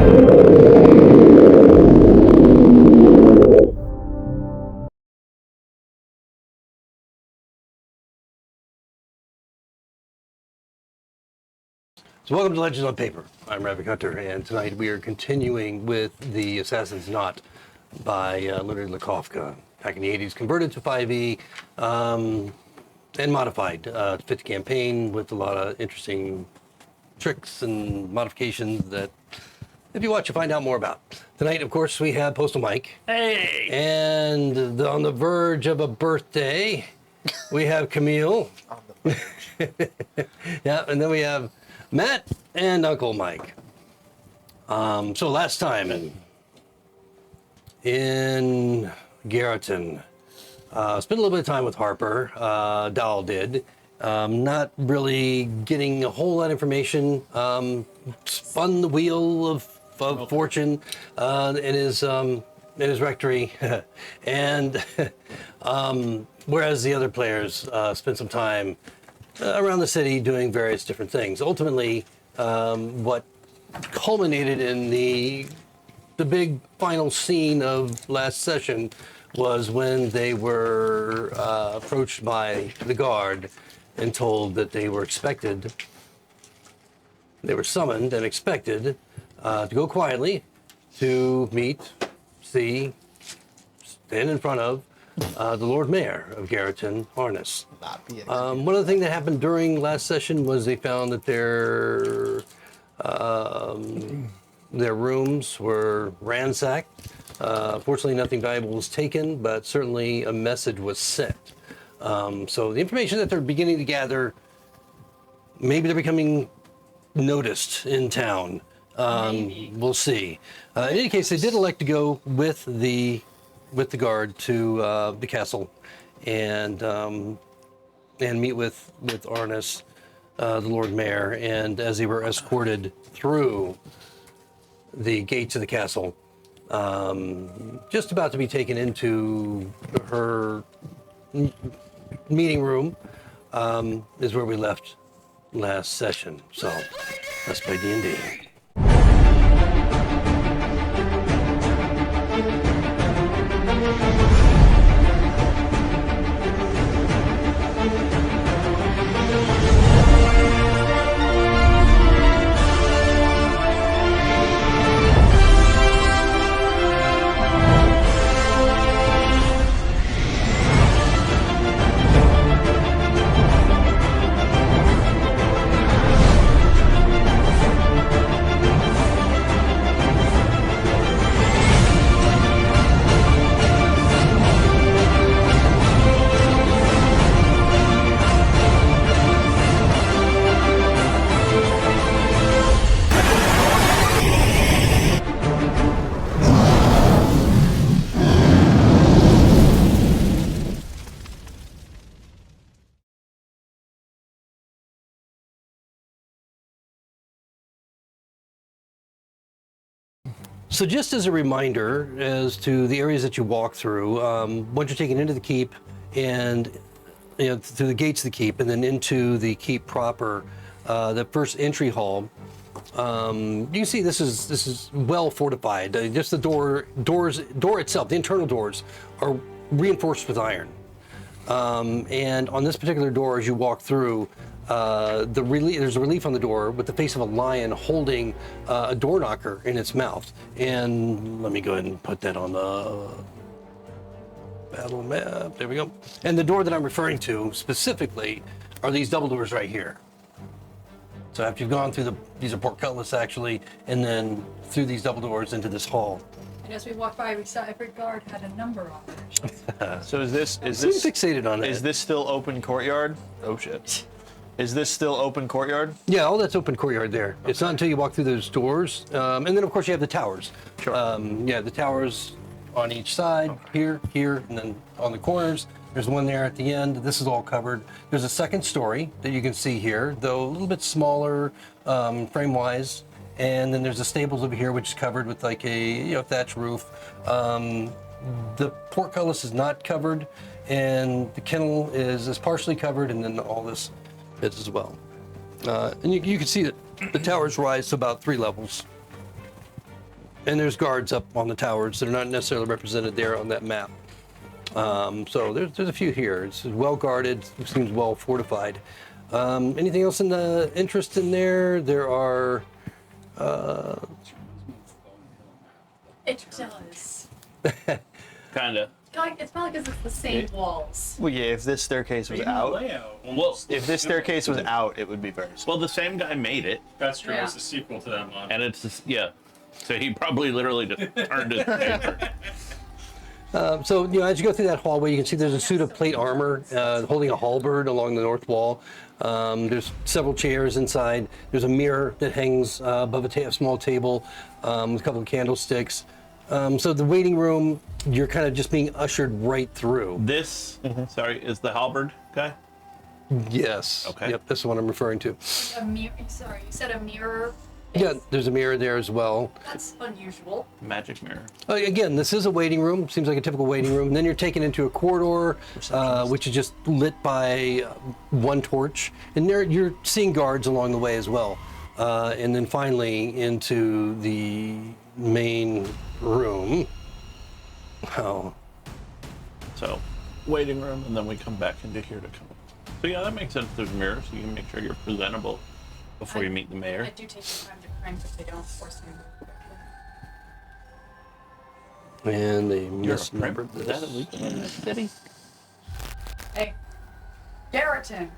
So welcome to Legends on Paper. I'm Ravic Hunter, and tonight we are continuing with The Assassin's Knot by Leonard Lakofka. Back in the 80s, converted to 5e and modified to fit the campaign with a lot of interesting tricks and modifications that, if you watch, you'll find out more about. Tonight, of course, we have Postal Mike. Hey! And on the verge of a birthday, we have Camille. On the verge. Yeah, and then we have Matt and Uncle Mike. So last time in Garreton, spent a little bit of time with Harper. Dahl did. Not really getting a whole lot of information. Spun the wheel of fortune in his rectory, and whereas the other players spent some time around the city doing various different things. Ultimately, what culminated in the big final scene of last session was when they were approached by the guard and told that they were summoned and expected to go quietly to meet, stand in front of the Lord Mayor of Garreton, Harness. Not be One of the things that happened during last session was they found that their rooms were ransacked. Fortunately, nothing valuable was taken, but certainly a message was sent. So the information that they're beginning to gather, maybe they're becoming noticed in town. We'll see. In any case, they did elect to go with the guard to the castle and meet with Arnis, the Lord Mayor. And as they were escorted through the gates of the castle, just about to be taken into her meeting room, is where we left last session. So let's play D&D. So just as a reminder as to the areas that you walk through, once you're taken into the keep and through the gates of the keep and then into the keep proper, the first entry hall, you can see this is well fortified. Just the door itself, the internal doors are reinforced with iron. And on this particular door, as you walk through, there's a relief on the door with the face of a lion holding a door knocker in its mouth. And let me go ahead and put that on the battle map. There we go. And the door that I'm referring to specifically are these double doors right here. So after you've gone through these are portcullis actually, and then through these double doors into this hall. And as we walked by, we saw every guard had a number on it. So is this fixated on that. Is this still open courtyard? Oh shit. Is this still open courtyard? Yeah, all that's open courtyard there. Okay. It's not until you walk through those doors. And then, of course, you have the towers. Sure. The towers on each side, okay. here, and then on the corners. There's one there at the end. This is all covered. There's a second story that you can see here, though a little bit smaller frame-wise. And then there's the stables over here, which is covered with like a thatch roof. The portcullis is not covered, and the kennel is partially covered, and then all this is as well. And you can see that the towers rise to about 3 levels. And there's guards up on the towers that are not necessarily represented there on that map. So there's a few here. It's well guarded, seems well fortified. Anything else in the interest in there? There are. It does. Kinda. It's probably because it's the same walls. Well, yeah, if this staircase was out, Well, if this staircase was out, it would be very small. well, the same guy made it, That's true. Yeah. It's a sequel to that one. and it's just, yeah. So he probably literally just turned his paper. So, as you go through that hallway, you can see there's a suit of plate armor holding a halberd along the north wall. There's several chairs inside. There's a mirror that hangs above a small table with a couple of candlesticks. So the waiting room, you're kind of just being ushered right through. This, sorry, is the halberd guy? Yes. Okay. Yep, that's the one I'm referring to. A mirror. Sorry, you said a mirror. Yeah, there's a mirror there as well. That's unusual. Magic mirror. Again, this is a waiting room. Seems like a typical waiting room. And then you're taken into a corridor, which is just lit by one torch. And there you're seeing guards along the way as well. And then finally into the main room. Oh, So, waiting room, and then we come back into here to come. So yeah, that makes sense. There's mirrors, so you can make sure you're presentable before you meet the mayor. I do take the time to crank if they don't force me. and they You're a misnumbered prince. Is that this. illegal in this city? Hey, Garreton.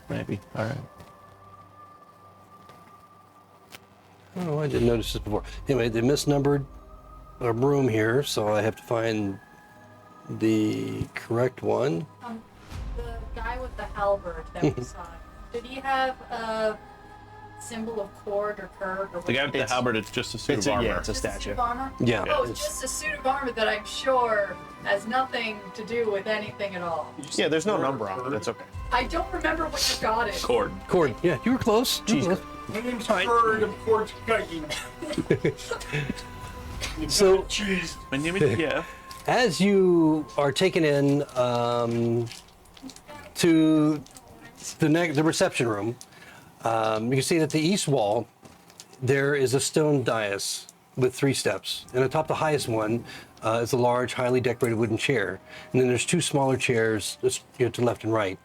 Maybe. All right. Oh, I didn't notice this before. Anyway, they misnumbered a room here, so I have to find the correct one. The guy with the halberd that we saw. Did he have a symbol of cord or curve or The guy with the It's- halberd, it's just a suit it's of a- armor. yeah, it's a Just a suit statue. of armor? Yeah. Oh, it's just a suit of armor that I'm sure has nothing to do with anything at all. Yeah, there's no number on it. That's okay. I don't remember when I got it. Cord. Cord. Yeah, you were close. You were Jeez. close. My name's Bird of Portuguese. So- Cheese. My name is Jeff. As you are taken in to the reception room, you can see that the east wall, there is a stone dais with 3 steps. And atop the highest one is a large, highly decorated wooden chair. And then there's 2 smaller chairs to left and right.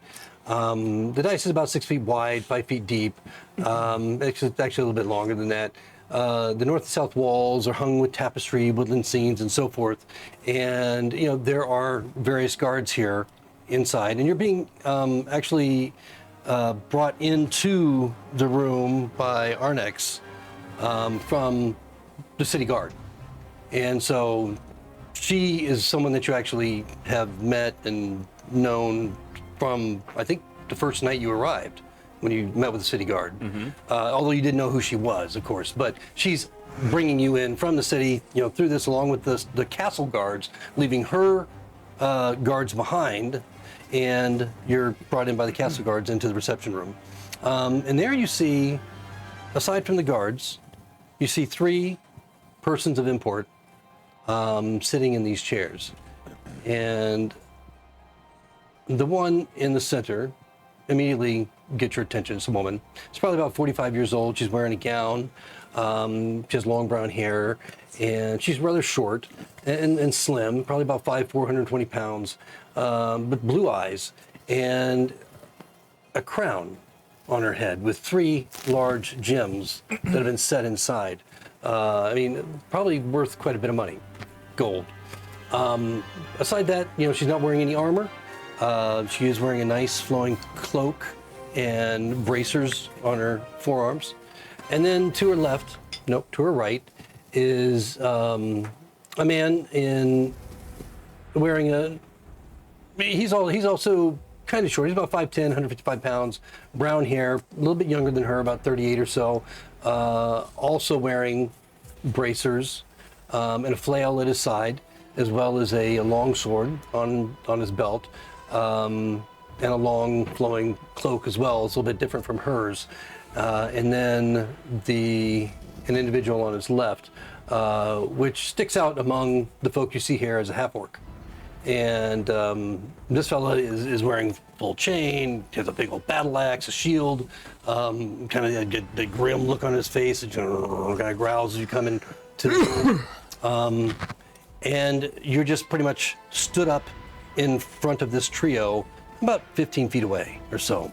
The dais is about 6 feet wide, 5 feet deep. It's actually a little bit longer than that. The north and south walls are hung with tapestry, woodland scenes, and so forth. And there are various guards here inside, and you're being actually brought into the room by Arnex from the city guard. And so she is someone that you actually have met and known from, I think, the first night you arrived, when you met with the city guard. Although you didn't know who she was, of course. But she's bringing you in from the city, through this, along with the castle guards, leaving her guards behind, and you're brought in by the castle guards into the reception room. And there you see, aside from the guards, you see 3 persons of import sitting in these chairs. And the one in the center immediately gets your attention. It's a woman. She's probably about 45 years old. She's wearing a gown. She has long brown hair, and she's rather short and slim, probably about 5'4", 420 pounds, but blue eyes and a crown on her head with 3 large gems that have been set inside. Probably worth quite a bit of money, gold. Aside that, she's not wearing any armor. She is wearing a nice flowing cloak and bracers on her forearms. And then to her right, is a man wearing he's also kind of short. He's about 5'10", 155 pounds, brown hair, a little bit younger than her, about 38 or so. Also wearing bracers and a flail at his side, as well as a long sword on his belt. And a long flowing cloak as well. It's a little bit different from hers. And then an individual on his left, which sticks out among the folk you see here as a half-orc. And this fella is wearing full chain, has a big old battle axe, a shield, kind of the grim look on his face, kind of growls as you come in to the and you're just pretty much stood up in front of this trio about 15 feet away or so.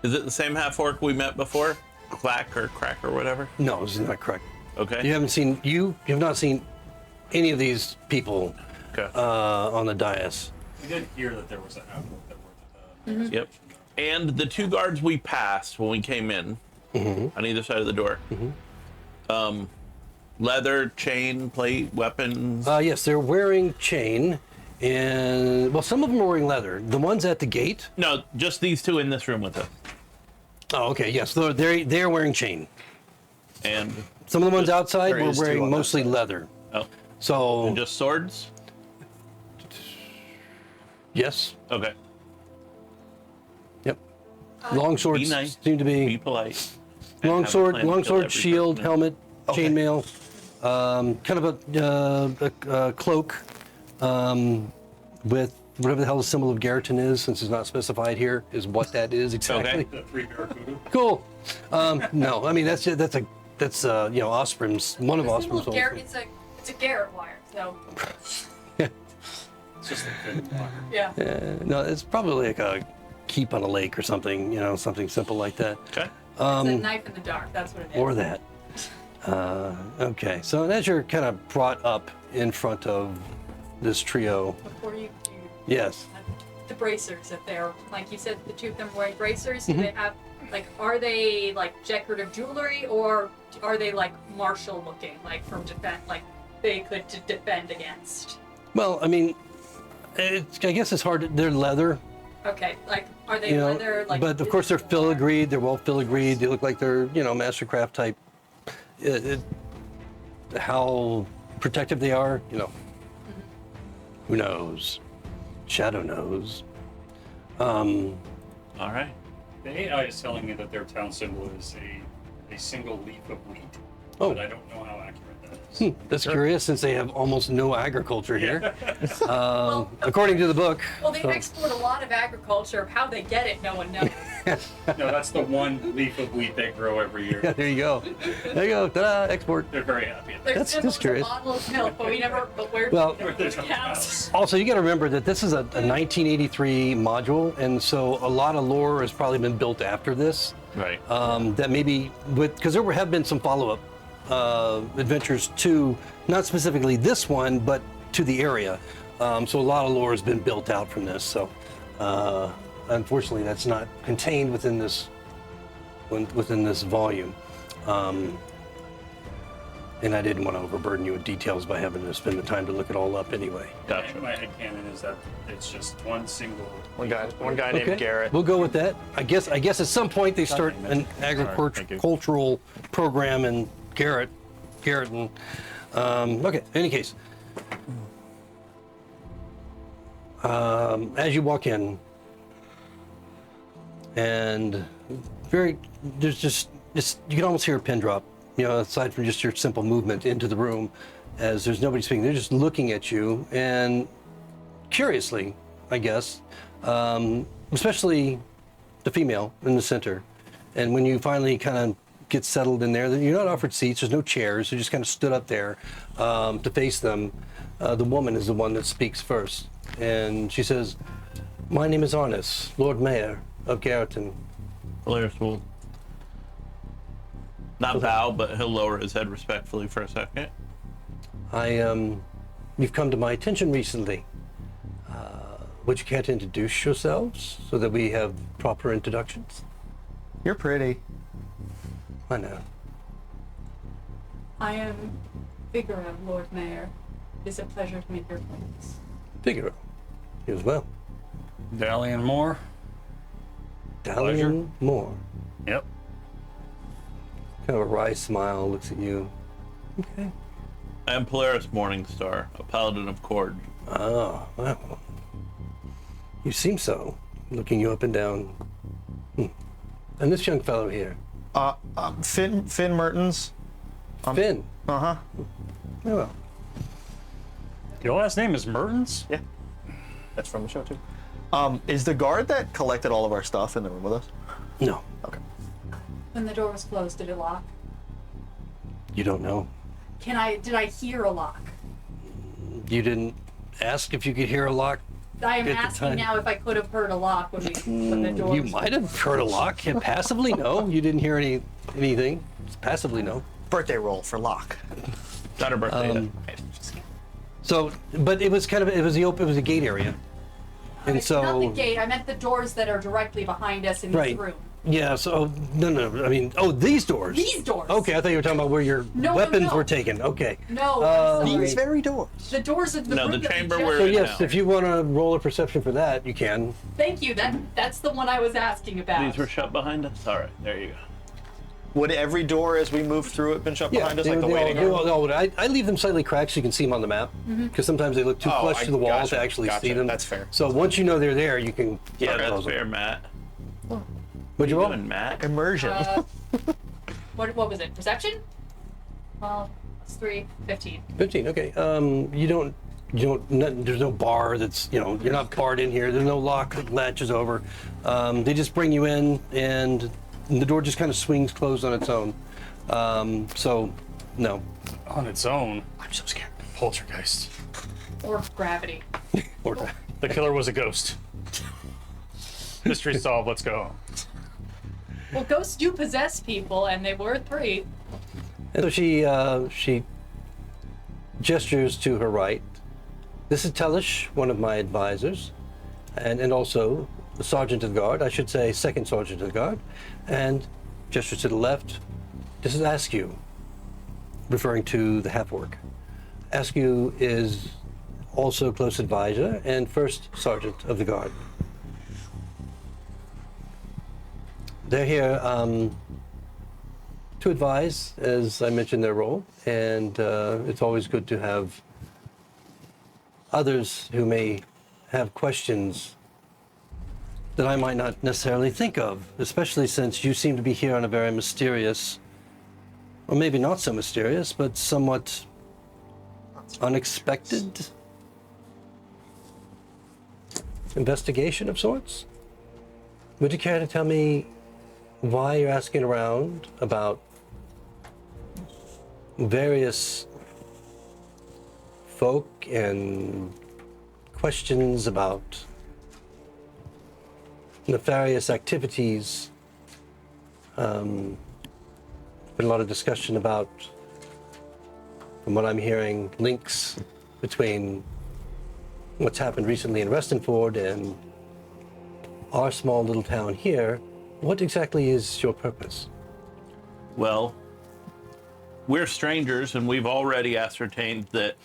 Is it the same half orc we met before? Clack or crack or whatever? No, this is not correct. Okay. You have not seen any of these people Okay. on the dais. We did hear that there was an outlook that worked. Yep. And the two guards we passed when we came in on either side of the door. Leather, chain, plate, weapons. Yes, they're wearing chain, and well, some of them are wearing leather. The ones at the gate. No, just these two in this room with us. Oh, okay. Yes, they're wearing chain. And Some of the ones outside there were is two wearing on that mostly side. leather. oh, So and just swords. yes, Okay. yep. Long swords Be nice. seem to Be be polite. and long have a sword, plan to long kill sword, every shield, person. helmet, chainmail, kind of a cloak with whatever the hell the symbol of Garriton is, since it's not specified here, is what that is exactly. Okay. The 3 Barracuda. Cool. No, I mean that's Osprum's one of The symbol Osprum's of old. Garrett, it's a Garrett wire, so It's just a thin wire. yeah. No, it's probably like a keep on a lake or something, something simple like that. Okay. It's a knife in the dark. That's what it is. Or that. Okay, so as you're kind of brought up in front of this trio, Before you yes. the bracers, if they're like you said, the two of them wearing bracers. Mm-hmm. Do they have are they like decorative jewelry, or are they like martial looking, like from defense, like they could defend against? Well, I mean, I guess it's hard. They're leather, Okay, like are they leather? Like, but of course they're visible or- filigreed. They're well filigreed. They look like they're mastercraft type. How protective they are, who knows? Shadow knows. All right. The AI is telling me that their town symbol is a single leaf of wheat. Oh. But I don't know how accurate that is. That's curious, since they have almost no agriculture here, according to the book. Well, they export a lot of agriculture. How they get it, no one knows. No, that's the one leaf of wheat they grow every year. Yeah, there you go. There you go. Ta-da! Export. They're very happy. Their That's symbol is curious. a bottle of milk, but where Well- there's cows. Also, you got to remember that this is a 1983 module, and so a lot of lore has probably been built after this. Right. That maybe because there have been some follow-up adventures to not specifically this one, but to the area. So a lot of lore has been built out from this. So unfortunately, that's not contained within this volume. And I didn't want to overburden you with details by having to spend the time to look it all up anyway. Gotcha. My headcanon is that it's just one single. One guy named Garrett. We'll go with that. I guess at some point they start an agricultural program in Garrett and okay. In any case, as you walk in, and there's just you can almost hear a pin drop. Aside from just your simple movement into the room, as there's nobody speaking, they're just looking at you and curiously, I guess, especially the female in the center. And when you finally kind of get settled in there, you're not offered seats. There's no chairs. You just kind of stood up there to face them. The woman is the one that speaks first, and she says, "My name is Arnis, Lord Mayor of Garriton." Polaris will not bow, but he'll lower his head respectfully for a second. You've come to my attention recently. Would you care to introduce yourselves so that we have proper introductions? You're pretty. I know. I am Figaro, Lord Mayor. It is a pleasure to meet your acquaintance. Figaro. You as well. Dalian Moore. Dalian Moore. Yep. Kind of a wry smile looks at you. Okay. I am Polaris Morningstar, a paladin of Cord. Oh, well. You seem so, looking you up and down. And this young fellow here, Finn Mertens. Finn. Uh-huh. Oh, well. Your last name is Mertens? Yeah. That's from the show too. Is the guard that collected all of our stuff in the room with us? No, Okay. When the door was closed, did it lock? you don't know. Did I hear a lock? You didn't ask if you could hear a lock. I am At the asking time. now if I could have heard a lock when the door You was might have heard a lock. Yeah, passively, no. You didn't hear anything. Passively, no. Birthday roll for lock. Not her birthday. So, but it was kind of it was a gate area, and Not so the gate. I meant the doors that are directly behind us in right. this room. Yeah. So no. I mean, these doors. These doors. Okay, I thought you were talking about where your No, weapons no. were taken. Okay. No, I'm sorry. These very doors. The doors of the No, room the that we chamber just- we're So in yes, now. if you want to roll a perception for that, you can. Thank you. That's the one I was asking about. These were shut behind us? All right, there you go. Would every door as we moved through it been shut Yeah, behind us, they, like the they all, waiting they room? all would. I leave them slightly cracked so you can see them on the map because sometimes they look too Oh, flush I to the wall gotcha, to actually gotcha. see them. That's fair. So once you know they're there, you can Yeah, close that's them. fair, Matt. What'd you What roll? doing, Matt? Immersion. What was it? Perception? Well, it's 3, 15. 15. Okay. There's no bar that's, you're not barred in here. There's no lock that latches over. They just bring you in and the door just kind of swings closed on its own. So, no. On its own, I'm so scared. poltergeist. Or gravity. Or, The killer was a ghost. Mystery solved. Let's go. Well, ghosts do possess people, and they were 3. and so she gestures to her right. This is Tellish, one of my advisors, and also the sergeant of the guard. I should say second sergeant of the guard. And gestures to the left. This is Askew, referring to the half-orc. Askew is also close advisor and first sergeant of the guard. They're here to advise, as I mentioned, their role, and it's always good to have others who may have questions that I might not necessarily think of, especially since you seem to be here on a very mysterious, or maybe not so mysterious, but somewhat unexpected investigation of sorts. Would you care to tell me why you're asking around about various folk and questions about nefarious activities? Been a lot of discussion about, from what I'm hearing, links between what's happened recently in Restenford and our small little town here. What exactly is your purpose? Well, we're strangers, and we've already ascertained that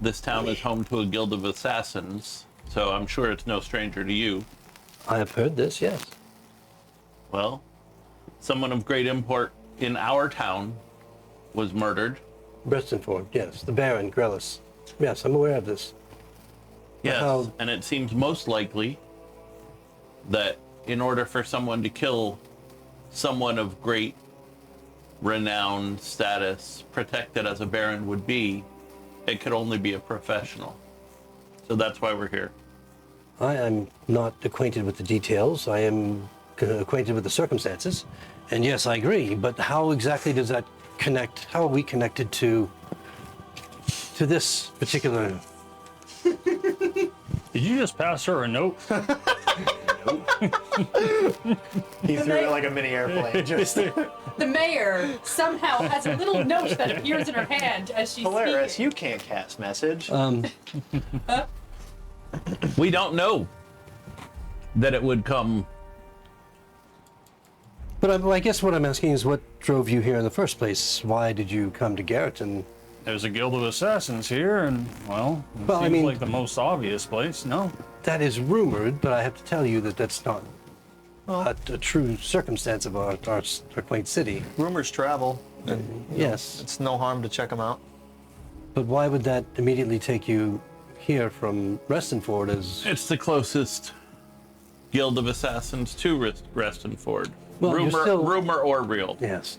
this town is home to a guild of assassins, so I'm sure it's no stranger to you. I have heard this, yes. Well, someone of great import in our town was murdered. Restenford, yes. The Baron, Grellis. Yes, I'm aware of this. Yes, How- and it seems most likely that in order for someone to kill someone of great renown, status, protected as a baron would be, it could only be a professional. So that's why we're here. I am not acquainted with the details. I am acquainted with the circumstances. And yes, I agree. But how exactly does that connect? How are we connected to this particular? Did you just pass her a note? He threw it like a mini airplane. Just The mayor somehow has a little note that appears in her hand as she's hilarious. speaking. You can't cast message. We don't know that it would come. But I guess what I'm asking is what drove you here in the first place? Why did you come to Garreton? There's a guild of assassins here, and, well, it Well, I seems mean- like the most obvious place, no? That is rumored, but I have to tell you that that's not a true circumstance of our quaint city. Rumors travel, and Yes, it's no harm to check them out. but why would that immediately take you here from Restenford as... It's the closest guild of assassins to Restenford. Well, you're still- rumor or real. Yes.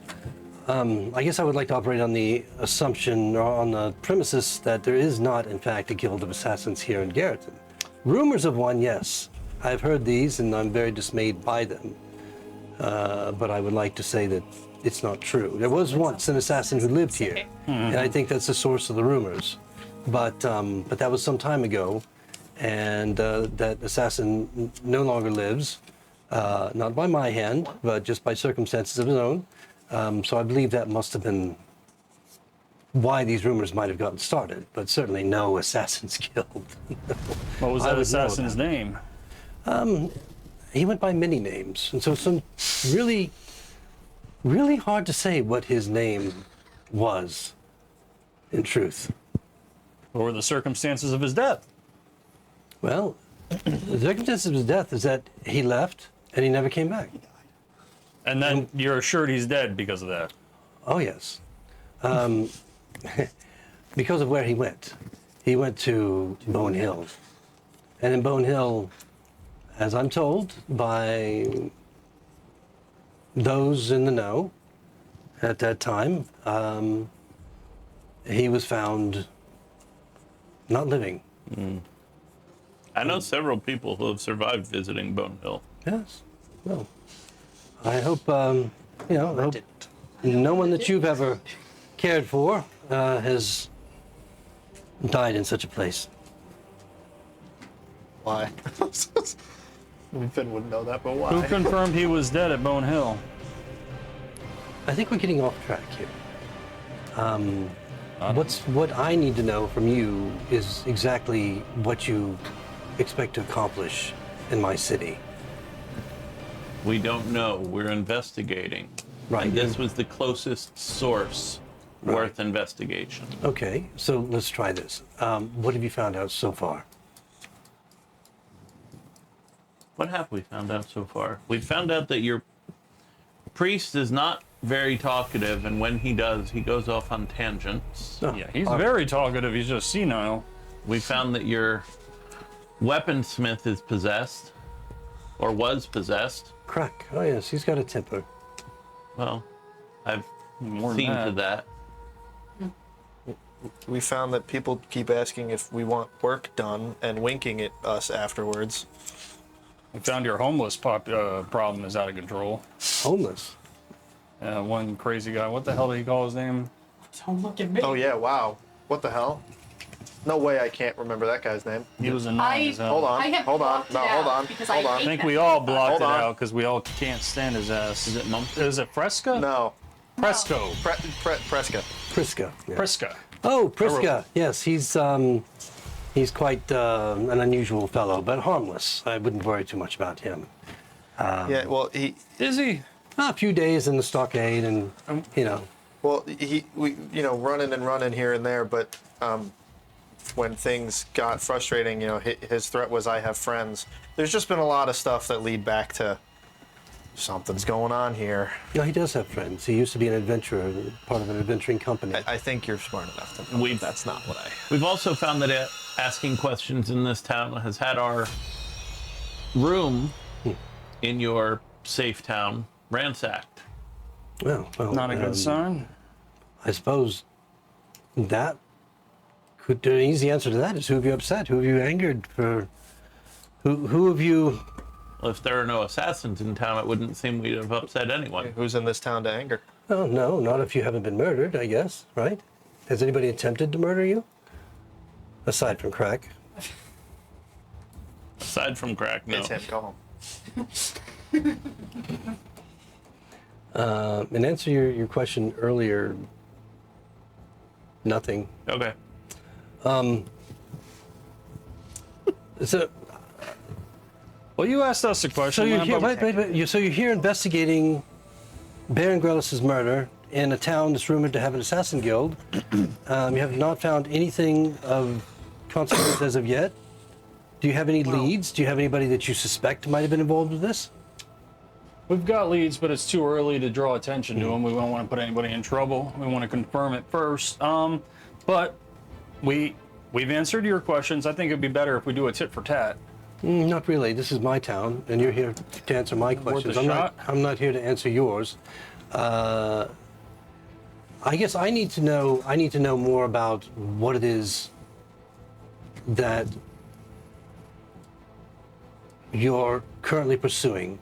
I guess I would like to operate on the assumption or on the premises that there is not, in fact, a guild of assassins here in Garreton. Rumors of one, yes. I've heard these, and I'm very dismayed by them. But I would like to say that it's not true. There was once an assassin who lived here, and I think that's the source of the rumors. But that was some time ago, and that assassin no longer lives, not by my hand, but just by circumstances of his own. So I believe that must have been why these rumors might have gotten started, but certainly no assassin's guild. What was I that would know assassin's that. name? He went by many names, and so some really, really hard to say what his name was, in truth. What were the circumstances of his death? Well, the circumstances of his death is that he left and he never came back. And then you're assured he's dead because of that. Oh, yes. Because of where he went. He went to Bone Hill. And in Bone Hill, as I'm told by those in the know at that time, he was found not living. I know several people who have survived visiting Bone Hill. Yes. Well, I hope, I hope no one that you've ever cared for has died in such a place. Why? Finn wouldn't know that, but why? Who confirmed he was dead at Bone Hill? I think we're getting off track here. What I need to know from you is exactly what you expect to accomplish in my city. We don't know. We're investigating. Right. And this was the closest source worth investigation. Okay, so let's try this. What have you found out so far? What have we found out so far? We found out that your priest is not very talkative, and when he does, he goes off on tangents. Oh, Yeah, he's very talkative. He's just senile. We found that your weaponsmith is possessed, or was possessed. Crack. Oh, yes, he's got a temper. Well, I've More than seen to that. that. We found that people keep asking if we want work done and winking at us afterwards. We found your homeless problem is out of control. Homeless. One crazy guy. What the hell did he call his name? Don't look at me. Oh yeah, wow. What the hell? No way I can't remember that guy's name. He was annoying as hell. Hold on, I have hold on, blocked no, it hold out on, because hold I on. I hate think that we all guy. blocked Hold it on. out because we all can't stand his ass. Is it Mumford? Is it Fresca? No, Fresco. Presca. Priska. Yeah. Fresca. Oh, Priska. Yes, he's quite an unusual fellow, but harmless. I wouldn't worry too much about him. Yeah, well Is he? A few days in the stockade, and we running and running here and there, but when things got frustrating, his threat was I have friends. There's just been a lot of stuff that lead back to something's going on here. no, he does have friends. He used to be an adventurer, part of an adventuring company. I think you're smart enough to know that's not what I. We've also found that asking questions in this town has had our room in your safe town ransacked. Well, Not a good sign. I suppose that could the easy answer to that is who have you upset? Who have you angered for? Who have you? Well, if there are no assassins in town, it wouldn't seem we'd have upset anyone. Who's in this town to anger? Oh no, not if you haven't been murdered, I guess, right? Has anybody attempted to murder you? Aside from Crack. Aside from Crack, no. It's him. Go home. In answer to your question earlier, nothing. Okay. So Well, you asked us a question. you're man, here. but- Wait. So you're here investigating Baron Grelis's murder in a town that's rumored to have an assassin guild. You have not found anything of consequence as of yet. Do you have any leads? Do you have anybody that you suspect might have been involved with this? We've got leads, but it's too early to draw attention to them. We don't want to put anybody in trouble. We want to confirm it first. But we've answered your questions. I think it'd be better if we do a tit for tat. Not really. This is my town, and you're here to answer my questions. a shot. I'm not here to answer yours. I guess I need to know more about what it is that you're currently pursuing.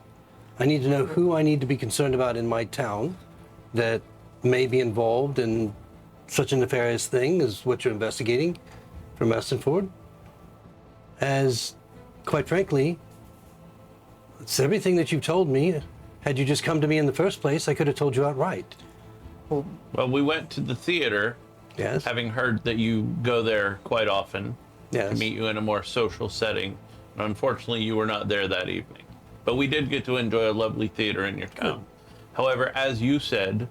I need to know who I need to be concerned about in my town that may be involved in such a nefarious thing as what you're investigating from Restenford. As, quite frankly, it's everything that you've told me. Had you just come to me in the first place, I could have told you outright. Well, we went to the theater, Yes. having heard that you go there quite often Yes. to meet you in a more social setting. And unfortunately, you were not there that evening. But we did get to enjoy a lovely theater in your town. However, as you said,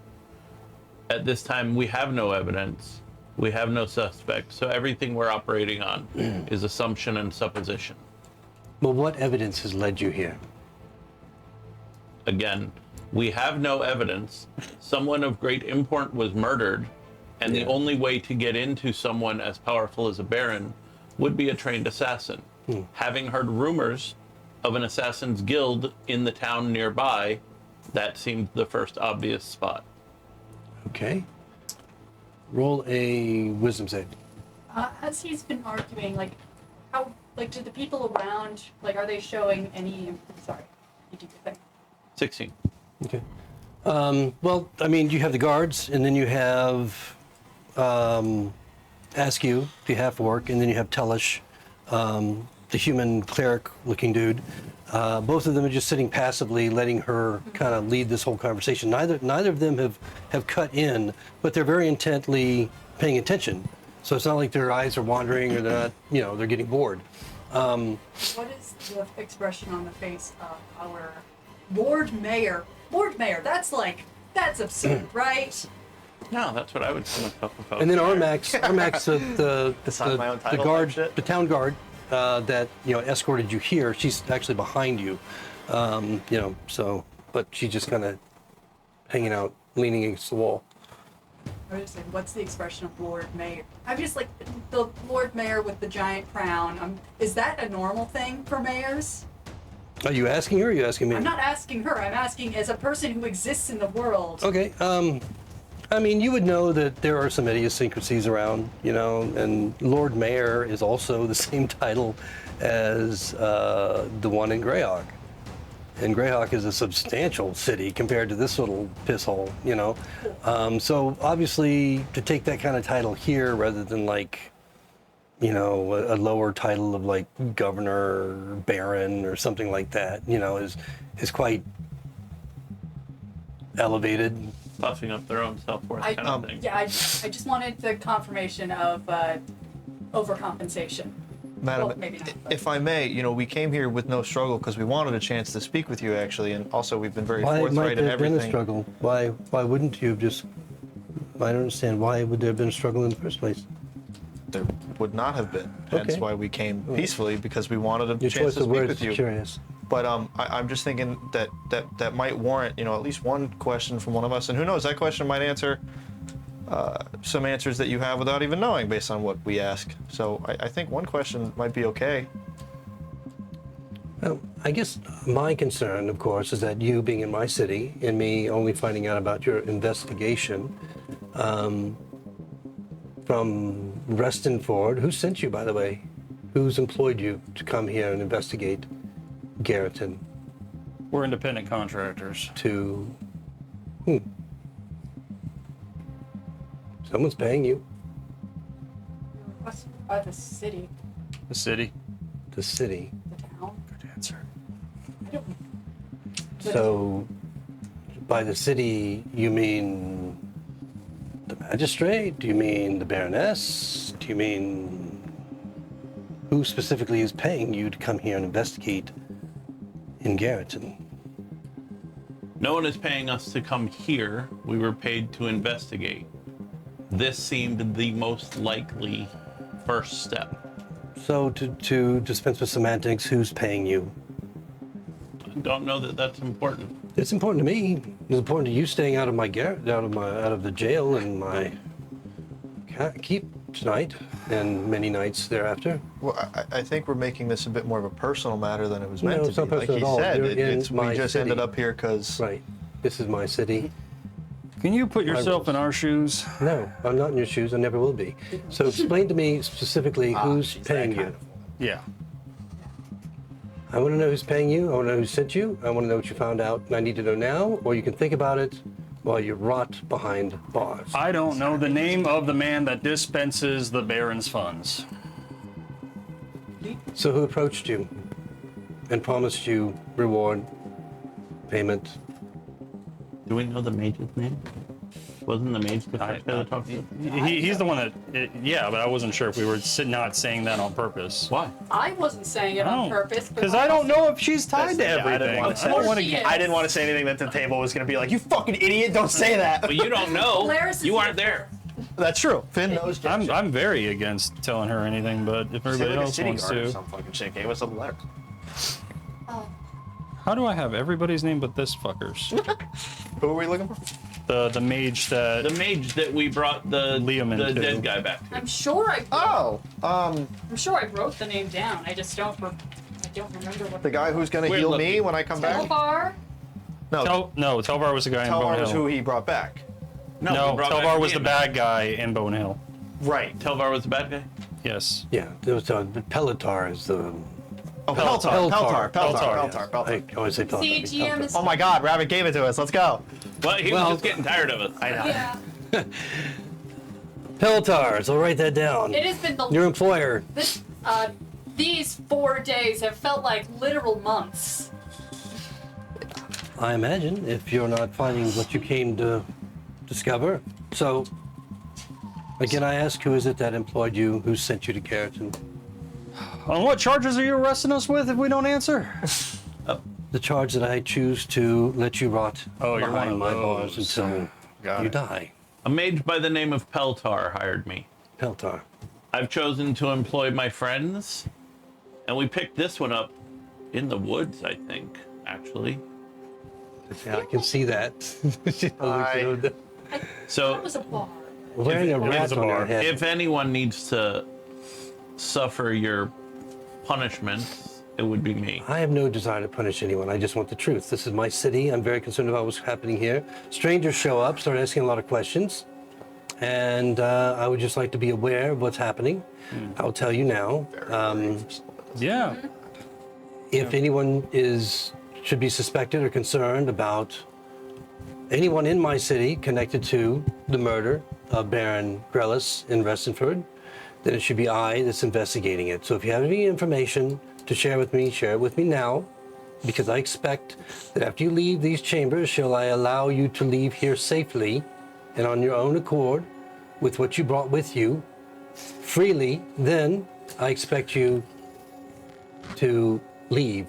at this time, we have no evidence. We have no suspect. So everything we're operating on is assumption and supposition. Well, what evidence has led you here? Again, we have no evidence. Someone of great import was murdered, and the only way to get into someone as powerful as a baron would be a trained assassin. Having heard rumors of an assassin's guild in the town nearby, that seemed the first obvious spot. Okay. Roll a wisdom save. As he's been arguing, like, how, like, do the people around, like, are they showing any? Sorry, you do your thing. 16. Okay. Well, I mean, you have the guards, and then you have Askew, the half-orc, and then you have Tellish, the human cleric-looking dude. Both of them are just sitting passively, letting her kind of lead this whole conversation. Neither of them have cut in, but they're very intently paying attention. So it's not like their eyes are wandering or they're not, they're getting bored. What is the expression on the face of our Lord Mayor? Lord Mayor, that's absurd, right? No, that's what I would say myself about. And then Armax, Decide my own the title guard, type shit. the town guard that escorted you here. She's actually behind you, but she's just kind of hanging out, leaning against the wall. I was just saying, what's the expression of Lord Mayor? I'm just like the Lord Mayor with the giant crown. Is that a normal thing for mayors? Are you asking her? Or are you asking me? I'm not asking her. I'm asking as a person who exists in the world. Okay. I mean, you would know that there are some idiosyncrasies around, and Lord Mayor is also the same title as the one in Greyhawk. And Greyhawk is a substantial city compared to this little piss hole, So obviously, to take that kind of title here rather than a lower title of like governor or baron or something like that, is quite elevated. Puffing up their own self-worth kind of thing. Yeah, I just wanted the confirmation of overcompensation. Madam, Well, maybe not, but- if I may, we came here with no struggle because we wanted a chance to speak with you, actually, and also we've been very Why might forthright in there have been a everything. struggle? Why wouldn't you have just? I don't understand. Why would there have been a struggle in the first place? There would not have been. Hence Okay. why we came peacefully, because we wanted a Your chance choice to of speak words with is you. curious. But I'm just thinking that might warrant, at least one question from one of us, and who knows, that question might answer some answers that you have without even knowing, based on what we ask. So I think one question might be okay. Well, I guess my concern, of course, is that you being in my city and me only finding out about your investigation from Restenford. Who sent you, by the way? Who's employed you to come here and investigate Garreton? We're independent contractors. To whom? Someone's paying you. Requested by the city, The city. The city. the town. Good answer. I don't. So, by the city, you mean the magistrate? Do you mean the Baroness? Do you mean who specifically is paying you to come here and investigate in Garreton? No one is paying us to come here. We were paid to investigate. This seemed the most likely first step. So, to dispense with semantics, who's paying you? I don't know that that's important. It's important to me. It's important to you staying out of my out of the jail and my keep tonight and many nights thereafter. Well, I think we're making this a bit more of a personal matter than it was No, meant it's to not be. Like personal he at all. said, You're in we my just city. ended up here because Right. This is my city. Can you put yourself in our shoes? No, I'm not in your shoes. I never will be. So explain to me specifically who's paying you. Yeah. I want to know who's paying you. I want to know who sent you. I want to know what you found out, and I need to know now, or you can think about it while you rot behind bars. I don't know the name of the man that dispenses the Baron's funds. So who approached you and promised you reward, payment? Do we know the mage's name? Wasn't the mage the first guy to talk to you? He's the one that, yeah, but I wasn't sure if we were not saying that on purpose. Why? I wasn't saying it on purpose. Because I don't know if she's tied to Yeah, I didn't everything. wanna say I don't it. want She to. is. I didn't want to say anything that the table was going to be like, you fucking idiot, don't say that. But you don't know. Polaris You is- aren't there. That's true. Finn knows. I'm very against telling her anything, but if everybody else wants to. Some fucking shit gave us a letter. How do I have everybody's name but this fucker's? Who are we looking for? The mage that. The mage that we brought the Liam into. dead guy back to. I'm sure I. Oh, I'm sure I wrote the name down. I just don't. I don't remember what. the guy who's going to We're heal looking. me when I come back? Telvar. No, No, Telvar was the guy in Bone Telvar Hill. was who he brought back. No, we brought back Telvar was the Liam. bad guy in Bone Hill. Right. Telvar was the bad guy? Yes. Yeah, there was Pelotar is the. Oh, Peltar. I always say Pelotar. See, GM is. Oh my God, Rabbit gave it to us. Let's go. Well, he was just getting tired of us. I know. Yeah. Pelotar, so write that down. It has been Your employer. this. These 4 days have felt like literal months. I imagine, if you're not finding what you came to discover. So, again, I ask, who is it that employed you? Who sent you to Keratin? On what charges are you arresting us with if we don't answer? The charge that I choose to let you rot Oh, you're behind one my of bars those. until Got you it. die. A mage by the name of Peltar hired me. Peltar. I've chosen to employ my friends, and we picked this one up in the woods, I think, actually. Yeah, I can see that. Hi. So That was a bar. Wearing a If- rat it's a on your bar. head. if anyone needs to suffer your punishment, it would be me. I have no desire to punish anyone. I just want the truth. This is my city. I'm very concerned about what's happening here. Strangers show up, start asking a lot of questions. And I would just like to be aware of what's happening. I'll tell you now. Yeah. If anyone should be suspected or concerned about anyone in my city connected to the murder of Baron Grellis in Restenford, then it should be I that's investigating it. So if you have any information to share it with me now, because I expect that after you leave these chambers, shall I allow you to leave here safely and on your own accord with what you brought with you freely, then I expect you to leave.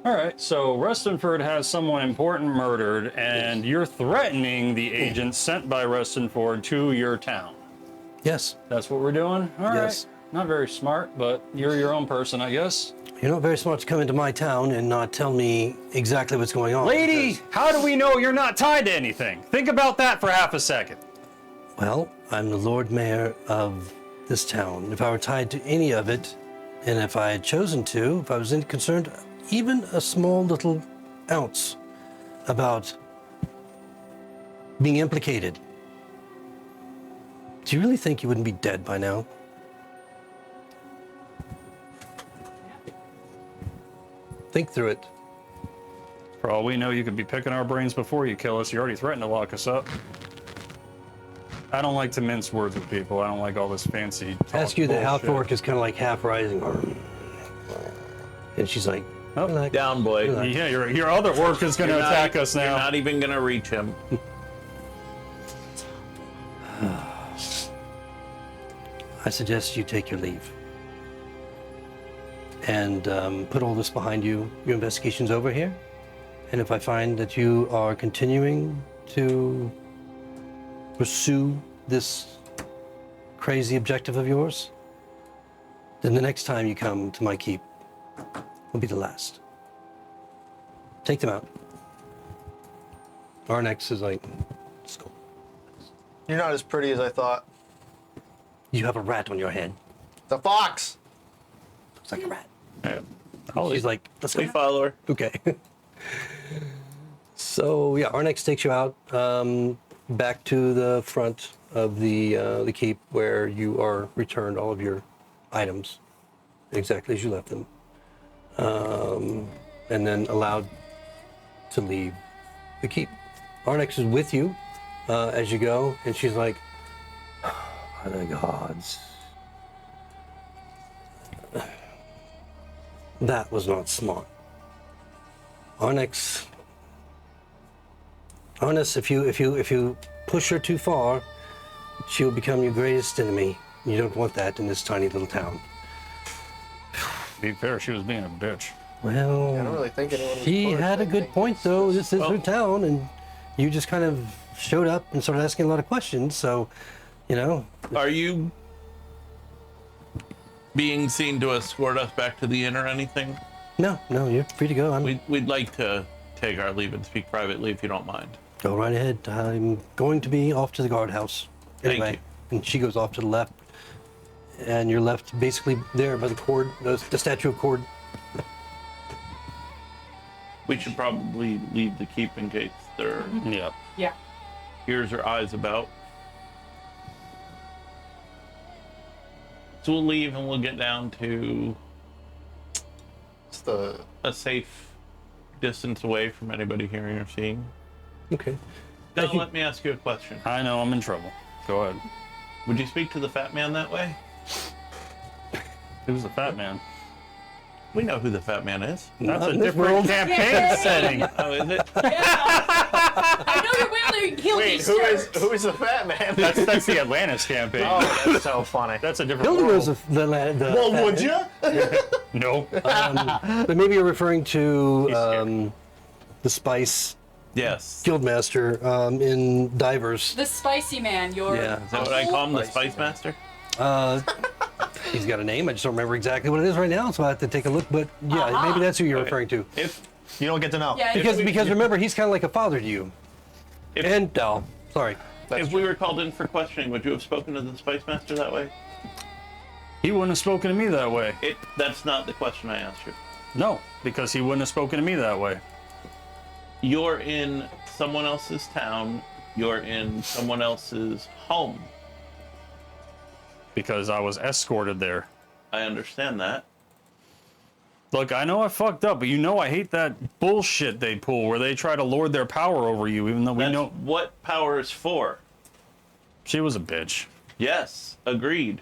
All right. So Restenford has someone important murdered, and you're threatening the agent sent by Restenford to your town. Yes. That's what we're doing? All right. Yes. Not very smart, but you're your own person, I guess. You're not very smart to come into my town and not tell me exactly what's going on. Lady, because- how do we know you're not tied to anything? Think about that for half a second. Well, I'm the Lord Mayor of this town. If I were tied to any of it, and if I had chosen to, if I was concerned even a small little ounce about being implicated, do you really think you wouldn't be dead by now? Think through it. For all we know, you could be picking our brains before you kill us. You already threatened to lock us up. I don't like to mince words with people. I don't like all this fancy talk Ask you, the half bullshit. orc is kind of like half rising. And she's like, Oh, relax. Down, boy. Relax. Yeah, your other orc is going to You're not- attack us now. You're not even gonna reach him. I suggest you take your leave and put all this behind you. Your investigation's over here. And if I find that you are continuing to pursue this crazy objective of yours, then the next time you come to my keep will be the last. Take them out. Arnex is like, let's go. You're not as pretty as I thought. You have a rat on your head. The fox. Looks like a rat. I'll She's like, let's go. We follow her. Okay. So yeah, Arnex takes you out back to the front of the keep where you are returned all of your items exactly as you left them. and then allowed to leave the keep. Arnex is with you as you go, and she's like, "By the gods, that was not smart. Arnex, if you push her too far, she will become your greatest enemy. You don't want that in this tiny little town." To be fair, she was being a bitch. Well, I don't really think anyone was she pushed. had a I good think point, it's though. just- This is her town, and you just kind of showed up and started asking a lot of questions. So, you know, Are you being seen to escort us back to the inn or anything? no, you're free to go. We'd like to take our leave and speak privately if you don't mind. Go right ahead. I'm going to be off to the guardhouse. Thank Anyway, you. and she goes off to the left, and you're left basically there by the cord, the statue of cord. We should probably leave the keep in case their Yeah. Yeah. ears or eyes about. So we'll leave and we'll get down to It's the a safe distance away from anybody hearing or seeing. Okay. Now you- let me ask you a question. I know I'm in trouble. Go ahead. Would you speak to the fat man that way? Who's the fat man? We know who the fat man is. That's Not a in this different world. campaign Yay! setting. Oh, is it? I know you're wearing heel wait. Who is the fat man? That's the Atlantis campaign. Oh, that's so funny. That's a different Hilda world. knows the Well, would you? No. but maybe you're referring to the Spice Yes. Guildmaster in Divers. The spicy man. You're. Yeah. Is that what I call him, the Spice Master? He's got a name. I just don't remember exactly what it is right now, so I have to take a look. But yeah, maybe that's who you're referring to. If You don't get to know. Yeah. Because remember, he's kind of like a father to you. If- And Dal. Sorry. That's we were called in for questioning, would you have spoken to the Spice Master that way? He wouldn't have spoken to me that way. That's not the question I asked you. No, because he wouldn't have spoken to me that way. You're in someone else's town. You're in someone else's home. Because I was escorted there. I understand that. Look, I know I fucked up, but you know I hate that bullshit they pull where they try to lord their power over you, even though we That's know what power is for. she was a bitch. Yes, agreed.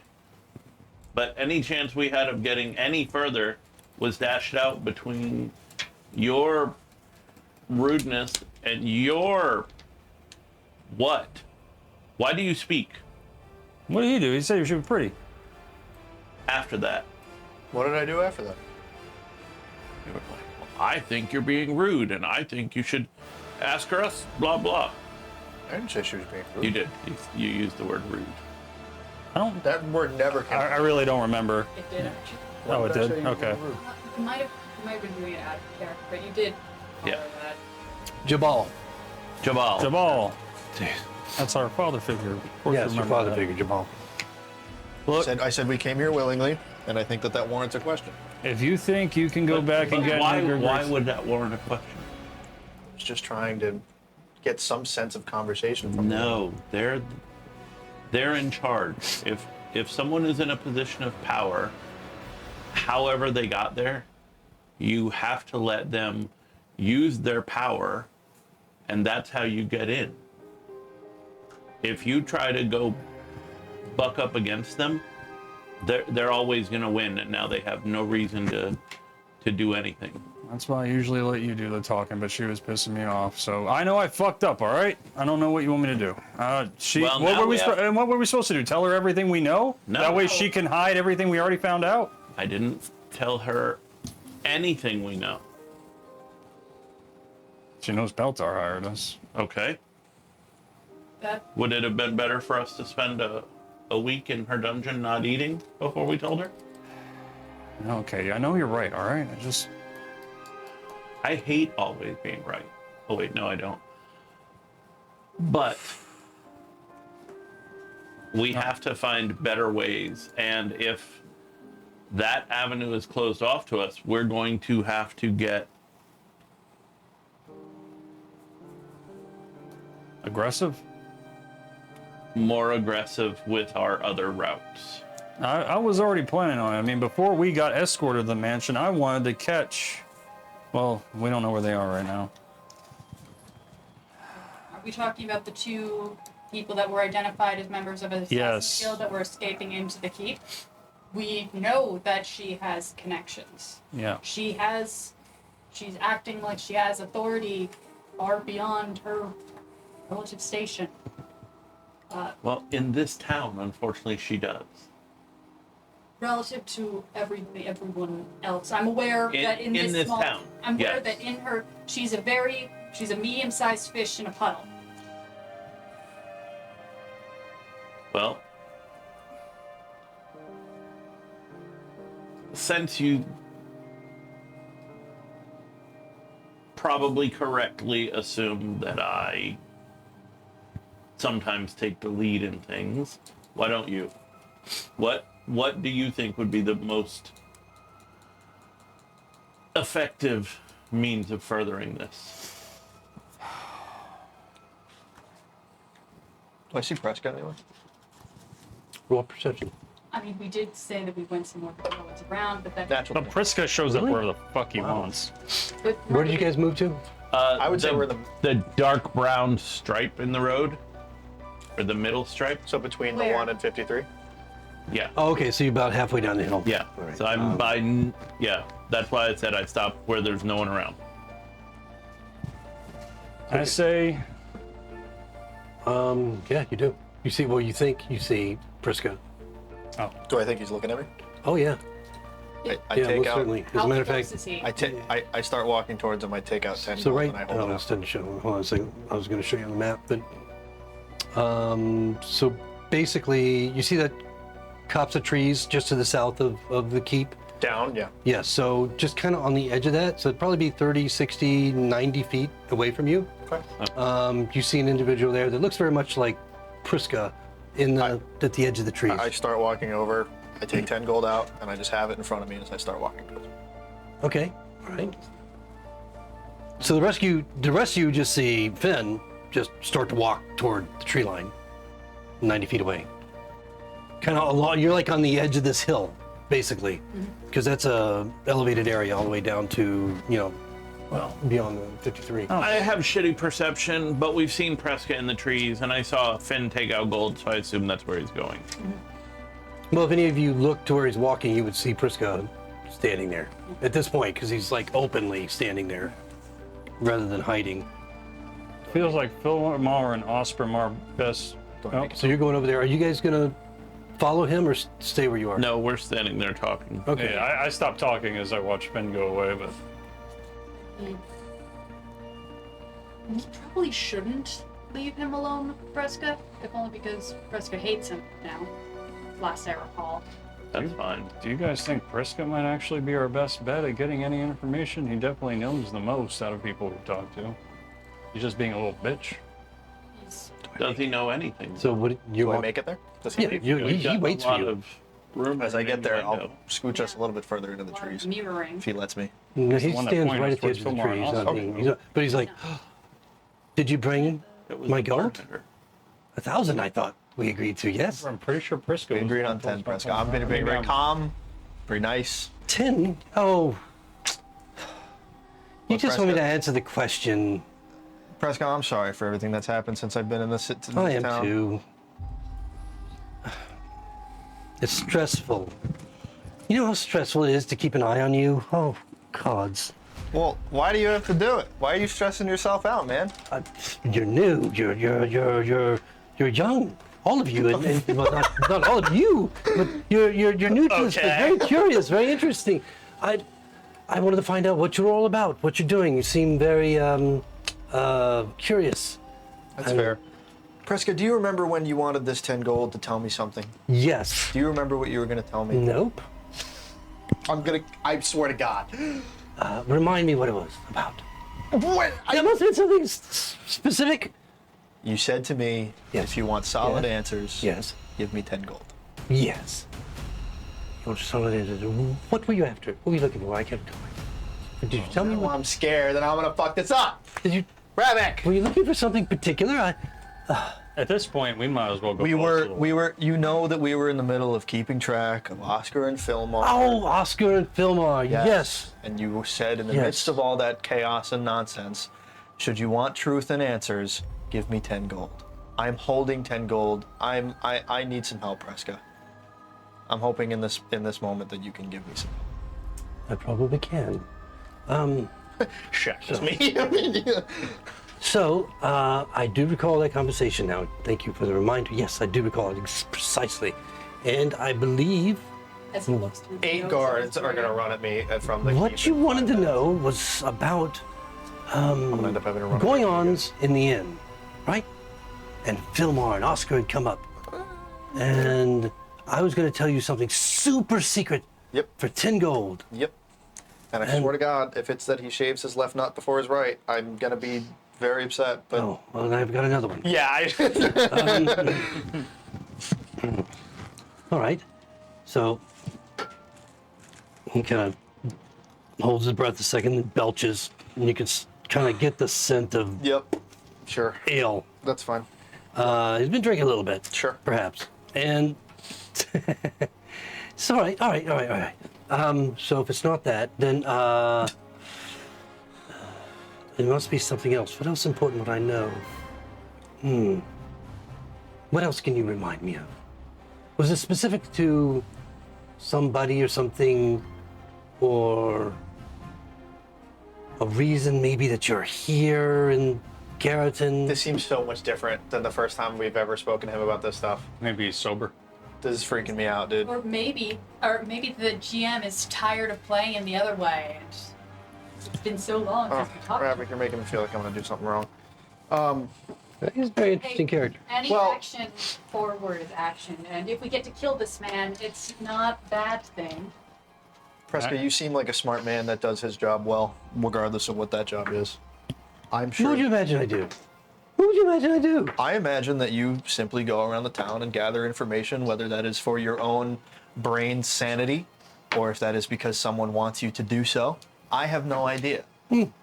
But any chance we had of getting any further was dashed out between your rudeness and your what? Why do you speak What did he do? He said she was pretty. after that? What did I do after that? You were like, well, I think you're being rude and I think you should ask her us, blah, blah. I didn't say she was being rude. You did. You used the word rude. I don't. That word never came. I really don't remember. It did actually. Oh, it When I did. say you were Okay. rude? You might have been doing it out of character, but you did. Yeah. follow that. Jabal. Jabal. Jabal. Dude. That's our father figure. Of course Yes, your remember father that. figure, Jabal. Look, I said we came here willingly, and I think that warrants a question. if you think you can go back and But get why nigger would that warrant a question? I was just trying to get some sense of conversation from you. No, they're in charge. If someone is in a position of power, however they got there, you have to let them use their power, and that's how you get in. If you try to go buck up against them, they're always going to win, and now they have no reason to do anything. That's why I usually let you do the talking, but she was pissing me off. So I know I fucked up. All right. I don't know what you want me to do. Well, What now were we have- and what were we supposed to do? Tell her everything we know? No. That way she can hide everything we already found out. I didn't tell her anything we know. She knows Beltar hired us. Okay. That Would it have been better for us to spend a week in her dungeon not eating before we told her? Okay, I know you're right. All right. I hate always being right. Oh wait, no, I don't. But we have to find better ways, and if that avenue is closed off to us, we're going to have to get Aggressive? more aggressive with our other routes. I was already planning on it. I mean, before we got escorted to the mansion, I wanted to catch. Well, we don't know where they are right now. Are we talking about the two people that were identified as members of a assassin's Yes. guild that were escaping into the keep? We know that she has connections. Yeah. She's acting like she has authority far beyond her relative station. Well, in this town, unfortunately, she does. Relative to everyone else. I'm aware that in this small town, I'm aware yes. that in her she's a medium-sized fish in a puddle. Well, since you probably correctly assume that I sometimes take the lead in things, why don't you? What do you think would be the most effective means of furthering this? Do I see Prescott anywhere? Roll perception. I mean, we did say that we went somewhere that no one's around, but that. Natural. But Priska shows up Really? wherever the fuck he wants. But Where did you guys move to? I would say we're the dark brown stripe in the road, or the middle stripe. So between the Where? 1 and 53? Yeah. Oh, okay, so you're about halfway down the hill. Yeah. All right. So I'm by. Yeah. That's why I said I stopped where there's no one around. I say, Yeah, you do. You see, well, you think you see Priska. Do I think he's looking at me? Oh, yeah. I Yeah, take most out. certainly. As a how matter of close fact, is he? I start walking towards him. I take out 10 so gold right, and I hold it I up. was going to show. Hold on a second. I was going to show you on the map, but so basically, you see that copse of trees just to the south of the keep. Down, yeah. Yeah, so just kind of on the edge of that. So it'd probably be 30, 60, 90 feet away from you. Okay. You see an individual there that looks very much like Priska at the edge of the trees. I start walking over. I take 10 gold out and I just have it in front of me as I start walking towards him. Okay, all right. So the rest of you just see Finn just start to walk toward the tree line, 90 feet away. Kind of along, you're like on the edge of this hill, basically, because that's a elevated area all the way down to, well, beyond the 53. I have shitty perception, but we've seen Prescott in the trees, and I saw Finn take out gold, so I assume that's where he's going. Well, if any of you look to where he's walking, you would see Priska standing there at this point, because he's like openly standing there rather than hiding. feels like Philmar and Osprey are best. Oh, So you're going over there. Are you guys going to follow him or stay where you are? No, we're standing there talking. Okay. yeah, I stopped talking as I watched Finn go away, but We probably shouldn't leave him alone with Fresca, if only because Fresca hates him now. Last I recall. That's fine. do you guys think Priska might actually be our best bet at getting any information? He definitely knows the most out of people we've talked to. He's just being a little bitch. He's Does he know anything? So what you Do I want? make it there? Does he Yeah, leave? he We've got waits a for lot you. of room As I get there, I'll window. scooch us a little bit further into the a lot of trees mirroring. if he lets me. No, he the one that stands pointed right at the towards edge of the Philmar tree. and He's not Osprey. being, but he's like, did you bring It was my the gold? bartender. 1,000? I thought we agreed to. Yes. I'm pretty sure Priska We was agreed on 10, Prescott. I'm being very calm, very nice. 10. Oh. You just want me to Prescott? answer the question. Prescott, I'm sorry for everything that's happened since I've been in this town. I am too. It's stressful. You know how stressful it is to keep an eye on you? Oh, gods. Well, why do you have to do it? Why are you stressing yourself out, man? You're new. You're young. All of you, and well, not all of you, but you're new to this. It's very curious, very interesting. I wanted to find out what you're all about, what you're doing. You seem very curious. That's fair. Prescott, do you remember when you wanted this 10 gold to tell me something? Yes. Do you remember what you were going to tell me? Nope. I swear to God. Remind me what it was about. What? There must have been something specific. You said to me, Yes. if you want solid Yes. answers, Yes. give me 10 gold. Yes. What were you after? What were you looking for? I kept going. Did you tell me Well, what? I'm scared that I'm going to fuck this up. Did you? Ravick! Were you looking for something particular? At this point, we might as well go. We close to the were, you know that we were in the middle of keeping track of Oscar and Fillmore. Oh, Oscar and Fillmore. Yes. And you said in the Yes. midst of all that chaos and nonsense, should you want truth and answers, give me 10 gold. I'm holding 10 gold. I need some help, Preska. I'm hoping in this moment that you can give me some help. I probably can. Shackles me. I mean, yeah. So, I do recall that conversation now. Thank you for the reminder. Yes, I do recall it precisely. And I believe As he looks through the 8 notes guards on are his gonna radar. run at me from the what keep you in wanted 5 to minutes. know was about I'm gonna end up having to run going away. ons in the inn, right? And Fillmore and Oscar had come up. And I was going to tell you something super secret Yep. for 10 gold. Yep. And I And- swear to God, if it's that he shaves his left nut before his right, I'm gonna be very upset. But Oh, well, then I've got another one. yeah, All right. So he kind of holds his breath a second and belches. And you can kind of get the scent of yep, sure, ale. that's fine. He's been drinking a little bit. Sure. Perhaps. And it's all right. So if it's not that, then it must be something else. What else important would I know? What else can you remind me of? Was it specific to somebody or something, or a reason maybe that you're here in Garreton? This seems so much different than the first time we've ever spoken to him about this stuff. Maybe he's sober. This is freaking me out, dude. Or maybe the GM is tired of playing him the other way, and it's been so long Oh, since we talked. Rabbit, you're making me feel like I'm gonna do something wrong. He's a very interesting character. Any Well- action forward is action, and if we get to kill this man, it's not a bad thing. Preska, you seem like a smart man that does his job well, regardless of what that job is. I'm Who sure. would you imagine I do? Who would you imagine I do? I imagine that you simply go around the town and gather information, whether that is for your own brain sanity or if that is because someone wants you to do so. I have no idea.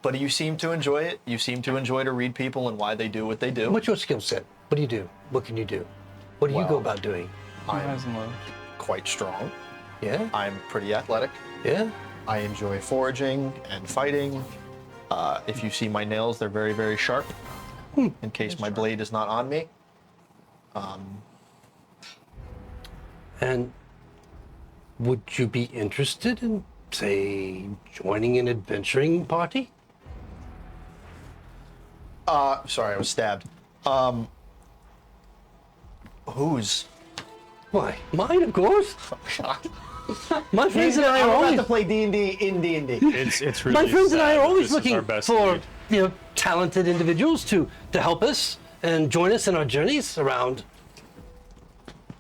But you seem to enjoy it. You seem to enjoy to read people and why they do what they do. What's your skill set? What do you do? What can you do? What do you go Well- about doing? I'm quite strong. Yeah? I'm pretty athletic. Yeah? I enjoy foraging and fighting. If you see my nails, they're very, very sharp. In case my blade is not on me. And would you be interested in, say, joining an adventuring party? Sorry, I was stabbed. Whose? Why? Mine, of course. My friends and I are I'm about always to play D&D in D&D. It's really my friends and I sad are that always this is looking our best for lead. talented individuals to help us and join us in our journeys around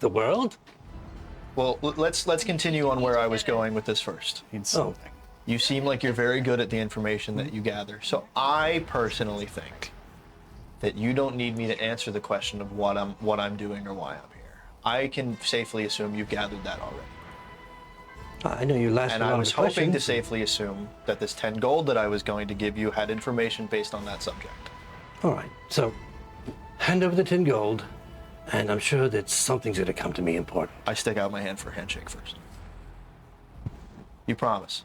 the world. Well, let's continue on where I was going with this first. Needs Oh. something. You seem like you're very good at the information that you gather. So I personally think that you don't need me to answer the question of what I'm doing or why I'm here. I can safely assume you've gathered that already. I know you last And I was hoping to safely assume that this 10 gold that I was going to give you had information based on that subject. All right, so hand over the 10 gold, and I'm sure that something's going to come to me important. I stick out my hand for a handshake first. You promise?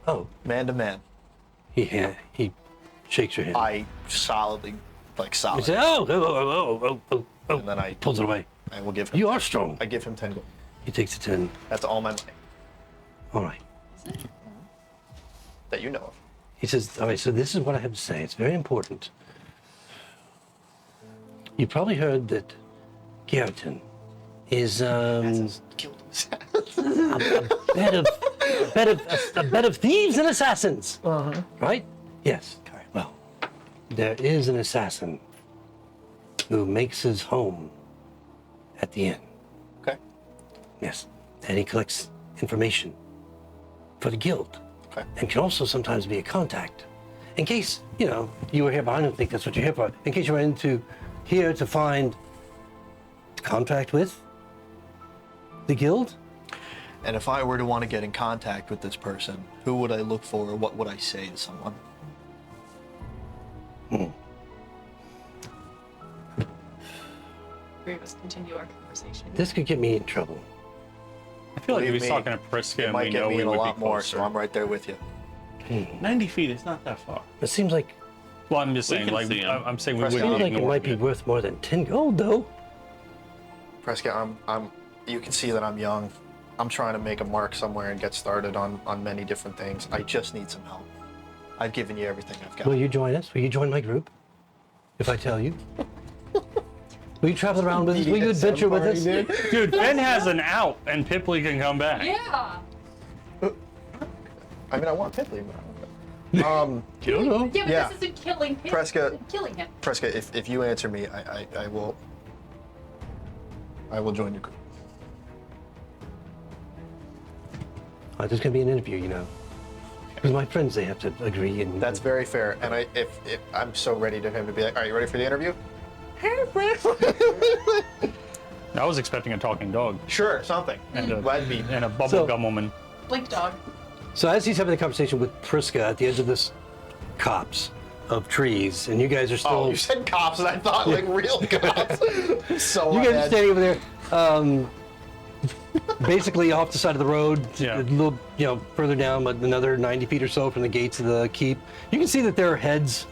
Oh, Man to man. he shakes your hand. I solidly, like He solid. says, oh. And then I Pulls it away. will give him. You are strong. I give him 10 gold. He takes the 10. That's all my money All right. that you know of. He says, all right, so this is what I have to say. It's very important. You probably heard that Garreton is Killed a bed of thieves and assassins. Right? Yes. Well, there is an assassin who makes his home at the inn. Okay. Yes. And he collects information for the guild. Okay. And can also sometimes be a contact. In case, you were here, but I don't think that's what you're here for. In case you were here to find contract with the guild. And if I were to want to get in contact with this person, who would I look for or what would I say to someone? three of us continue our conversation. This could get me in trouble. I feel like if Believe he's me, talking to Priska It and might we get know me we in a would lot be more, closer. so I'm right there with you. 90 feet is not that far. It seems like Well, I'm just We saying, can like, see him. I'm saying we Prescott. wouldn't seems like it ignore might be worth more than 10 gold, though. Prescott, you can see that I'm young. I'm trying to make a mark somewhere and get started on many different things. I just need some help. I've given you everything I've got. Will you join us? Will you join my group? If I tell you? Will you travel around with us? Will you adventure with us? Dude, Ben has an out, and Pipley can come back. Yeah. I mean, I want Pipley. You don't know. Yeah, but Yeah. this isn't killing him. Prescott. This isn't killing him. Prescott, if you answer me, I will join your group. There's going to be an interview, you know. Because my friends, they have to agree. And That's very fair. And if I'm so ready to him to be like, all right, you ready for the interview? I was expecting a talking dog Sure, something. and a, Glad to be. and a bubblegum So- woman. Blink dog. So as he's having the conversation with Priska at the edge of this copse of trees, and you guys are still... Oh, you said cops, and I thought like real cops. So You guys are bad. standing over there, basically off the side of the road, Yeah. a little, further down, but another 90 feet or so from the gates of the keep. You can see that there are heads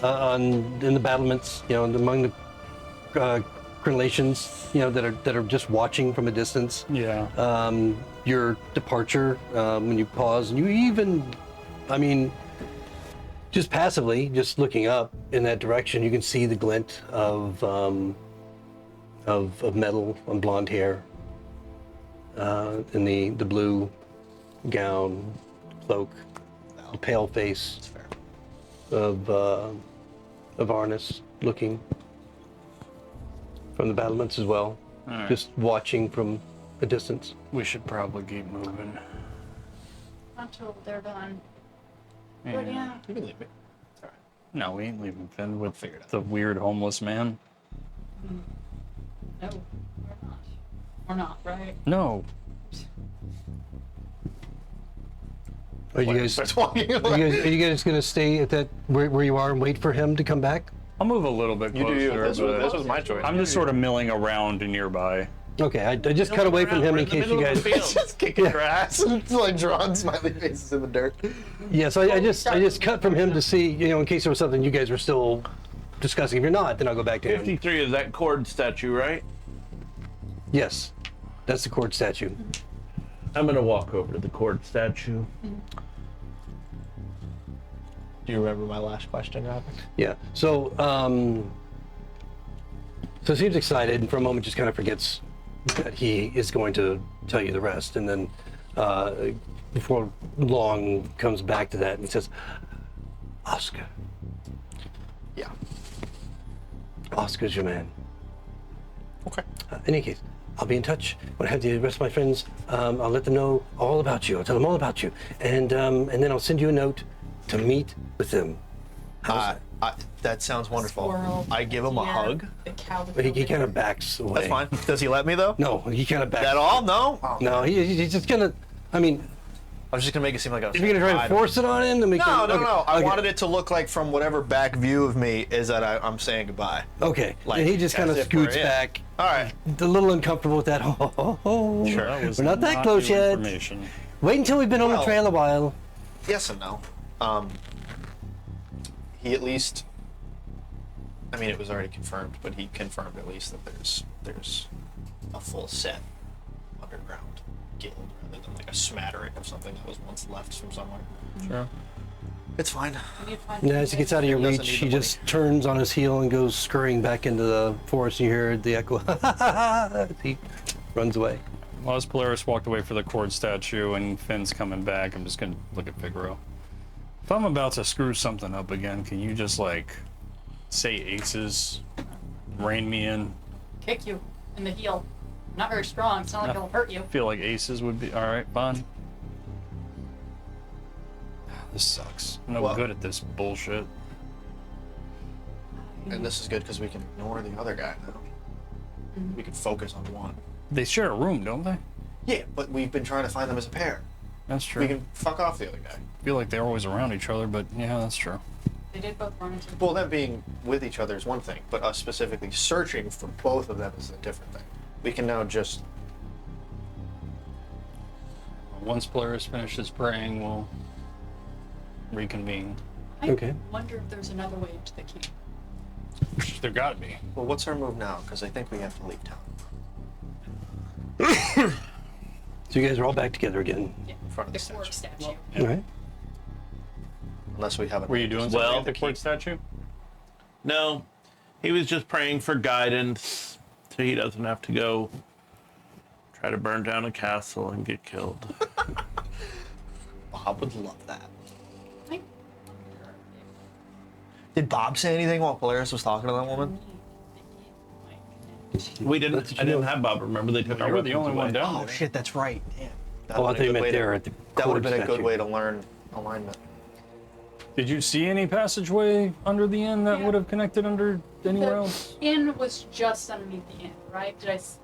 in the battlements, and among the crenellations, that are just watching from a distance. Yeah. Your departure, when you pause, and you even, just passively, just looking up in that direction, you can see the glint of metal on blonde hair, in the blue gown, cloak, the pale face of Arnis looking from the battlements as well, All right. just watching from a distance. We should probably keep moving. Until they're done. But Yeah. yeah. You can leave me. No, we ain't leaving Finn with the weird homeless man. No, we're not. We're not, right? No. Are you guys? Starts walking Are away. you guys gonna stay at that where you are and wait for him to come back? I'll move a little bit You closer. do you. This but was my choice. I'm just sort of milling around nearby. Okay, I just cut away from him in case you guys. just kicking Yeah. grass and like drawing smiley faces in the dirt. Yeah, so I just cut from him to see, in case there was something you guys were still discussing. If you're not, then I'll go back to him. 53 is that cord statue, right? Yes, that's the cord statue. I'm gonna walk over to the cord statue. Do you remember my last question, Robin? Yeah. So he seems excited, and for a moment just kind of forgets that he is going to tell you the rest, and then before long comes back to that and says, "Oscar, Yeah. Oscar's your man. Okay. In any case, I'll be in touch. When I have the rest of my friends, I'll let them know all about you. I'll tell them all about you, and then I'll send you a note to meet with them." That sounds wonderful. Squirrel. I give him a Yeah, hug. The cow. But he kind of backs away. That's fine. Does he let me though? No, he kind of backs. At all? No. Oh. No, he's just gonna. I mean, I was just gonna make it seem like I was. if you're gonna try I to don't- force it on him, then make No, it, no, okay, no. I okay, wanted it to look like from whatever back view of me is that I'm saying goodbye. Okay, like, and he just kind of as if we're scoots in. back, All right. a little uncomfortable with that. Sure. That was We're not that close new yet. Information. Wait until we've been on the Well- trail a while. Yes and no. He at least. I mean, it was already confirmed, but he confirmed at least that there's a full set underground guild rather than like a smattering of something that was once left from somewhere. Sure. It's fine. We need to find And as he gets out of your He doesn't reach, need he the just turns on his heel and goes scurrying back into the forest. And you hear the echo. As he runs away. Well, as Polaris walked away for the cord statue and Finn's coming back, I'm just gonna look at Figaro. If I'm about to screw something up again, can you just like say aces, rein me in? kick you in the heel. I'm not very strong. It's not like No. it'll hurt you. I feel like aces would be all right. Fine. This sucks. I'm no Well- good at this bullshit. And this is good because we can ignore the other guy now. We can focus on one. They share a room, don't they? Yeah, but we've been trying to find them as a pair. That's true. We can fuck off the other guy. I feel like they're always around each other, but yeah, that's true. They did both run into. Well, them being with each other is one thing, but us specifically searching for both of them is a different thing. We can now just. Once Polaris finishes praying, we'll reconvene. I Okay. wonder if there's another way into the keep. There gotta be. Well, what's our move now? Because I think we have to leave town. So you guys are all back together again. Yeah, In front of the the quark statue. statue. All right. Unless we have. Were you doing something Well, at the court statue? No, he was just praying for guidance so he doesn't have to go try to burn down a castle and get killed. Bob would love that. I Did Bob say anything while Polaris was talking to that woman? We didn't. That's what I you didn't know. have Bob. Remember, they took our You were the weapons only one away. down Oh there. shit, that's right. Damn. That Oh, I would've thought you been a meant good way there to- at the That would have court been a good statue. way to learn alignment. Did you see any passageway under the inn that Yeah. would have connected under anywhere The else? inn was just underneath the inn, right?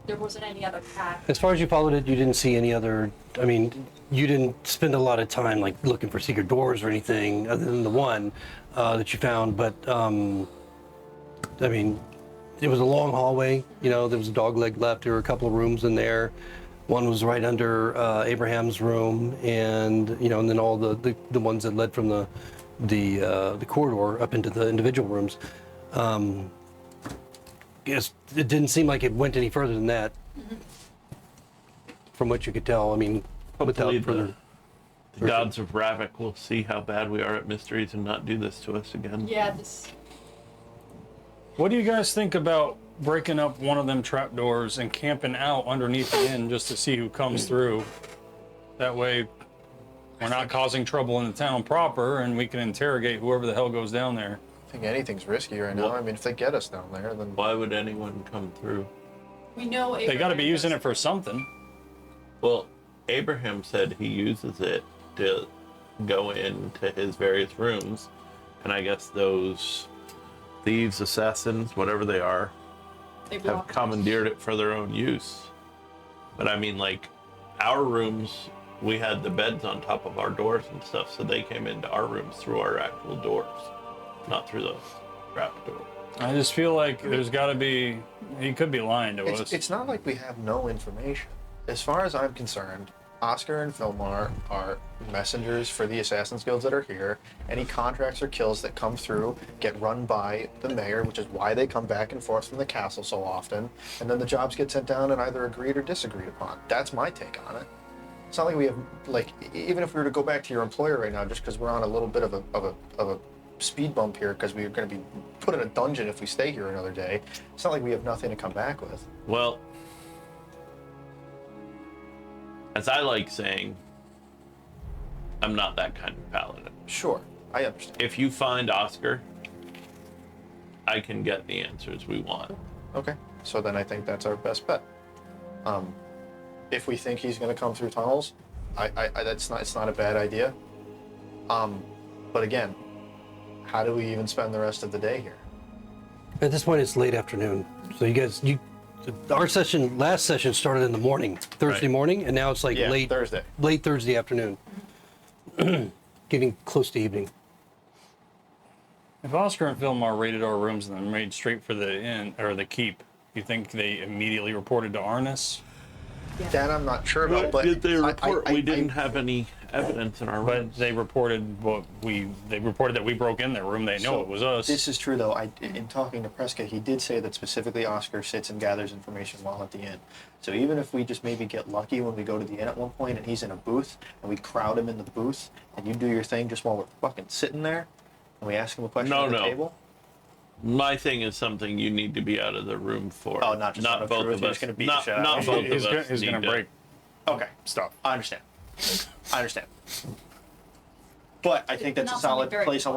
There wasn't any other path. As far as you followed it, you didn't see any other. I mean, you didn't spend a lot of time like looking for secret doors or anything other than the one that you found. But I mean, it was a long hallway. You know, there was a dog leg left. There were a couple of rooms in there. One was right under Abraham's room, and you know, and then all the ones that led from the corridor up into the individual rooms. Yes, it didn't seem like it went any further than that. From what you could tell, I mean, Hopefully without further. the gods of Ravik will see how bad we are at mysteries and not do this to us again. Yeah, this. What do you guys think about breaking up one of them trapdoors and camping out underneath the inn just to see who comes through? That way, we're not causing trouble in the town proper, and we can interrogate whoever the hell goes down there. I think anything's risky right now. Well- I mean, if they get us down there, then Why would anyone come through? We know They got to be Abraham using does- it for something. Well, Abraham said he uses it to go into his various rooms, and I guess those thieves, assassins, whatever they are, They have block. commandeered it for their own use. But I mean, like, our rooms, we had the beds on top of our doors and stuff, so they came into our rooms through our actual doors, not through the trap door. I just feel like there's got to be. He could be lying to us. it's not like we have no information. As far as I'm concerned, Oscar and Filmar are messengers for the Assassin's Guilds that are here. Any contracts or kills that come through get run by the mayor, which is why they come back and forth from the castle so often. And then the jobs get sent down and either agreed or disagreed upon. That's my take on it. It's not like we have, like, even if we were to go back to your employer right now, just because we're on a little bit of a speed bump here, because we're going to be put in a dungeon if we stay here another day. It's not like we have nothing to come back with. Well, as I like saying, I'm not that kind of paladin. Sure, I understand. If you find Oscar, I can get the answers we want. Okay, so then I think that's our best bet. If we think he's going to come through tunnels, it's not a bad idea. But again, how do we even spend the rest of the day here? At this point, it's late afternoon. So our last session started in the morning, Thursday Right. morning, and now it's like Yeah, late Thursday afternoon, getting close to evening. If Oscar and Filmar raided our rooms and then made straight for the inn or the keep, you think they immediately reported to Arnis? That I'm not sure about, What but did they report? We I- didn't have any evidence in our But rooms. they reported that we broke in their room. They know So, it was us. This is true, though. In talking to Prescott, he did say that specifically Oscar sits and gathers information while at the inn. So even if we just maybe get lucky when we go to the inn at one point and he's in a booth and we crowd him in the booth and you do your thing just while we're fucking sitting there and we ask him a question No, at the no. table. My thing is something you need to be out of the room for. Oh, not just out of both truth, of you're us. just gonna beat the not shit out of not him. both He's of gonna, us. he's need gonna to- break Okay, stuff. I understand. I understand. But I think that's a Not solid something very place on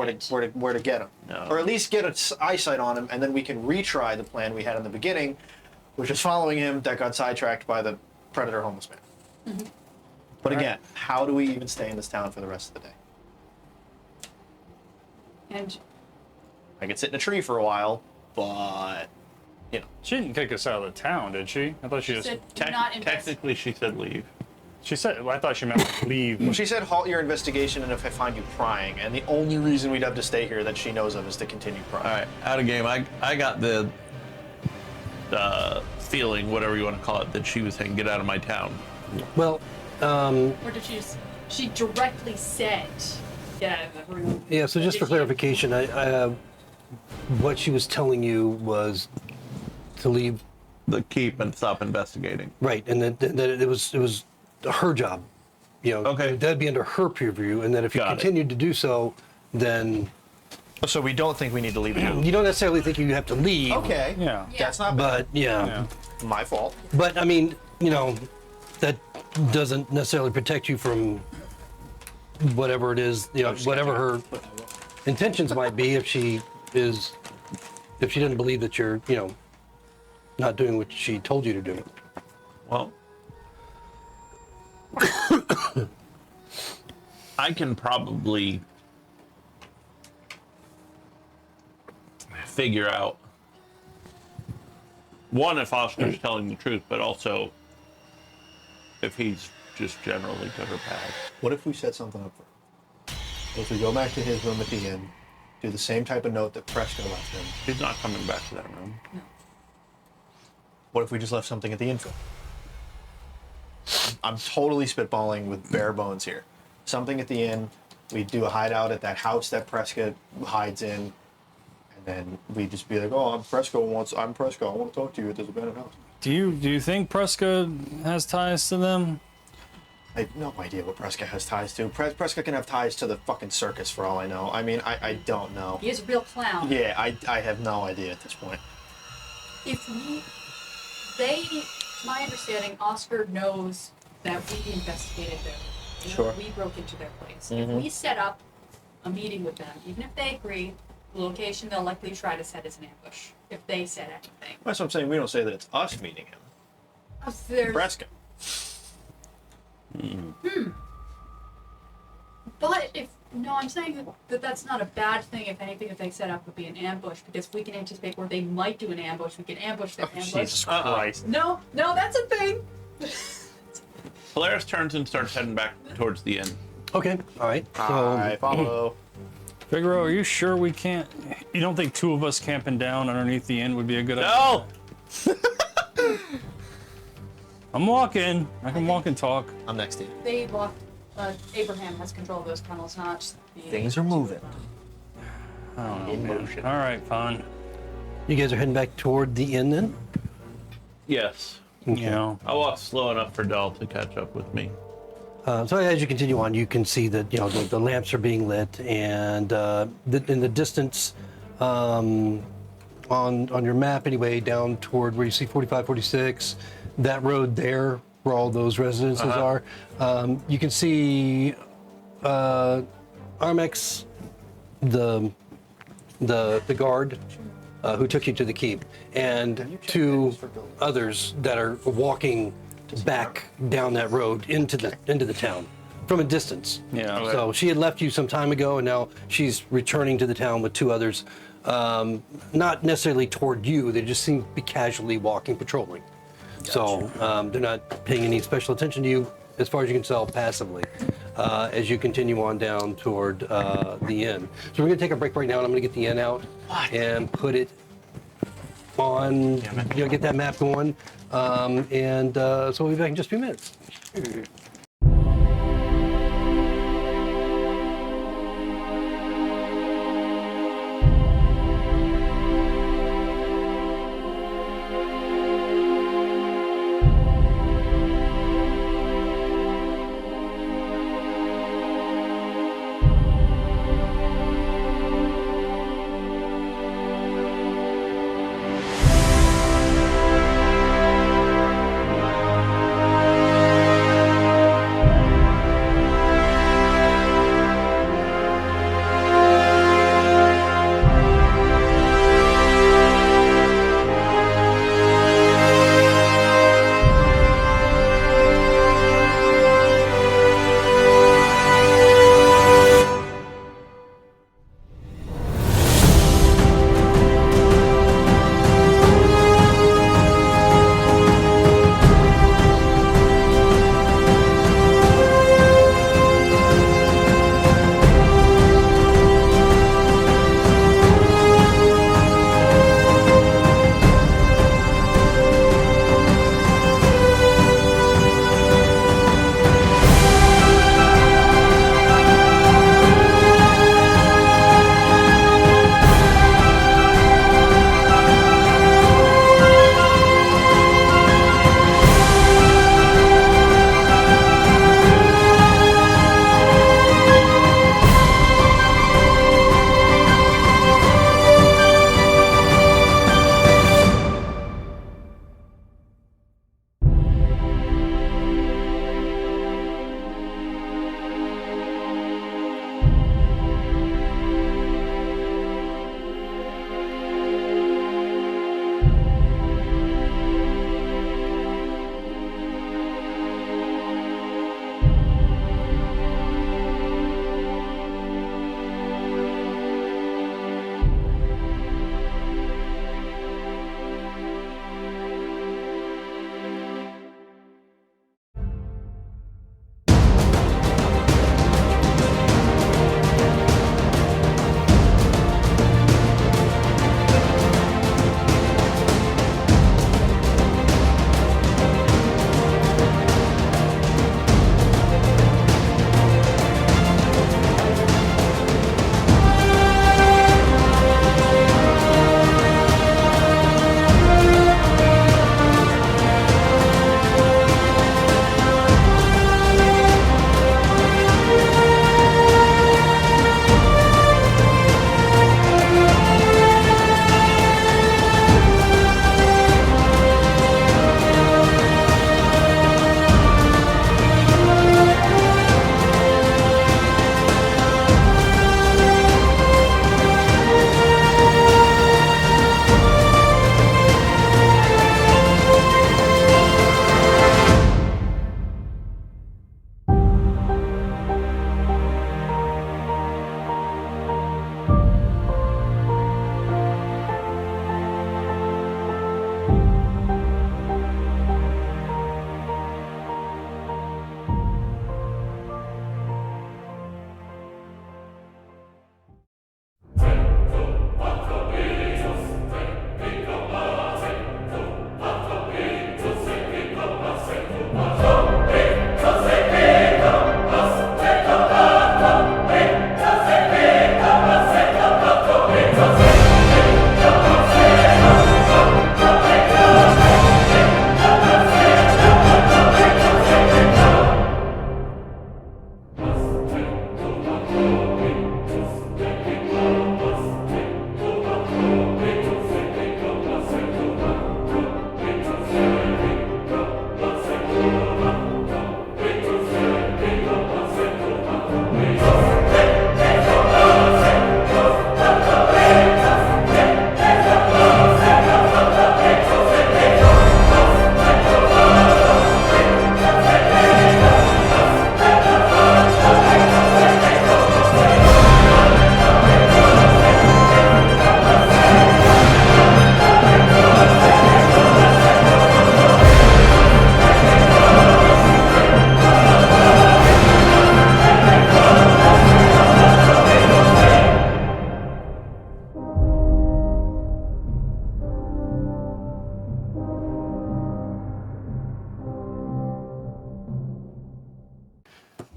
where to get him. No. Or at least get an eyesight on him, and then we can retry the plan we had in the beginning, which is following him that got sidetracked by the predator homeless man. But again, how do we even stay in this town for the rest of the day? And I could sit in a tree for a while, but you know, She didn't kick us out of the town, did she? I thought she just. said, do not invest. Technically, she said leave. She said, well, I thought she meant like, leave. She said halt your investigation and if I find you prying, and the only reason we'd have to stay here that she knows of is to continue prying. All right, out of game. I got the feeling, whatever you want to call it, that she was saying, "Get out of my town." Well, Or did she just? She directly said, "Get out of the room." yeah, so just Did for she- clarification, what she was telling you was to leave, The keep and stop investigating. right, and that it was her job. You know, Okay. that'd be under her purview, and that if you Got it. continued to do so, then So we don't think we need to leave now. you don't necessarily think you have to leave. Okay. Yeah. That's not bad. But yeah. My fault. But I mean, you know, that doesn't necessarily protect you from whatever it is, you know, whatever her intentions might be if she doesn't believe that you're, you know, not doing what she told you to do. Well, I can probably figure out one, if Oscar's telling the truth, but also if he's just generally good or bad. What if we set something up for him? What if we go back to his room at the inn, do the same type of note that Presco left him? He's not coming back to that room. What if we just left something at the inn for him? I'm totally spitballing with bare bones here. Something at the inn. We do a hideout at that house that Prescott hides in, and then we just be like, "Oh, I'm Prescott. I'm Prescott. I want to talk to you at this abandoned house." Do you think Prescott has ties to them? I have no idea what Prescott has ties to. Prescott can have ties to the fucking circus for all I know. I mean, I don't know. He is a real clown. Yeah, I have no idea at this point. To my understanding, Oscar knows that we investigated them. You know, Sure. We broke into their place. Mhm. If we set up a meeting with them, even if they agree, the location they'll likely try to set is an ambush. If they said anything. That's what I'm saying. We don't say that it's us meeting him. There's, Prescott. but if no, I'm saying that that's not a bad thing. If anything, if they set up would be an ambush, because we can anticipate where they might do an ambush. We can ambush their ambush. Jesus Christ. No, that's a thing. Polaris turns and starts heading back towards the inn. Okay, all right. So I follow. Figaro, are you sure we can't? You don't think two of us camping down underneath the inn would be a good idea? No! I'm walking. I can walk and talk. I'm next to you. They walk. Abraham has control of those tunnels, not the. Things are moving. I don't know, In man. motion. All right, fine. you guys are heading back toward the inn then? Yes. You know, I walk slow enough for Dell to catch up with me. So as you continue on, you can see that the lamps are being lit, and in the distance, on your map anyway, down toward where you see 45, 46, that road there, where all those residences are, you can see Armex, the guard who took you to the keep, and two others that are walking back down that road into the town from a distance. Yeah. Okay. So she had left you some time ago, and now she's returning to the town with two others. Not necessarily toward you; they just seem to be casually walking, patrolling. So they're not paying any special attention to you, as far as you can tell, passively. As you continue on down toward the inn. So we're gonna take a break right now, and I'm gonna get the inn out and put it on. Get that map going. So we'll be back in just a few minutes.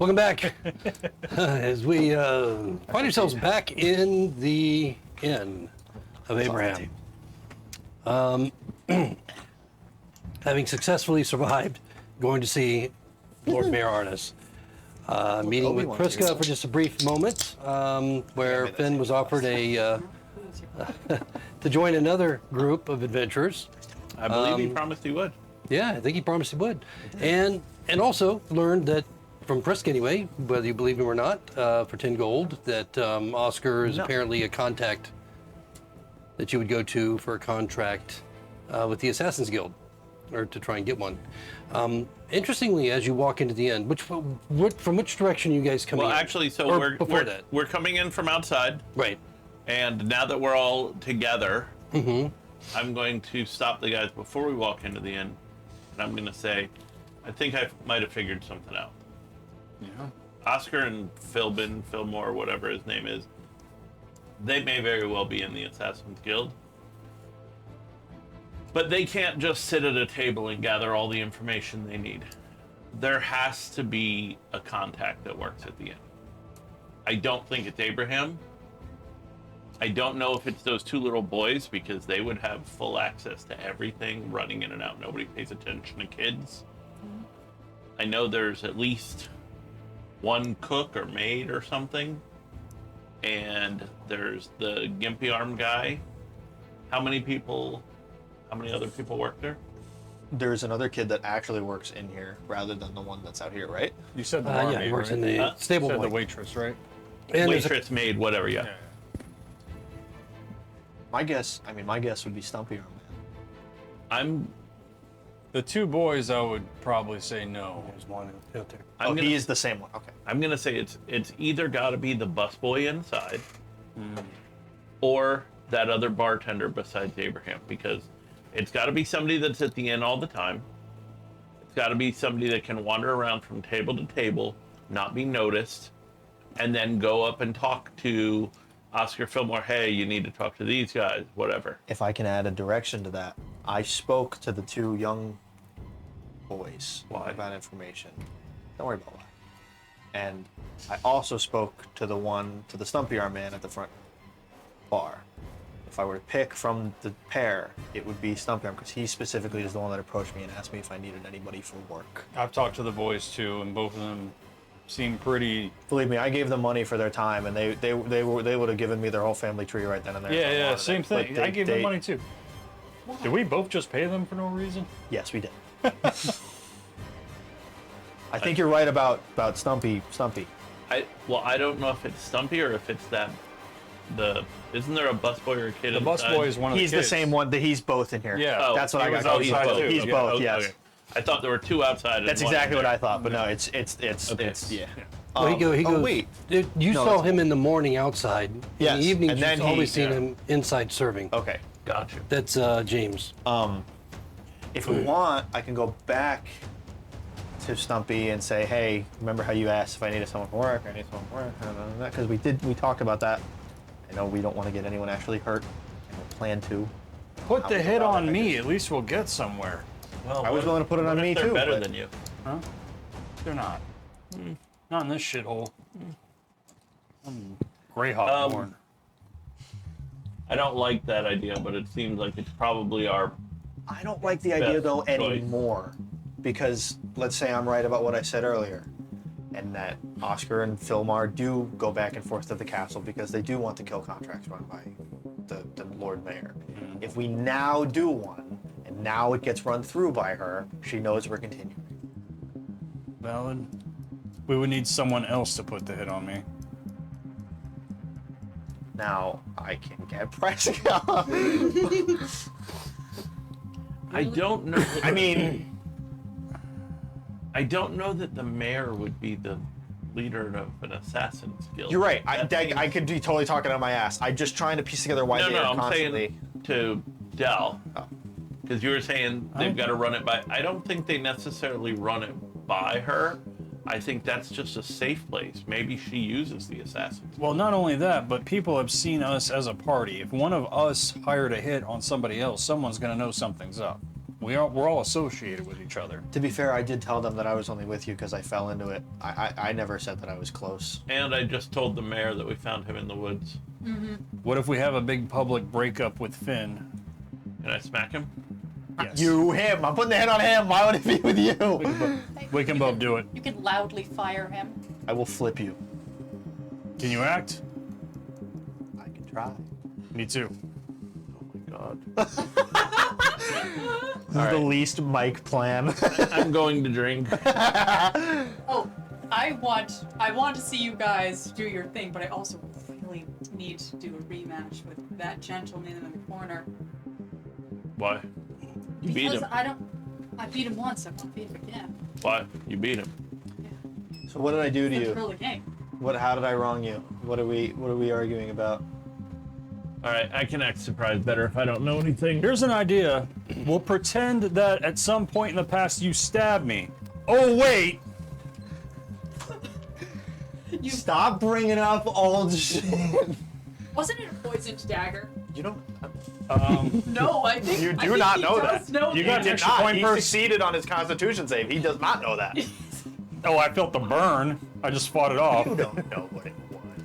Welcome back. As we find ourselves back in the Inn of Abraham. Having successfully survived going to see Lord Mayor Arnis. Meeting with Obi-Wan's Priska here. for just a brief moment, where Finn was offered a to join another group of adventurers. I believe he promised he would. Yeah, I think he promised he would, and also learned that from Priska anyway, whether you believe him or not, for 10 gold, that Oscar is apparently a contact that you would go to for a contract with the Assassin's Guild, or to try and get one. Interestingly, as you walk into the inn, from which direction are you guys coming Well, in? actually, so Or before that. we're coming in from outside, Right. and now that we're all together, I'm going to stop the guys before we walk into the inn, and I'm going to say, I think I might have figured something out. Yeah. Oscar and Fillmore, whatever his name is, they may very well be in the Assassin's Guild. But they can't just sit at a table and gather all the information they need. There has to be a contact that works at the inn. I don't think it's Abraham. I don't know if it's those two little boys, because they would have full access to everything running in and out. Nobody pays attention to kids. I know there's at least one cook or maid or something. And there's the gimpy arm guy. How many other people work there? There's another kid that actually works in here rather than the one that's out here, right? You said the Yeah, barmaid, he works right? in the Huh? stable. You said the boy. waitress, right? And there's a- Waitress, maid, whatever, yeah. My guess would be Stumpy Arm Man. I'm The two boys, I would probably say no. There's one out there. I'm gonna, he is the same one. Okay. I'm gonna say it's either gotta be the busboy inside or that other bartender besides Abraham, because it's gotta be somebody that's at the inn all the time. It's gotta be somebody that can wander around from table to table, not be noticed, and then go up and talk to Oscar Fillmore. Hey, you need to talk to these guys, whatever. If I can add a direction to that, I spoke to the two young boys Why? about information. Don't worry about why. And I also spoke to the Stumpy Arm Man at the front bar. If I were to pick from the pair, it would be Stumpy Arm, because he specifically is the one that approached me and asked me if I needed anybody for work. I've talked to the boys too, and both of them seem pretty. Believe me, I gave them money for their time, and they would have given me their whole family tree right then and there. if I Yeah, wanted same it. thing. Like, I gave them money too. Did we both just pay them for no reason? Yes, we did. I think you're right about Stumpy. I don't know if it's Stumpy or if it's isn't there a busboy or a kid The inside? busboy is one of the He's kids. the same one. He's both in here. Yeah. Oh, That's what he I was got. outside He's both. too. He's Okay. both. Okay, Yes. okay. I thought there were two outside. and That's one exactly in what there. I thought. But no, it's Okay. yeah. Well, he goes. oh wait. You No, saw that's- him in the morning outside. In Yes, the evening, and you've then always seen yeah. him inside serving. Okay. Gotcha. That's James. If we want, I can go back to Stumpy and say, hey, remember how you asked if I needed someone for work? I need someone for work. Because we talked about that. I know we don't want to get anyone actually hurt. I don't plan to. Put the hit about on that, I me. guess. At least we'll get somewhere. Well, I was willing to put it on what if me they're too. better but- than you. Huh? They're not. Not in this shithole. I'm Greyhawk born. I don't like that idea, but it seems like it's probably our. I don't like the idea Best though choice. anymore, because let's say I'm right about what I said earlier, and that Oscar and Fillmore do go back and forth to the castle because they do want the kill contracts run by the Lord Mayor. If we now do one, and now it gets run through by her, she knows we're continuing. Valid. We would need someone else to put the hit on me. Now I can get Prescott. I don't know. I mean, I don't know that the mayor would be the leader of an assassin's guild. you're right. That I could be totally talking out of my ass. I'm just trying to piece together why No, they no, are I'm constantly. saying to Dell. Oh. Because you were saying they've got to run it by. I don't think they necessarily run it by her. I think that's just a safe place. Maybe she uses the assassins. Well, not only that, but people have seen us as a party. If one of us hired a hit on somebody else, someone's gonna know something's up. We're all associated with each other. To be fair, I did tell them that I was only with you because I fell into it. I never said that I was close. And I just told the mayor that we found him in the woods. What if we have a big public breakup with Finn? Can I smack him? Yes. Him. I'm putting the hit on him. Why would it be with you? We can both do it. You can loudly fire him. I will flip you. Can you act? I can try. Me too. God. This is the least Mike plan. I'm going to drink. Oh, I want to see you guys do your thing, but I also really need to do a rematch with that gentleman in the corner. Why? You beat Because him. I beat him once, I won't beat him again. Why? You beat him. So what did I do to That's you? really the game. How did I wrong you? What are we arguing about? All right, I can act surprised better if I don't know anything. Here's an idea. We'll pretend that at some point in the past you stabbed me. Oh wait! Stop bringing up old shit. Wasn't it a poisoned dagger? You don't. No, I think You I do think not he know does that. Know You that. got He did extra not. point He first. succeeded on his Constitution save. He does not know that. Oh, I felt the burn. I just fought it off. You don't know what it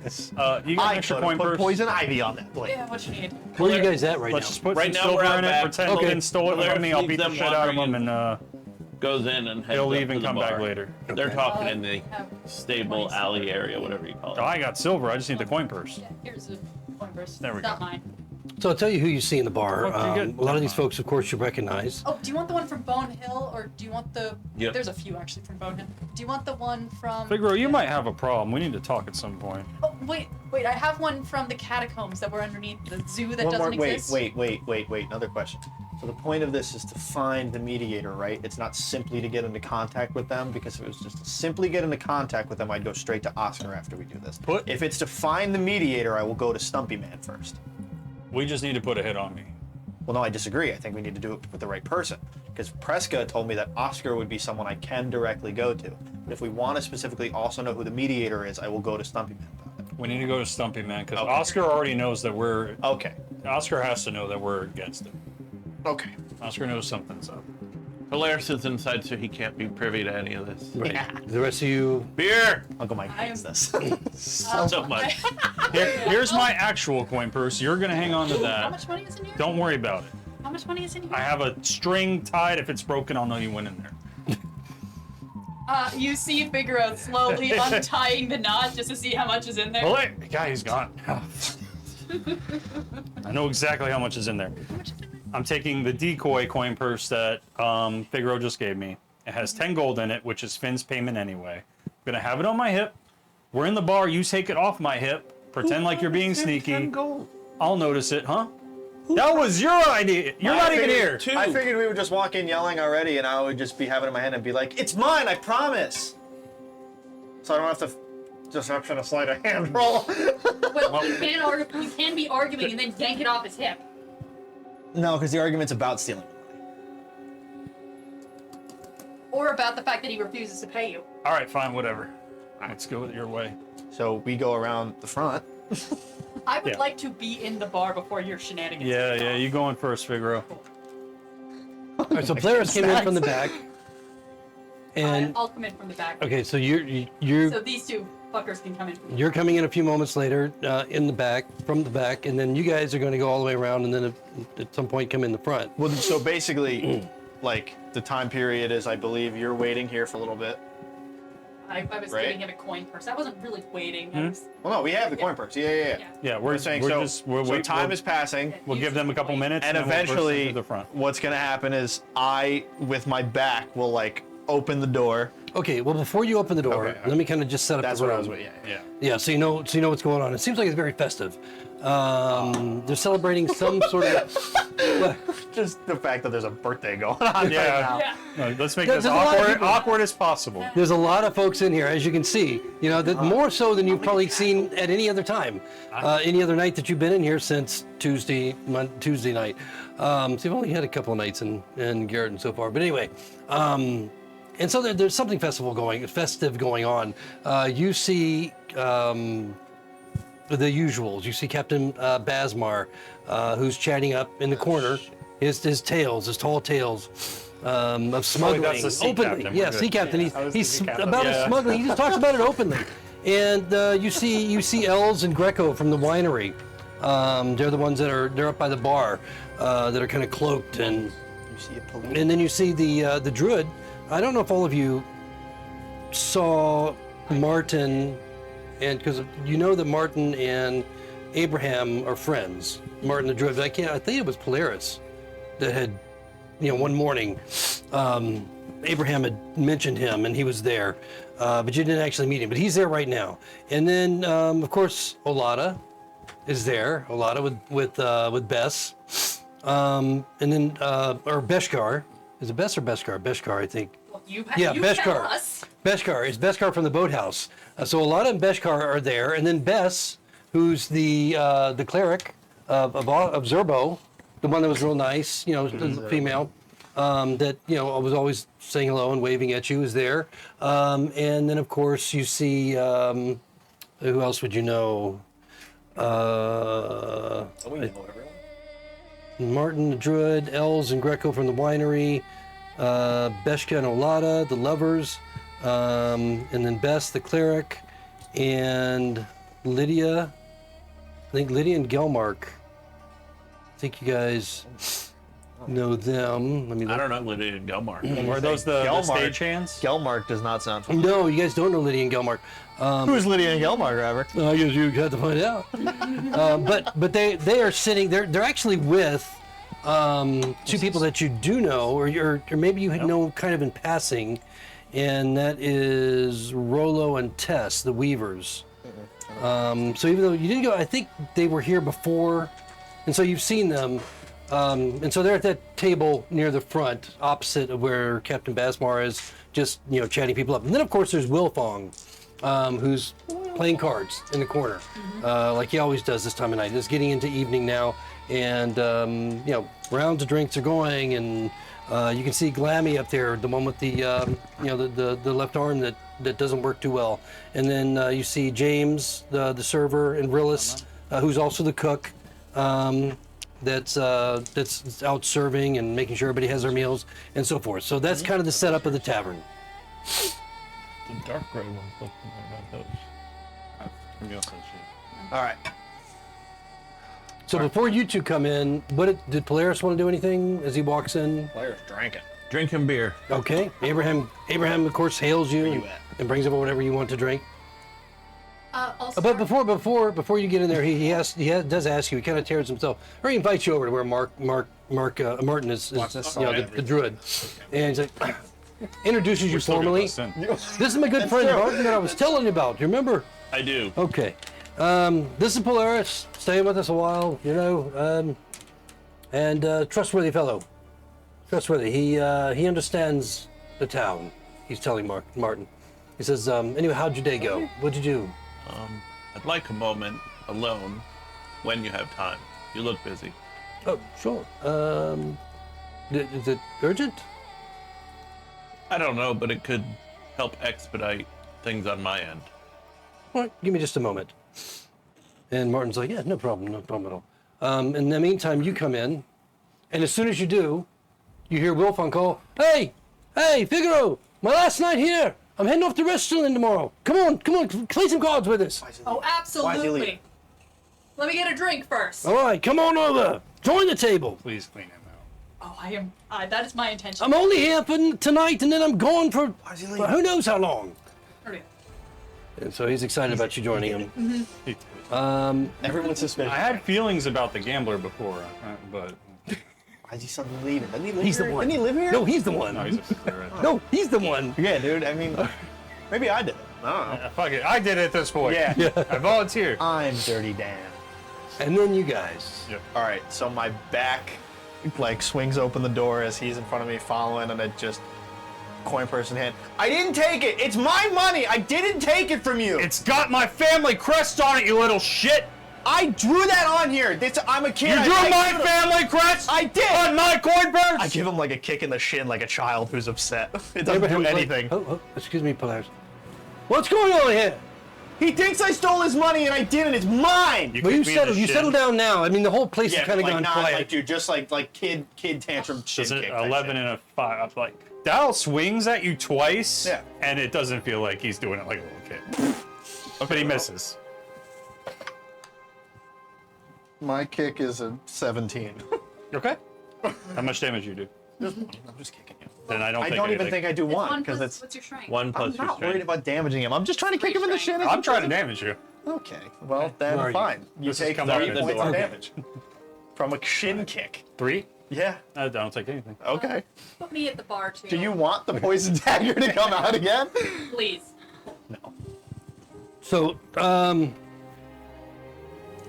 was. You got an I extra could have point put first. poison ivy on that blade. Yeah, what you need. Where are you guys at right Let's now? just put Right some now we're silver out in it. back. Pretend Okay. Finn stole it Polaris from me. I'll leaves beat the them shit out of him, wandering and Goes in and heads he'll up leave to and the come back bar. later. They're talking in the Have stable 20 alley silver. area, whatever you call Oh, it. I got silver. I just need the coin purse. Yeah, here's a coin purse. There we Not go. mine. So I'll tell you who you see in the bar. What fuck you get? A lot of these folks, of course, you recognize. Oh, do you want the one from Bone Hill, or do you want the? Yep. There's a few actually from Bone Hill. Do you want the one from? Figaro, you might have a problem. We need to talk at some point. Oh, wait. I have one from the catacombs that were underneath the zoo that One doesn't more. exist. Wait. Another question. So the point of this is to find the mediator, right? It's not simply to get into contact with them, because if it was just to simply get into contact with them, I'd go straight to Oscar after we do this. If it's to find the mediator, I will go to Stumpy Man first. We just need to put a hit on me. Well, no, I disagree. I think we need to do it with the right person. Because Preska told me that Oscar would be someone I can directly go to. But if we want to specifically also know who the mediator is, I will go to Stumpy Man about it. We need to go to Stumpy Man because Okay. Oscar already knows that we're. Okay. Oscar has to know that we're against him. Okay. Oscar knows something's up. Polaris is inside, so he can't be privy to any of this. Right. The rest of you, Beer! Uncle Mike I am- hates this. So much. Here's my actual coin purse. You're gonna hang on to How that. much money is in here? Don't worry about it. How much money is in here? I have a string tied. If it's broken, I'll know you went in there. You see Figaro slowly untying the knot just to see how much is in there. Oh, wait, the guy, he's gone. I know exactly how much is in there. How much is in there? I'm taking the decoy coin purse that Figaro just gave me. It has 10 gold in it, which is Finn's payment anyway. I'm gonna have it on my hip. We're in the bar. You take it off my hip. Pretend like you're being sneaky. I'll notice it, huh? That was your idea. You're not even here. I figured we would just walk in yelling already, and I would just be having it in my hand and be like, "It's mine, I promise." So I don't have to just have to slide a hand roll. Well, you can be arguing and then yank it off his hip. No, because the argument's about stealing. Or about the fact that he refuses to pay you. All right, fine, whatever. Let's go your way. So we go around the front. I would Yeah. like to be in the bar before your shenanigans. Yeah, kick yeah, off. you going first, Figaro. all right, so Polaris came in from the back, and I'll come in from the back. okay, so So these two fuckers can come in from the you're back. coming in a few moments later, in the back, from the back, and then you guys are going to go all the way around, and then at some point come in the front. Well, so basically, like the time period is, I believe you're waiting here for a little bit. I was Right? giving him a coin purse. I wasn't really waiting. I was, Well, no, we have the coin purse. Yeah. Yeah, We're saying so. Time is passing. We'll give them a couple minutes, And then we'll burst eventually, into the front. what's gonna happen is I, with my back, will like open the door. Okay, well, before you open the door, Okay. let me kind of just set up That's the what room. I was waiting. Yeah. Yeah, so you know what's going on. It seems like it's very festive. They're celebrating some sort of. Well, Just the fact that there's a birthday going on right now. yeah. No, let's make There's this a lot of awkward, people- awkward as possible. there's a lot of folks in here, as you can see. You know, that more so than you've probably seen at any other time, any other night that you've been in here since Tuesday night. So you've only had a couple of nights in Garrett so far, but anyway. And so there's something festive going on. You see the usuals. You see Captain Basmar, who's chatting up in the corner his tales, his tall tales of smuggling. that's the sea openly. captain, Yeah, we're good. sea captain. Yeah, I was the He's sea captain. about his Yeah. smuggling. He just talks about it openly. And you see Els and Greco from the winery. They're the ones they're up by the bar that are kind of cloaked, and You see a police. then you see the druid. I don't know if all of you saw Martin, and because you know that Martin and Abraham are friends. Martin the druid. But I think it was Polaris that had, one morning, Abraham had mentioned him and he was there, but you didn't actually meet him. But he's there right now. And then, of course, Olada is there. Olada with Bess, and then or Beskar. Is it Bess or Beskar? Beskar, I think. Well, you Yeah, you Beskar. tell us. Beskar is Beskar from the boathouse. So Olada and Beskar are there, and then Bess, who's the cleric of Zerbo, the one that was real nice, the female, that was always saying hello and waving at you, is there. And then of course you see who else would you know? We know everyone. Martin the Druid, Els and Greco from the winery, Beshka and Olada, the lovers, and then Bess the cleric, and Lydia. I think Lydia and Gelmark. I think you guys know them. Let me look. I don't know Lydia and Gelmar. Were those the Gelmark. stage hands? Gelmark does not sound familiar. No, you guys don't know Lydia and Gelmark. Who's Lydia and Gelmark, Robert? I guess you had to find out. But they are sitting. They're actually with two people that you do know, or maybe you know kind of in passing, and that is Rolo and Tess, the Weavers. So even though you didn't go, I think they were here before, and so you've seen them. And so they're at that table near the front, opposite of where Captain Basmar is, just chatting people up. And then of course there's Wilfong, who's playing cards in the corner, like he always does this time of night. It's getting into evening now, and rounds of drinks are going, and you can see Glammy up there, the one with the the left arm that doesn't work too well. And then you see James, the server, and Rillis, who's also the cook. That's out serving and making sure everybody has their meals and so forth. So that's kind of the setup of the tavern. The dark gray ones look about those. All right. So before you two come in, did Polaris want to do anything as he walks in? Players dranking. Drinking beer. Okay. Abraham of course hails you you at? and brings over whatever you want to drink. Also, But before you get in there, he does ask you. He kind of tears himself, or he invites you over to where Martin is the druid, and he's like, introduces you formally. This is my good friend Martin that I was telling you about. You remember? I do. Okay. This is Polaris, staying with us a while, and trustworthy fellow. Trustworthy. He understands the town. He's telling Martin. He says, anyway, how'd your day go? What'd you do? I'd like a moment alone when you have time. You look busy. Oh, sure. Is it urgent? I don't know, but it could help expedite things on my end. All right, give me just a moment. And Martin's like, yeah, no problem at all. In the meantime, you come in, and as soon as you do, you hear Wilfon call, hey, Figaro, my last night here. I'm heading off to Restenford tomorrow. Come on, play some cards with us. oh, absolutely. Let me get a drink first. All right, come on over. Join the table. Please clean him out. Oh, I am. That is my intention. I'm only here for tonight, and then I'm gone for who knows how long. Okay. And so he's excited about you joining him. Everyone's suspicious. I had feelings about the gambler before, but Why is he suddenly leaving? Doesn't he live He's here? the one. Didn't he live here? No, he's the one. no, he's a figure right there. No, he's the one. Yeah, dude. I mean, maybe I did it. I don't know. Fuck it, I did it at this point. Yeah. I volunteered. I'm Dirty Dan. And then you guys. All right, so my back swings open the door as he's in front of me following, and it just coin purse in hand. I didn't take it. It's my money. I didn't take it from you. It's got my family crest on it, you little shit. I drew that on here. I'm a kid. You drew my family crest I did. on my coin purse. I give him like a kick in the shin, like a child who's upset. It doesn't do Abraham's like, anything. oh, excuse me, Polaris. What's going on here? He thinks I stole his money and I didn't. It's mine. But you kicked me in the settle shin. down now. I mean, the whole place Yeah, has kind of but, gone not quiet. like, dude, just like kid tantrum shin Is it kick type 11 shit. and a 5? Like, Dal swings at you twice, Yeah. and it doesn't feel like he's doing it like a little kid. But he misses. My kick is a 17. Okay. How much damage you do? I'm just kicking him. Then I don't I think don't even anything. think I do It's one one because plus, it's. what's your strength? 1 I'm plus your not worried strength. about damaging him. I'm just trying to kick him in the shin. I'm trying to damage you. Okay, well Where then are you? fine. You This is take coming 3 out the points door. of damage from a shin kick. 3? Yeah. I don't take anything. Okay. Put me at the bar too. Do you want the poison dagger to come out again? Please. So,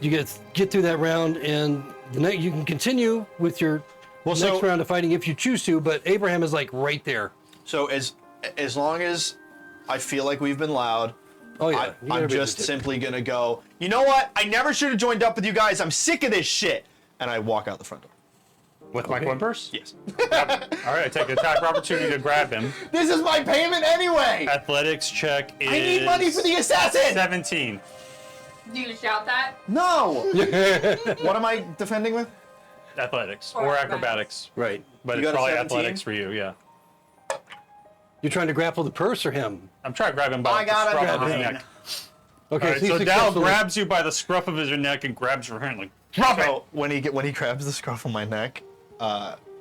you get through that round, and you can continue with your next so- round of fighting if you choose to. But Abraham is like right there. So as long as I feel like we've been loud, Oh yeah, you gotta I'm be just legit. simply gonna go. You know what? I never should have joined up with you guys. I'm sick of this shit. And I walk out the front door. With my whimpers? Yes. All right, I take the attack of opportunity to grab him. This is my payment anyway. Athletics check is... I need money for the assassin. 17. Do you shout that? No. What am I defending with? Athletics. Or Or acrobatics. acrobatics. Right. But You it's got a probably 17? athletics for you, yeah. You're trying to grapple the purse or him? I'm trying to grab him by I the got scruff it. of his Grab him. neck. Okay, All right, you so Dal successfully- grabs you by the scruff of his neck and grabs your hand like, drop it! So when he grabs the scruff of my neck,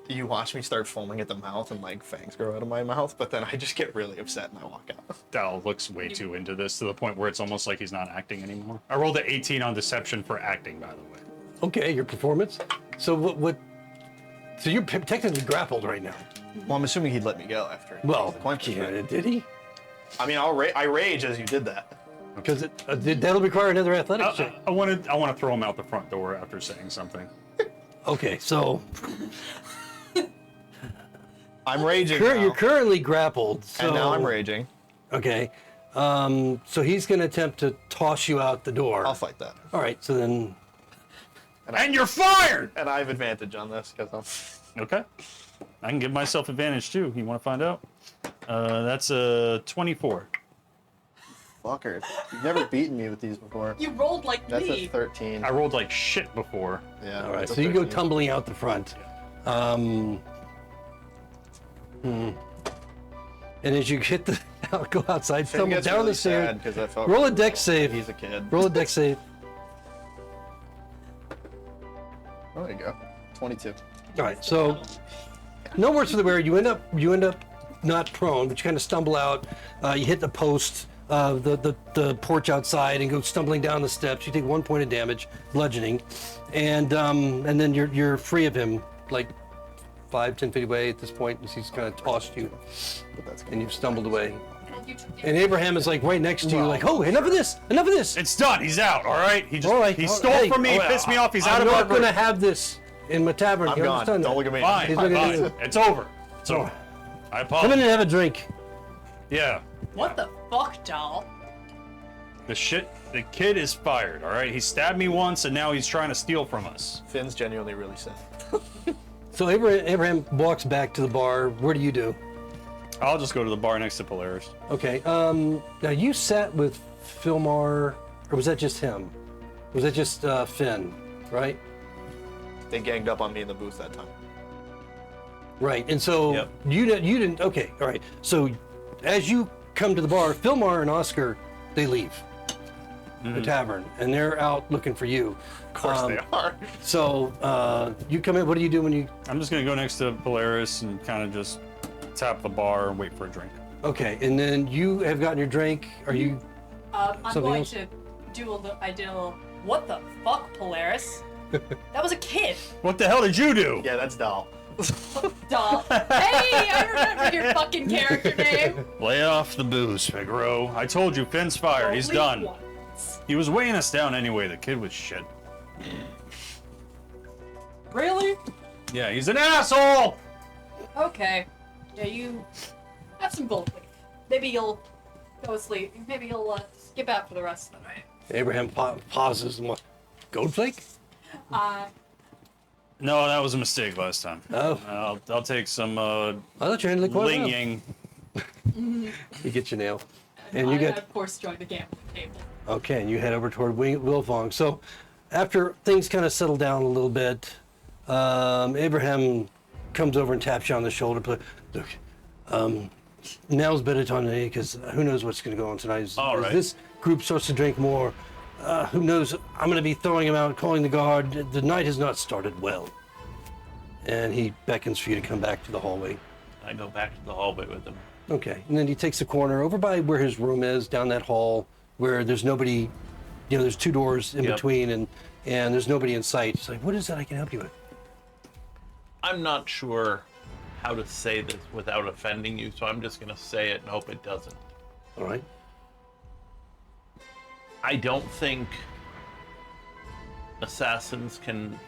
you watch me start foaming at the mouth and like fangs grow out of my mouth. But then I just get really upset and I walk out. Dal looks way too into this to the point where it's almost like he's not acting anymore. I rolled an 18 on deception for acting, by the way. Okay, your performance. So what? So you're technically grappled right now. Well, I'm assuming he'd let me go after. Well, the coin purse, right? did he? I mean, I rage as you did that. Because that'll require another athletics check. I want to throw him out the front door after saying something. Okay, so I'm raging. you're now, currently grappled. So, and now I'm raging. Okay, so he's going to attempt to toss you out the door. I'll fight that. All right, so then And you're fired! And I have advantage on this because Okay. I can give myself advantage too. You want to find out? That's a 24. fucker. You've never beaten me with these before. You rolled like That's a me. 13. I rolled like shit before. Yeah. all right, that's a so you go 13. tumbling out the front. And as you hit the go outside, Finn stumble gets down really the stairs. sad 'cause I felt Roll a really dex well. save. He's a kid. Roll a dex save. Oh, there you go. 22. All right, so no worse for the wear. You end up not prone, but you kind of stumble out. You hit the post, the porch outside, and go stumbling down the steps. You take 1 point of damage, bludgeoning, and then you're free of him, like 5-10 feet away at this point, as he's kind of tossed you, But that's and you've stumbled away. And you took And Abraham is like right next to you, Well, like, oh, enough of this, enough of this. It's done. He's out. All right. He just All right, he all stole right. from me. Hey, Pissed me off. He's I'm out of our not going to group. have this in my tavern. I'm You gone. understand Don't that? look at me. Fine. He's looking at you. Fine. It's over. It's over. I Come in apologize. and have a drink. Yeah. What the fuck, doll? The kid is fired. All right. He stabbed me once, and now he's trying to steal from us. Finn's genuinely really sad. So Abraham walks back to the bar. What do you do? I'll just go to the bar next to Polaris. Okay. Now you sat with Philmar, or was that just him? Was that just Finn? Right. They ganged up on me in the booth that time. Right. And so Yep. you didn't. Okay. All right. So as you come to the bar, Philmar and Oscar, they leave the tavern, and they're out looking for you. Of course they are. So you come in. What do you do when you? I'm just gonna go next to Polaris and kind of just tap the bar and wait for a drink. Okay. And then you have gotten your drink. Are you? I'm Something going else? to do a little. I did a little. What the fuck, Polaris? That was a kid. What the hell did you do? Yeah, that's Doll. Doll. Hey, I remember your fucking character name. Lay off the booze, Figaro. I told you, Finn's fired. He's Only done. once. He was weighing us down anyway. The kid was shit. Really? Yeah, he's an asshole. Okay. Yeah, you have some gold leaf. Maybe you'll go to sleep. Maybe you'll skip out for the rest of the night. Abraham pauses and what? Goldflake? No, that was a mistake last time. Oh, I'll take some I thought you handled it quite Ling well. Yang. You get your nail, and you I, get. of course, joined the gambling table. Okay, and you head over toward Wilfong. So after things kind of settle down a little bit, Abraham comes over and taps you on the shoulder. But look, now's better time than any because who knows what's going to go on tonight. As this group starts to drink more, who knows? I'm going to be throwing him out, calling the guard. The night has not started well. And he beckons for you to come back to the hallway. I go back to the hallway with him. Okay, and then he takes the corner over by where his room is, down that hall, where there's nobody, there's 2 doors in between, and there's nobody in sight. He's like, what is that I can help you with? I'm not sure how to say this without offending you, so I'm just going to say it and hope it doesn't. All right. I don't think assassins can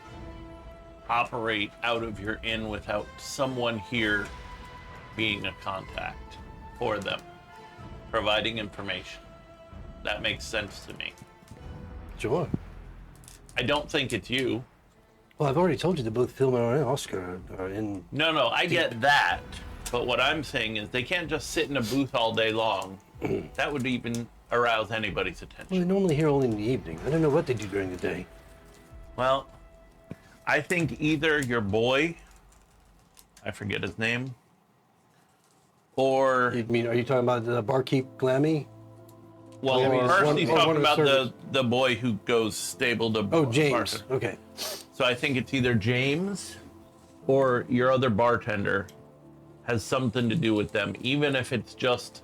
operate out of your inn without someone here being a contact for them, providing information. That makes sense to me. Sure. I don't think it's you. Well, I've already told you that both Phil and Oscar are in. No, I get that. But what I'm saying is they can't just sit in a booth all day long. That would even arouse anybody's Well, attention. they're normally here only in the evening. I don't know what they do during the day. Well, I think either your boy, I forget his name, or I mean, are you talking about the barkeep Glammy? well, Or first one- he's or one talking of the about servants. the boy who goes stable to Oh, James. bartender. Okay. So I think it's either James or your other bartender has something to do with them, even if it's just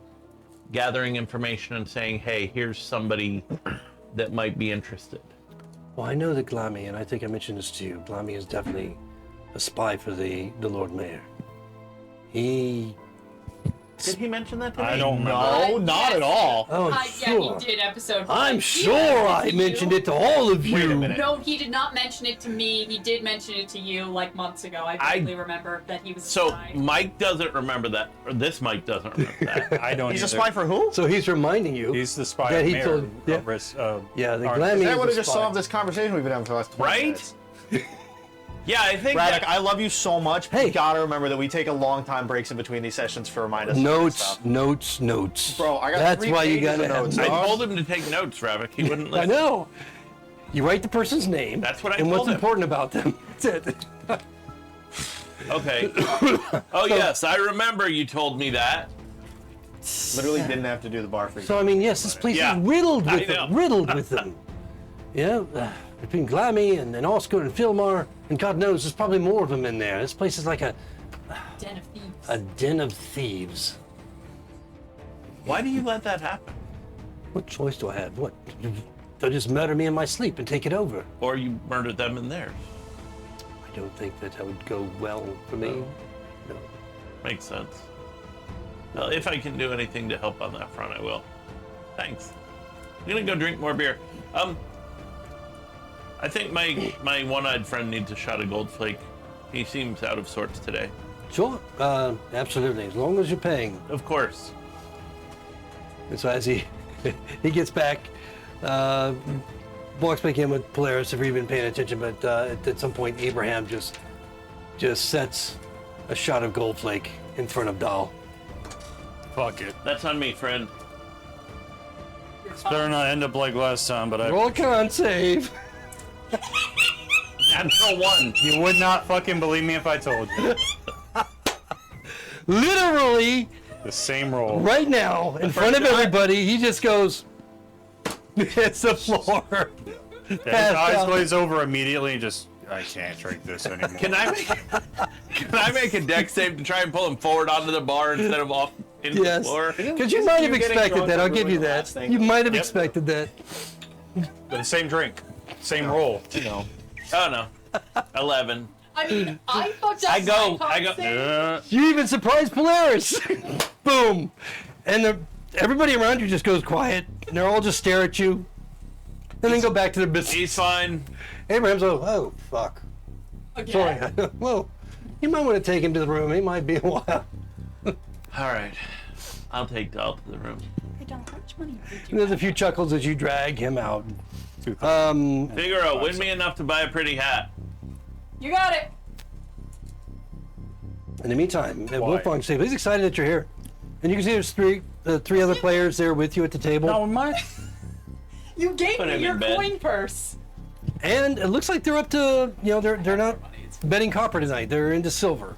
gathering information and saying, hey, here's somebody that might be interested. Well, I know that Glammy, and I think I mentioned this to you. Glammy is definitely a spy for the Lord Mayor. He. Did he mention that to me? I don't remember. No, not at all. Oh, I'm Yeah, sure. he did episode 1. I'm He sure mentioned I to mentioned you. it to all of you. Wait a minute. No, he did not mention it to me. He did mention it to you like months ago. I vaguely remember that he was a So spy. Mike doesn't remember that, or this Mike doesn't remember that. I don't He's a either. spy for who? So he's reminding you. He's the spy that of he Mayor. told- yeah. Yeah, the Glammy That is would a have just spy. solved this conversation we've been having for the last 20 Right? minutes. Yeah, I think Braddock, that, I love you so much. But Hey. you gotta remember that we take a long time breaks in between these sessions to remind us. of this Notes, stuff. notes. Bro, I got That's 3 why you pages gotta of have notes. I dog. told him to take notes, Ravik. He wouldn't I listen. know. You write the person's name. That's what I And told what's him. important about them. That's it. Okay. Oh, yes, I remember you told me that. Literally didn't have to do the bar for you. So I mean, yes, this place Yeah, is riddled I with them. know. Riddled with them. Yeah, between Glammy and Oscar and Philmar, and God knows, there's probably more of them in there. This place is like a Den of thieves. den of thieves. Why do you let that happen? What choice do I have? What? They'll just murder me in my sleep and take it over. Or you murdered them in theirs? I don't think that would go well for me. No. Makes sense. Well, if I can do anything to help on that front, I will. Thanks. I'm gonna go drink more beer. I think my one-eyed friend needs a shot of Goldflake. He seems out of sorts today. Sure, absolutely. As long as you're paying. Of course. And so as he gets back, walks back in with Polaris, if you've been paying attention, but at some point Abraham just sets a shot of Goldflake in front of Dahl. Fuck it. That's on me, friend. Better not end up like last time, but I. Roll a con save. Natural 1. You would not fucking believe me if I told you. Literally, The same roll. right now, in front of everybody, he just goes, hits the floor. His Passed eyes out. glaze over immediately and just, I can't drink this anymore. Can I make a deck save to try and pull him forward onto the bar instead of off into the Yes. floor? Because you Isn't might you have getting expected drunk that. I'll really give you the that. last thing? You might have Yep. expected that. The same drink. Same roll. You know. Oh no. 11. I mean, I fucked up. I go- my I go- con save. Yeah. You even surprised Polaris. Boom. And everybody around you just goes quiet. And they're all just stare at you. And then go back to their business. He's fine. Abraham's like, oh, fuck. Again. Sorry. Well, you might want to take him to the room. He might be a while. All right. I'll take Dahl to the room. Hey, Don, how much money did And you there's a few chuckles as you drag him out. Figaro, win me enough to buy a pretty hat. You got it. In the meantime, at Why? Wolfong's table, he's excited that you're here. And you can see there's three other players there with you at the table. No, my. You gave Put me him your in bed. coin purse. And it looks like they're up to, they're not betting copper tonight. They're into silver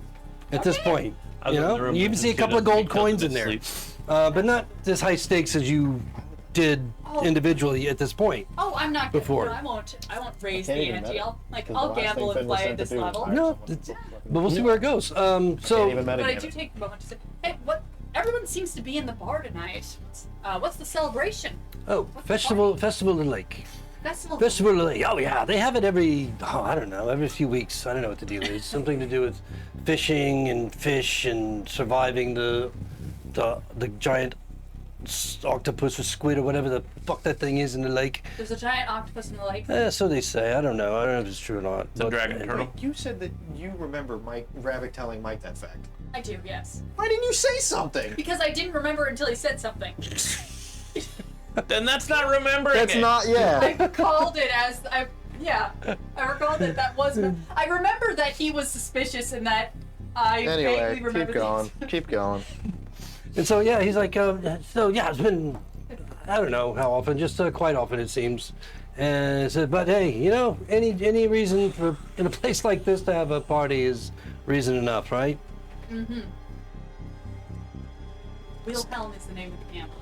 at this Okay. point. I was You in the know, room you even with see a him, couple too, of gold because of coins in his there, sleep. but not as high stakes as you did Oh. individually at this point. Oh, I'm not gonna, Before. no, I won't raise Can't the even ante. med- I'll the I'll last gamble thing and Finn was play sent at to this do was level. hire No, someone it's- to fucking- but we'll see where it goes. Can't So even But I metagame do it. take a moment to say, hey, what? Everyone seems to be in the bar tonight. What's the celebration? festival of the lake. Festival. Festival of the lake. Oh yeah, they have it every I don't know, every few weeks. I don't know what the deal is. Something to do with fishing and fish and surviving the giant octopus or squid or whatever the fuck that thing is in the lake. There's a giant octopus in the lake. So they say. I don't know. I don't know if it's true or not. The dragon turtle. Wait, you said that you remember Mike Ravik telling Mike that fact. I do, yes. Why didn't you say something? Because I didn't remember until he said something. Then that's not remembering That's it. not, yeah. I recalled it as I recalled it. That was. I remember that he was suspicious and that I Anyway, vaguely remember keep going. these. Keep going. And so yeah, he's like, so yeah, it's been, I don't know how often, just quite often it seems. And I said, but hey, any reason for in a place like this to have a party is reason enough, right? Wilhelm is the name of the gambler.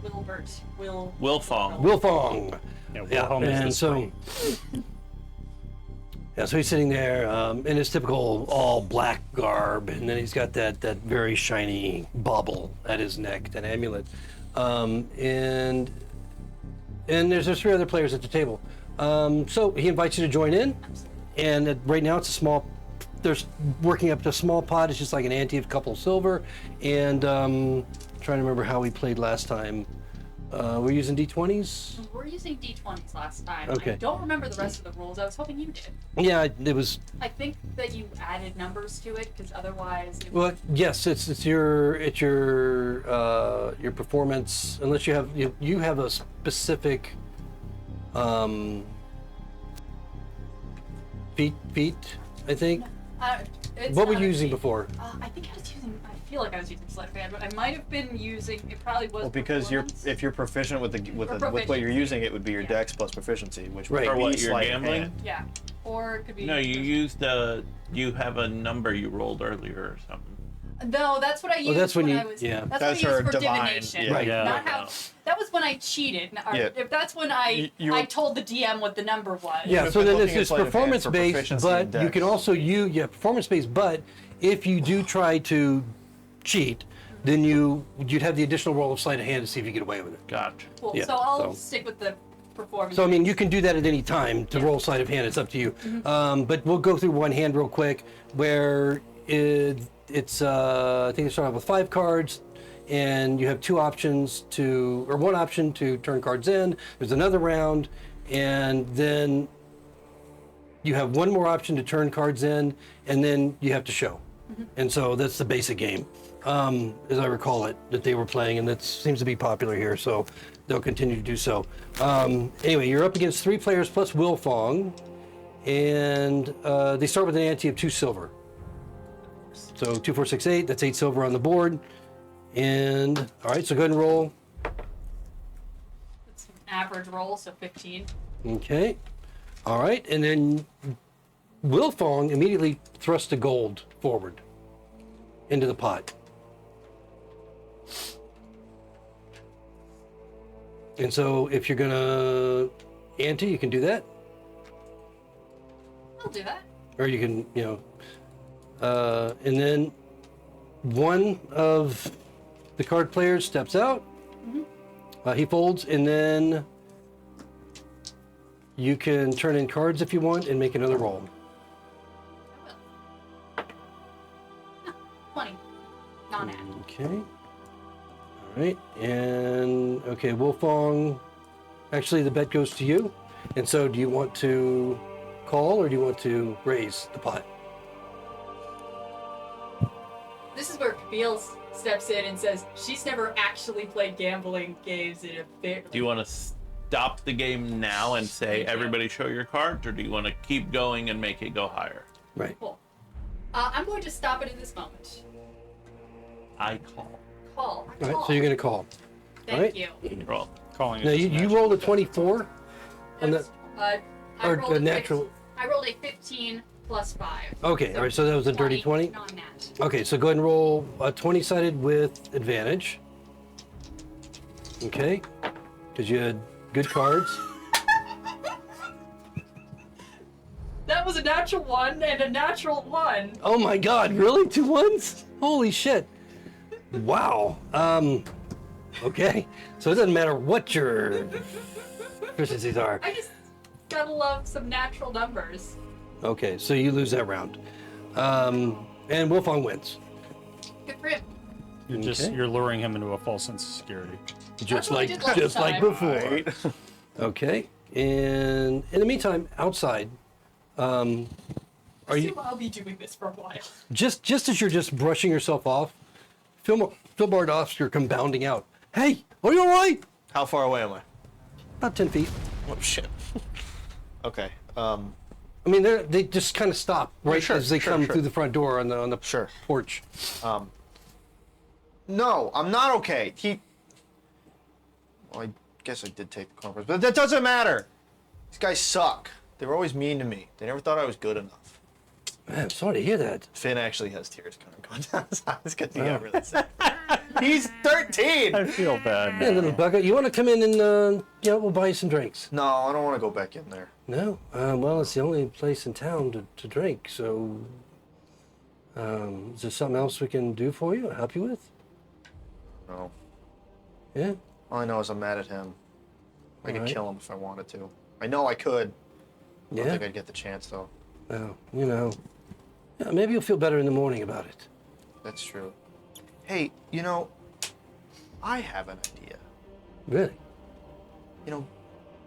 Wilbert. Wilfong. Wilfong. Yeah, Yeah, Wilhelm is and the so spring. yeah, so he's sitting there in his typical all black garb, and then he's got that very shiny bauble at his neck, that amulet, and there's three other players at the table. So he invites you to join in, and right now it's a small. There's working up to a small pot. It's just like an ante of a couple of silver, and trying to remember how we played last time. We're using D20s. We're using D20s last time. Okay. I don't remember the rest of the rules. I was hoping you did. Yeah, it was. I think that you added numbers to it because otherwise. It Well, yes, it's your performance. Unless you have a specific feat, I think. It's What were not you a using feat. before? I think I was using. I feel like I was using sleight of hand, but I might have been using. It probably was. Well, because performance. if you're proficient with with what you're proficiency. using, it would be your Yeah. Dex plus proficiency, which Right. would For be what, you're sleight of gambling? hand. Yeah, or it could be. No, you used you have a number you rolled earlier or something. No, that's what I used. that's when you- I was. yeah. That's That's what I her used for divine, divination. yeah. Right. Yeah. Not how. That was when I cheated. Or Yeah. If that's when I You- I told the DM what the number was. Yeah, have so been then looking at it's sleight of hand performance for based, proficiency but and you dex. can also performance based. But if you do try to cheat, then you'd have the additional roll of sleight of hand to see if you get away with it. Gotcha. Cool. Yeah, So I'll so- stick with the performance. So I mean, you can do that at any time to roll sleight of hand. It's up to you. But we'll go through one hand real quick, where it's I think you start off with 5 cards, and you have 2 options or 1 option to turn cards in. There's another round, and then you have 1 more option to turn cards in, and then you have to show. And so that's the basic game, as I recall it, that they were playing, and that seems to be popular here. So they'll continue to do so. Anyway, you're up against 3 players plus Wilfong, and they start with an ante of 2 silver. So 2, 4, 6, 8. That's 8 silver on the board. And all right, so go ahead and roll. It's an average roll, so 15. Okay. All right, and then Wilfong immediately thrusts the gold forward into the pot. And so if you're gonna ante, you can do that, I'll do that. or you can, and then one of the card players steps out. He folds, and then you can turn in cards if you want and make another roll. I will. 20. Non-ad. Okay. All right. And okay, Wolfong. Actually, the bet goes to you. And so, do you want to call or do you want to raise the pot? This is where Kabeel steps in and says she's never actually played gambling games in a bit. Do you want to stop the game now and say everybody show your cards, or do you want to keep going and make it go higher? Right. Cool. I'm going to stop it in this moment. I call. Call. All right. So you're going to call. Thank right. you. Roll. calling it. Now, just you natural rolled a death. 24 on that? I Or rolled a natural- I rolled a 15 plus 5. Okay, all right, so that was a dirty 20? Non-nat. Okay, so go ahead and roll a 20-sided with advantage. Okay, because you had good cards. That was a natural 1 and a natural 1. Oh my god, really? 2 ones? Holy shit. Wow. Okay, so it doesn't matter what your proficiencies are. I just gotta love some natural numbers. Okay, so you lose that round. And Wolfong wins. Good for him. Okay. You're luring him into a false sense of security. Just what I like did last just like time. before. Okay, and in the meantime, outside, are you Assume I'll be doing this for a while. just as you're just brushing yourself off, Phil Oscar come bounding out. Hey, are you all right? How far away am I? About 10 feet. Oh shit. Okay. I mean, they just kind of stop right Sure, as they sure, come sure. through the front door on the Sure. porch. No, I'm not okay. Well, I guess I did take the conference, but that doesn't matter. These guys suck. They were always mean to me. They never thought I was good enough. Man, I'm sorry to hear that. Finn actually has tears kind of going down his eyes because he got really sad. He's 13. I feel bad. Hey, little bugger, you want to come in and we'll buy you some drinks? No, I don't want to go back in there. No? Well, it's the only place in town to drink, so is there something else we can do for you or help you with? No. Yeah? All I know is I'm mad at him. I could Alright. kill him if I wanted to. I know I could. I don't Yeah? think I'd get the chance though. Well, yeah, maybe you'll feel better in the morning about it. That's true. Hey, I have an idea. Really? You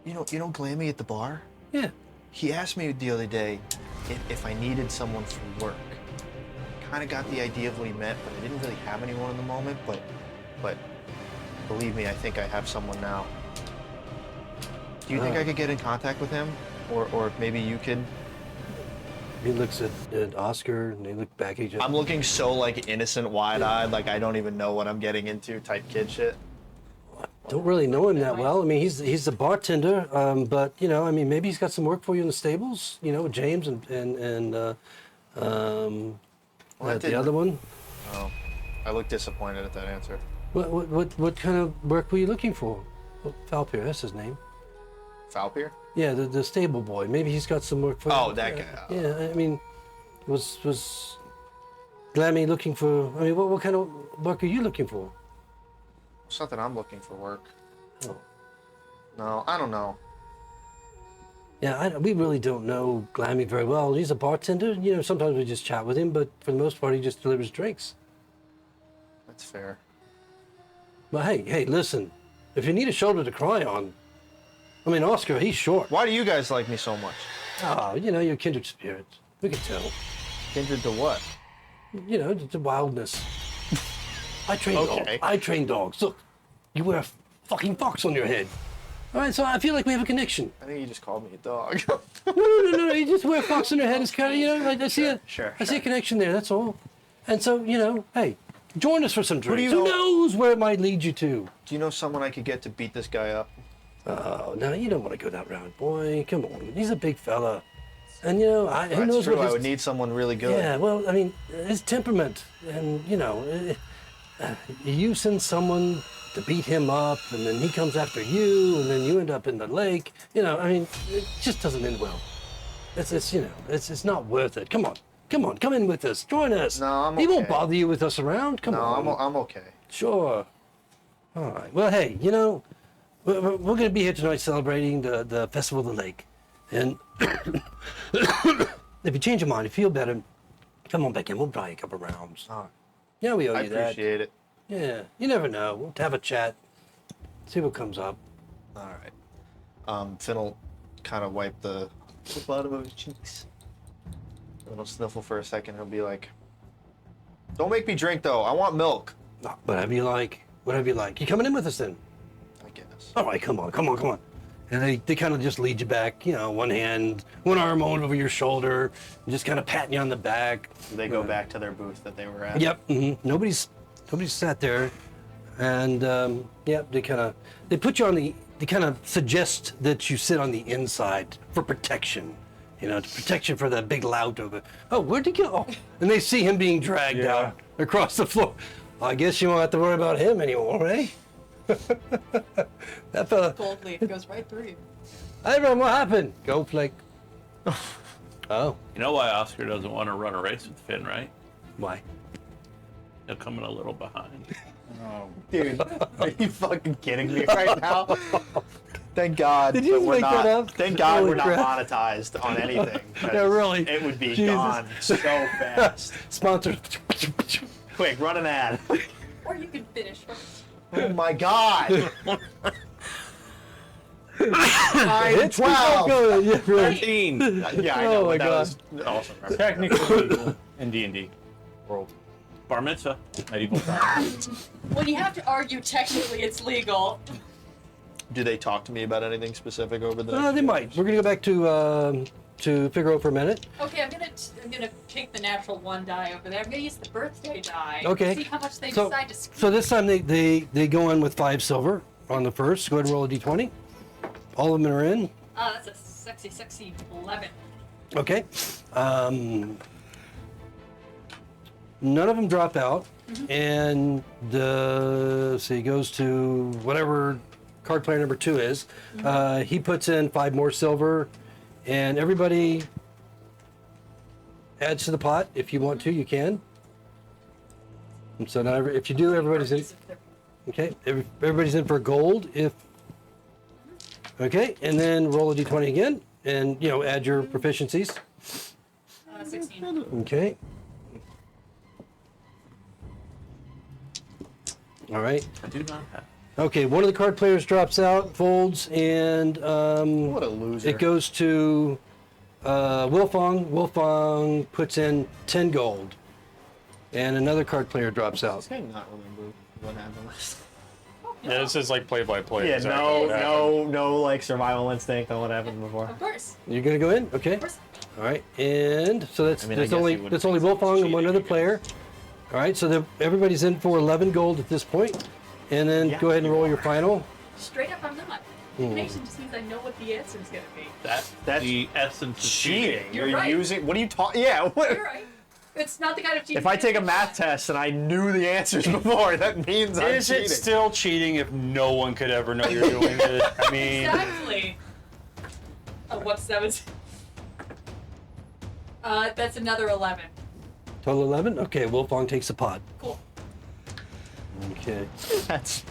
know Glammy at the bar? Yeah. He asked me the other day if I needed someone for work. Kind of got the idea of what he meant, but I didn't really have anyone in the moment. But believe me, I think I have someone now. Do you think I could get in contact with him, or maybe you could? He looks at Oscar and they look back at each other. I'm looking so like innocent, wide-eyed, like I don't even know what I'm getting into, type kid shit. Don't really know him that well. I mean, he's the bartender, but I mean, maybe he's got some work for you in the stables. With James and that the didn't- other one. Oh, I look disappointed at that answer. What kind of work were you looking for? Well, Falpier, that's his name. Falpier? Yeah, the stable boy. Maybe he's got some work for you. Oh, that guy. Yeah, I mean, was Glammy looking for? I mean, what kind of work are you looking for? It's not that I'm looking for work. Oh. No, I don't know. Yeah, we really don't know Glammy very well. He's a bartender. Sometimes we just chat with him, but for the most part, he just delivers drinks. That's fair. But hey, listen. If you need a shoulder to cry on, I mean, Oscar, he's short. Why do you guys like me so much? Oh, you're kindred spirits. We can tell. Kindred to what? The wildness. I train Okay. dogs. I train dogs. Look, you wear a fucking fox on your head. All right, so I feel like we have a connection. I think you just called me a dog. No. You just wear a fox on your head. It's kind of, I see Sure, I see a connection there. That's all. And so, hey, join us for some do you drinks. Who know- knows where it might lead you to? Do you know someone I could get to beat this guy up? Oh, no, you don't want to go that route, boy. Come on, he's a big fella, and who That's knows true. what I his would need someone really good. Yeah, well, I mean, his temperament, and you send someone to beat him up, and then he comes after you, and then you end up in the lake. I mean, it just doesn't end well. It's not worth it. Come on, come in with us, join us. No, I'm He won't okay. bother you with us around. Come No, on. I'm okay. Sure. All right. Well, hey, we're going to be here tonight celebrating the Festival of the Lake. And if you change your mind, if you feel better, come on back in. We'll buy you a couple rounds. Oh, Yeah, we owe I you that. appreciate it. Yeah, you never know. We'll have a chat, see what comes up. All right. Finn will kind of wipe the bottom of his cheeks. And he'll sniffle for a second. He'll be like, "Don't make me drink, though. I want milk." Whatever you like. Whatever you like. You coming in with us then? I guess. All right, come on. And they kind of just lead you back, one arm over your shoulder, and just kind of patting you on the back. They go back to their booth that they were at. Yep. Nobody's sat there. And yeah, they put you on they kind of suggest that you sit on the inside for protection. You know, protection for that big lout of it. Oh, where'd he go? And they see him being dragged Yeah. out across the floor. I guess you won't have to worry about him anymore, eh? That fella. Gold leaf goes right through you. Hey, everyone, what happened? Go, Flake. Oh, You know why Oscar doesn't want to run a race with Finn, right? why? He'll come in a little behind. Oh, Dude, are you fucking kidding me right now? Thank God. Did you that we're make that not, up? Thank God Holy we're not crap. monetized on anything. 'cause Yeah, really. It would be Jesus. gone so fast. Sponsor. Quick, run an ad. Or you can finish first. Oh my God. 9, 12. Yeah, really. 13! Yeah, I Oh know. my but that God. was awesome. technically legal in D&D world, Bar mitzvah. medieval times. When you have to argue technically it's legal. Do they talk to me about anything specific over the? They might. We're gonna go back to Figaro for a minute. Okay, I'm gonna take the natural 1 die over there. I'm gonna use the birthday die. Okay. See how much they So, decide to screw. so this time they go in with 5 silver on the first. Go ahead and roll a d20. All of them are in. That's a sexy 11. Okay. None of them drop out, and so he goes to whatever card player number 2 is. He puts in 5 more silver, and everybody adds to the pot. If you want to, you can. And so now, if you do, everybody's in. Okay, everybody's in for gold. Okay, and then roll a d20 again, and add your proficiencies. 16. Okay. All right. I do not have. Okay, one of the card players drops out, folds, and What a loser. it goes to Wilfong. Wilfong puts in 10 gold, and another card player drops out. I not remember what happened. Yeah, this is like play-by-play. Yeah, exactly what happened. no, like survival instinct on what happened before. Of course. You're gonna go in, okay? Of course. All right, and so that's I mean, I that's guess only you wouldn't that's only think it's Wilfong and one cheating, other player. All right, so everybody's in for 11 gold at this point, and then Yeah, go ahead and roll your final. Straight up, I'm not. Divination just means I know what the answer's gonna be. That's The essence of cheating. You're right. using. What are you talking? Yeah. What? You're right. It's not the kind of cheating. If I take a that- math test and I knew the answers before, that means I'm Is cheating. it still cheating if no one could ever know you're doing it? I mean, Exactly. Oh, what's that? Was. That's another 11. Total 11. Okay, Wilfong takes the pot. Cool. Okay. That's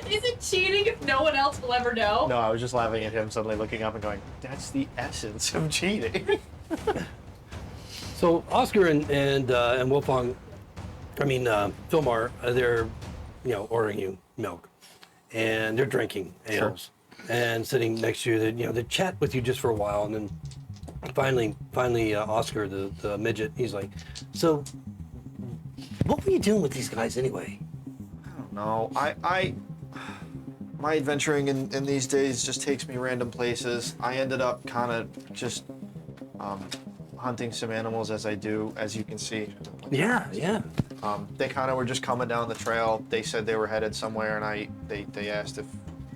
Is it cheating if no one else will ever know? no. I was just laughing at him suddenly looking up and going, "That's the essence of cheating." So Oscar and Wilfong, Philmar, they're ordering you milk, and they're drinking ales, and sitting next to you. They chat with you just for a while, and then finally, Oscar, the midget, he's like, "So, what were you doing with these guys anyway?" No, my adventuring in these days just takes me random places. I ended up kind of just hunting some animals as I do, as you can see. Yeah. They kind of were just coming down the trail. They said they were headed somewhere, and they asked if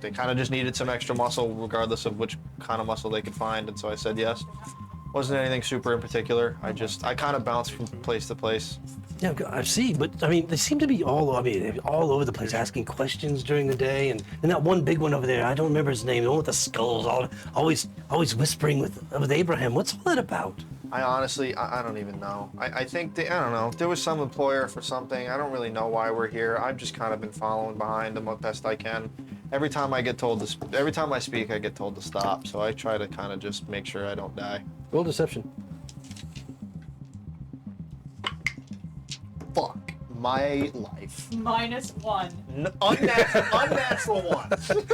they kind of just needed some extra muscle, regardless of which kind of muscle they could find. And so I said yes. Wasn't anything super in particular. I kind of bounced from place to place. Yeah, I see, but they seem to be all over the place, asking questions during the day, and that one big one over there, I don't remember his name, the one with the skulls, always whispering with Abraham. What's all that about? I honestly, I don't even know. I think I don't know. There was some employer for something. I don't really know why we're here. I've just kind of been following behind them as best I can. Every time I speak, I get told to stop. So I try to kind of just make sure I don't die. Roll deception. Fuck my life. -1. Unnatural one.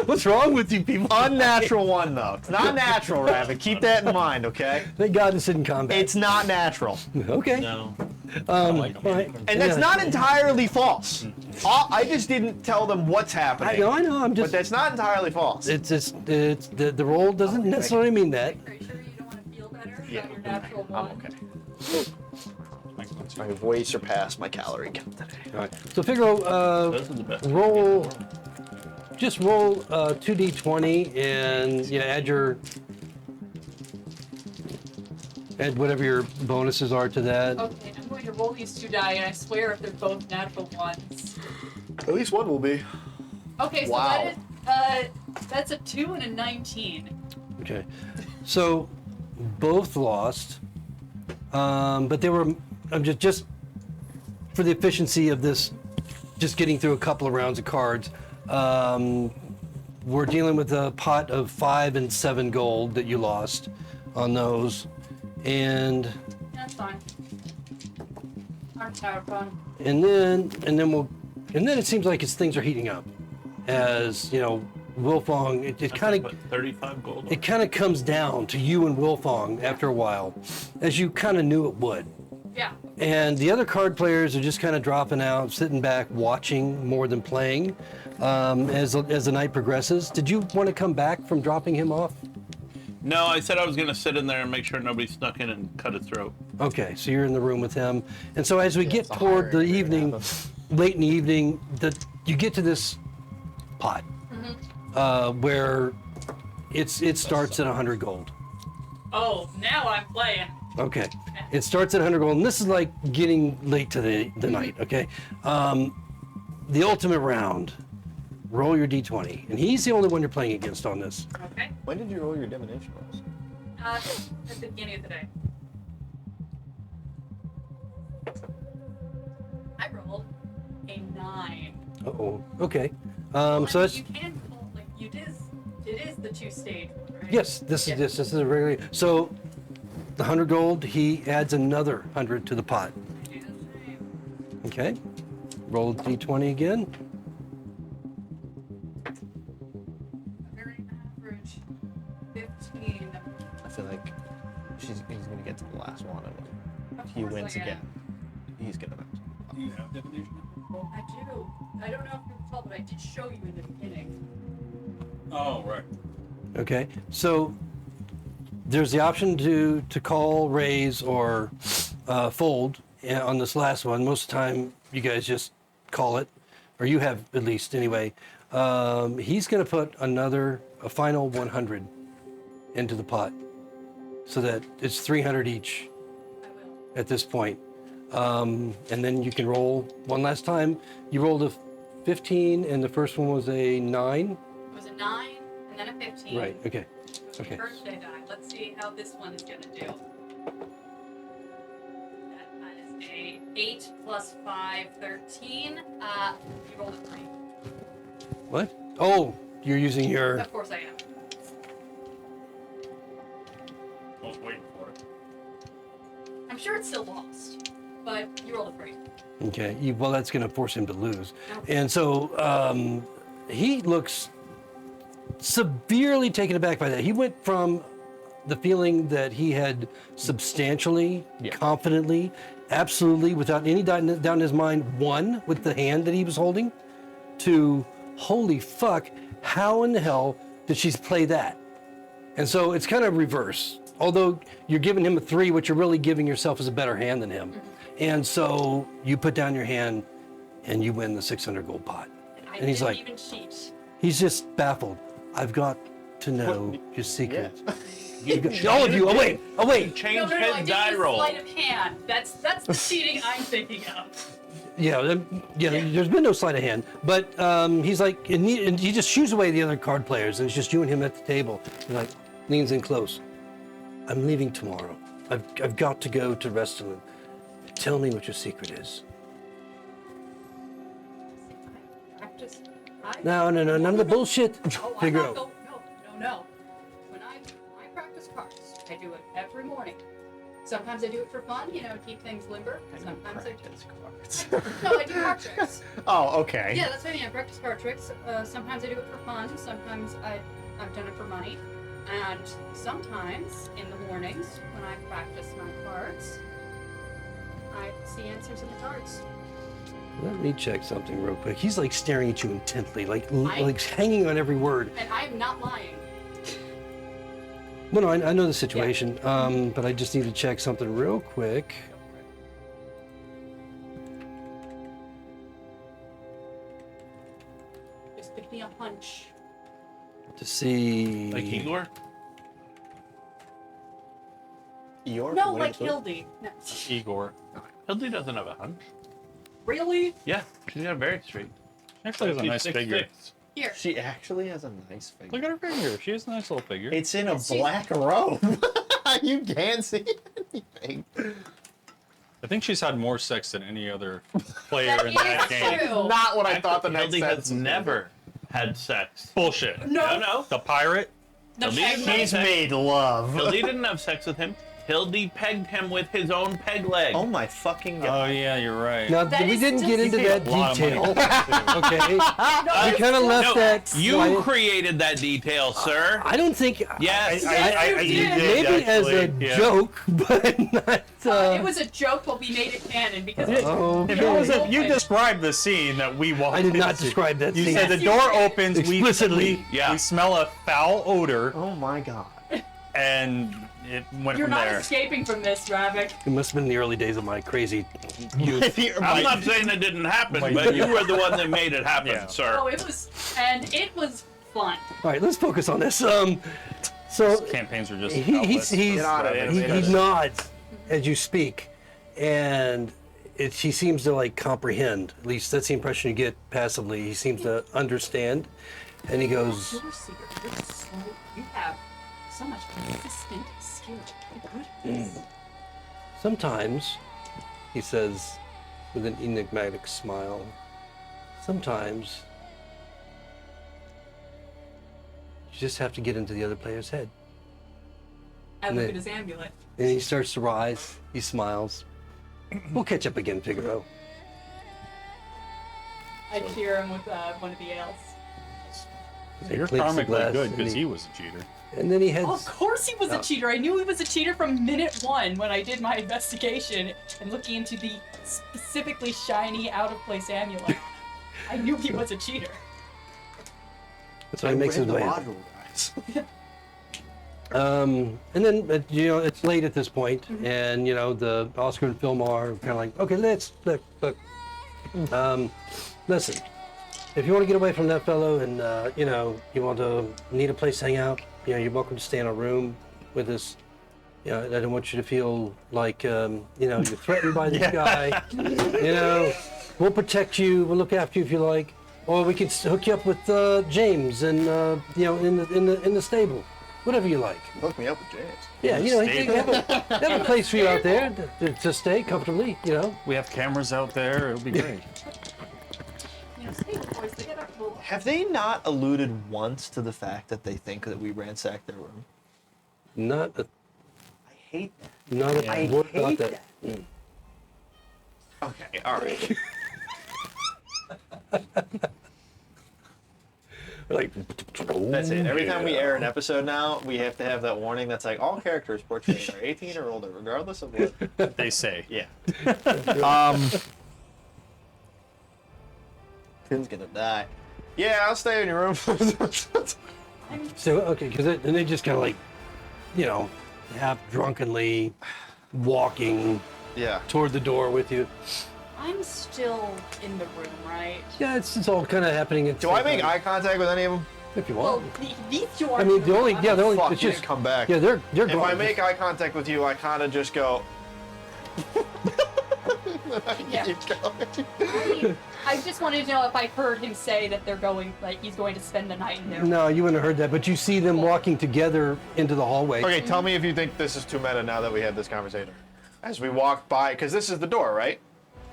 What's wrong with you people? Unnatural one though. It's not natural, Rabbit. Keep that in mind, okay? Thank God this isn't combat. It's not natural. Okay. No. All right. And that's not entirely false. I just didn't tell them what's happening. I know. I'm But just. that's not entirely false. It's the roll doesn't necessarily mean that. Are you sure you don't want to feel better Yeah, about your natural one? I'm okay. I've way surpassed my calorie count today. All right. So Figaro, Those are the best. roll. Just roll 2d20 and add whatever your bonuses are to that. Okay, I'm going to roll these 2 die, and I swear if they're both natural ones. At least one will be. Okay, so Wow. that's a 2 and a 19. Okay. So both lost, but they were just for the efficiency of this, just getting through a couple of rounds of cards. We're dealing with a pot of 5 and 7 gold that you lost on those, and That's fine. I'm tired fun. and then it seems like things are heating up, as you know, Wilfong. It kind of 35 gold. it kind of comes down to you and Wilfong after a while, as you kind of knew it would. Yeah. And the other card players are just kind of dropping out, sitting back, watching more than playing as the night progresses. Did you want to come back from dropping him off? No, I said I was going to sit in there and make sure nobody snuck in and cut his throat. Okay, so you're in the room with him. And so as we get it's a toward the hiring evening, late in the evening, you get to this pot where it starts at 100 gold. Oh, now I'm playing. Okay. It starts at 100 gold, and this is like getting late to the night, okay? The ultimate round, roll your d20. And he's the only one you're playing against on this. Okay. When did you roll your divination rolls? At the beginning of the day. I rolled a 9. Uh-oh. Okay. Well, So that's... you can pull, like, it is the 2-stage one, right? Yes, this is a regular... So, the 100 gold, he adds another 100 to the pot. Do the same. Okay. Roll d20 again. A very average 15. I feel like he's gonna get to the last one, and Of if he course wins I am. again, he's gonna win. Do you have divination? I do. I don't know if you recall, but I did show you in the beginning. Oh, right. Okay. So, there's the option to call, raise, or fold on this last one. Most of the time, you guys just call it, or you have at least anyway. He's going to put a final 100 into the pot, so that it's 300 each I will. at this point. And then you can roll one last time. You rolled a 15, and the first one was a 9. It was a 9 and then a 15. Right. Okay. It was my Okay. birthday die. Let's see how this one is going to do. That is a 8 plus 5, 13. You rolled a 3. What? Oh, you're using your. Of course I am. I was waiting for it. I'm sure it's still lost, but you rolled a 3. Okay, well, that's going to force him to lose. Okay. And so he looks severely taken aback by that. He went from the feeling that he had substantially, confidently, absolutely, without any doubt in his mind, won with the hand that he was holding, to holy fuck, how in the hell did she play that? And so it's kind of reverse. Although you're giving him a 3, what you're really giving yourself is a better hand than him. And so you put down your hand and you win the 600 gold pot. I And he's didn't like, even cheat. he's just baffled. I've got to know your secret. You All of you, away, away. Change I his did die use roll. sleight of hand. That's the cheating I'm thinking of. Yeah, there's been no sleight of hand. But he's like, and he just shoos away the other card players, and it's just you and him at the table. He like leans in close. I'm leaving tomorrow. I've got to go to Restenford. Tell me what your secret is. Practice. No, none of the bullshit. Oh, Figure I'm out. not, no. When I practice cards, I do it every morning. Sometimes I do it for fun, to keep things limber. Sometimes Cards. No, I do card tricks. Oh, okay. Yeah, that's what I mean. I practice card tricks. Sometimes I do it for fun. Sometimes I've done it for money. And sometimes in the mornings when I practice my cards, I see answers in the cards. Let me check something real quick. He's like staring at you intently, like hanging on every word. And I am not lying. Well, no, I know the situation, but I just need to check something real quick. me a hunch. To see. Like Igor? Eeyore? No, Winnie like the Pooh? Hildy. No. Igor. Hildy doesn't have a hunch. Really? Yeah, she's got very straight. Actually has a She's nice 6'6". figure. Here. She actually has a nice figure. Look at her figure. She has a nice little figure. It's in a She's- black robe. You can't see anything. I think she's had more sex than any other player That in that is game. true. Not what I thought the Hildy next has sentence was. never had sex. Bullshit. No. No. The pirate? The Hildy peg didn't leg. have He's sex. made love. Hildy didn't have sex with him. Hildy pegged him with his own peg leg. Oh my fucking Oh god. yeah, you're right. Now, That we is didn't still- get into You that paid a lot of detail. money. Okay. No, We it's kind of still- left No, that. you quiet. created that detail, sir. I don't think. Yes. Maybe did, as a actually, yeah. joke, but not. It was a joke, but we made it canon because Okay. If it was a, you described the scene that we walked I did not into. describe that You scene. said the Yes, you door did. opens, Explicitly. Yeah. we smell a foul odor, Oh my god. and it went you're from not there. escaping from this, Ravik. It must have been the early days of my crazy youth. I'm not saying it didn't happen, My- but you were the one that made it happen, Yeah. sir. Oh, it was fun. All right, let's focus on this. So Campaigns are just he outlets. Get on it, he animated. nods as you speak, and he seems to like comprehend. At least that's the impression you get passively. He seems to understand, and he goes, You're secret. You're so. You have so much consistent skill. You're good at this. "Sometimes," he says, with an enigmatic smile. "Sometimes you just have to get into the other player's head." I And look then- at his amulet. And he starts to rise. He smiles. We'll catch up again, Figaro. I cheer him with one of the ales. You're Clinks the karmically glass, good and because he was a cheater. And then he heads. Oh, of course he was a cheater. I knew he was a cheater from minute one when I did my investigation and looking into the specifically shiny, out of place amulet. I knew he was a cheater. So he makes his way. up. module, guys. And then it's late at this point, and the Oscar and Philmar are kind of like, okay, let's look. Listen, if you want to get away from that fellow, and you want to need a place to hang out, you're welcome to stay in a room with us. I don't want you to feel like you're threatened by this guy. We'll protect you. We'll look after you if you like, or we could hook you up with James, and in the stable. Whatever you like. Hook me up with James. Yeah, they have a place for you out there to stay comfortably, We have cameras out there. It'll be great. Stay boys. They get our little. Have they not alluded once to the fact that they think that we ransacked their room? Not a, I hate that. not a I word about hate that. that. Okay, alright. Like, That's it. Every time we air an episode now, we have to have that warning that's like, all characters portrayed are 18 or older, regardless of what. They say. Yeah. Finn's gonna die. Yeah, I'll stay in your room. so okay, because and they just kind of like, half drunkenly walking Yeah. toward the door with you. I'm still in the room, right? Yeah, it's all kind of happening. At the Do I same make time. eye contact with any of them? If you Well, want. these two are. I mean, the only Fuck, it's you just didn't come back. Yeah, they're If gone. I make eye contact with you, I kind of just go. Yeah. Keep going. I just wanted to know if I heard him say that they're going, like he's going to spend the night in there. No, you wouldn't have heard that, but you see them walking together into the hallway. Okay, tell me if you think this is too meta now that we had this conversation. As we walk by, because this is the door, right?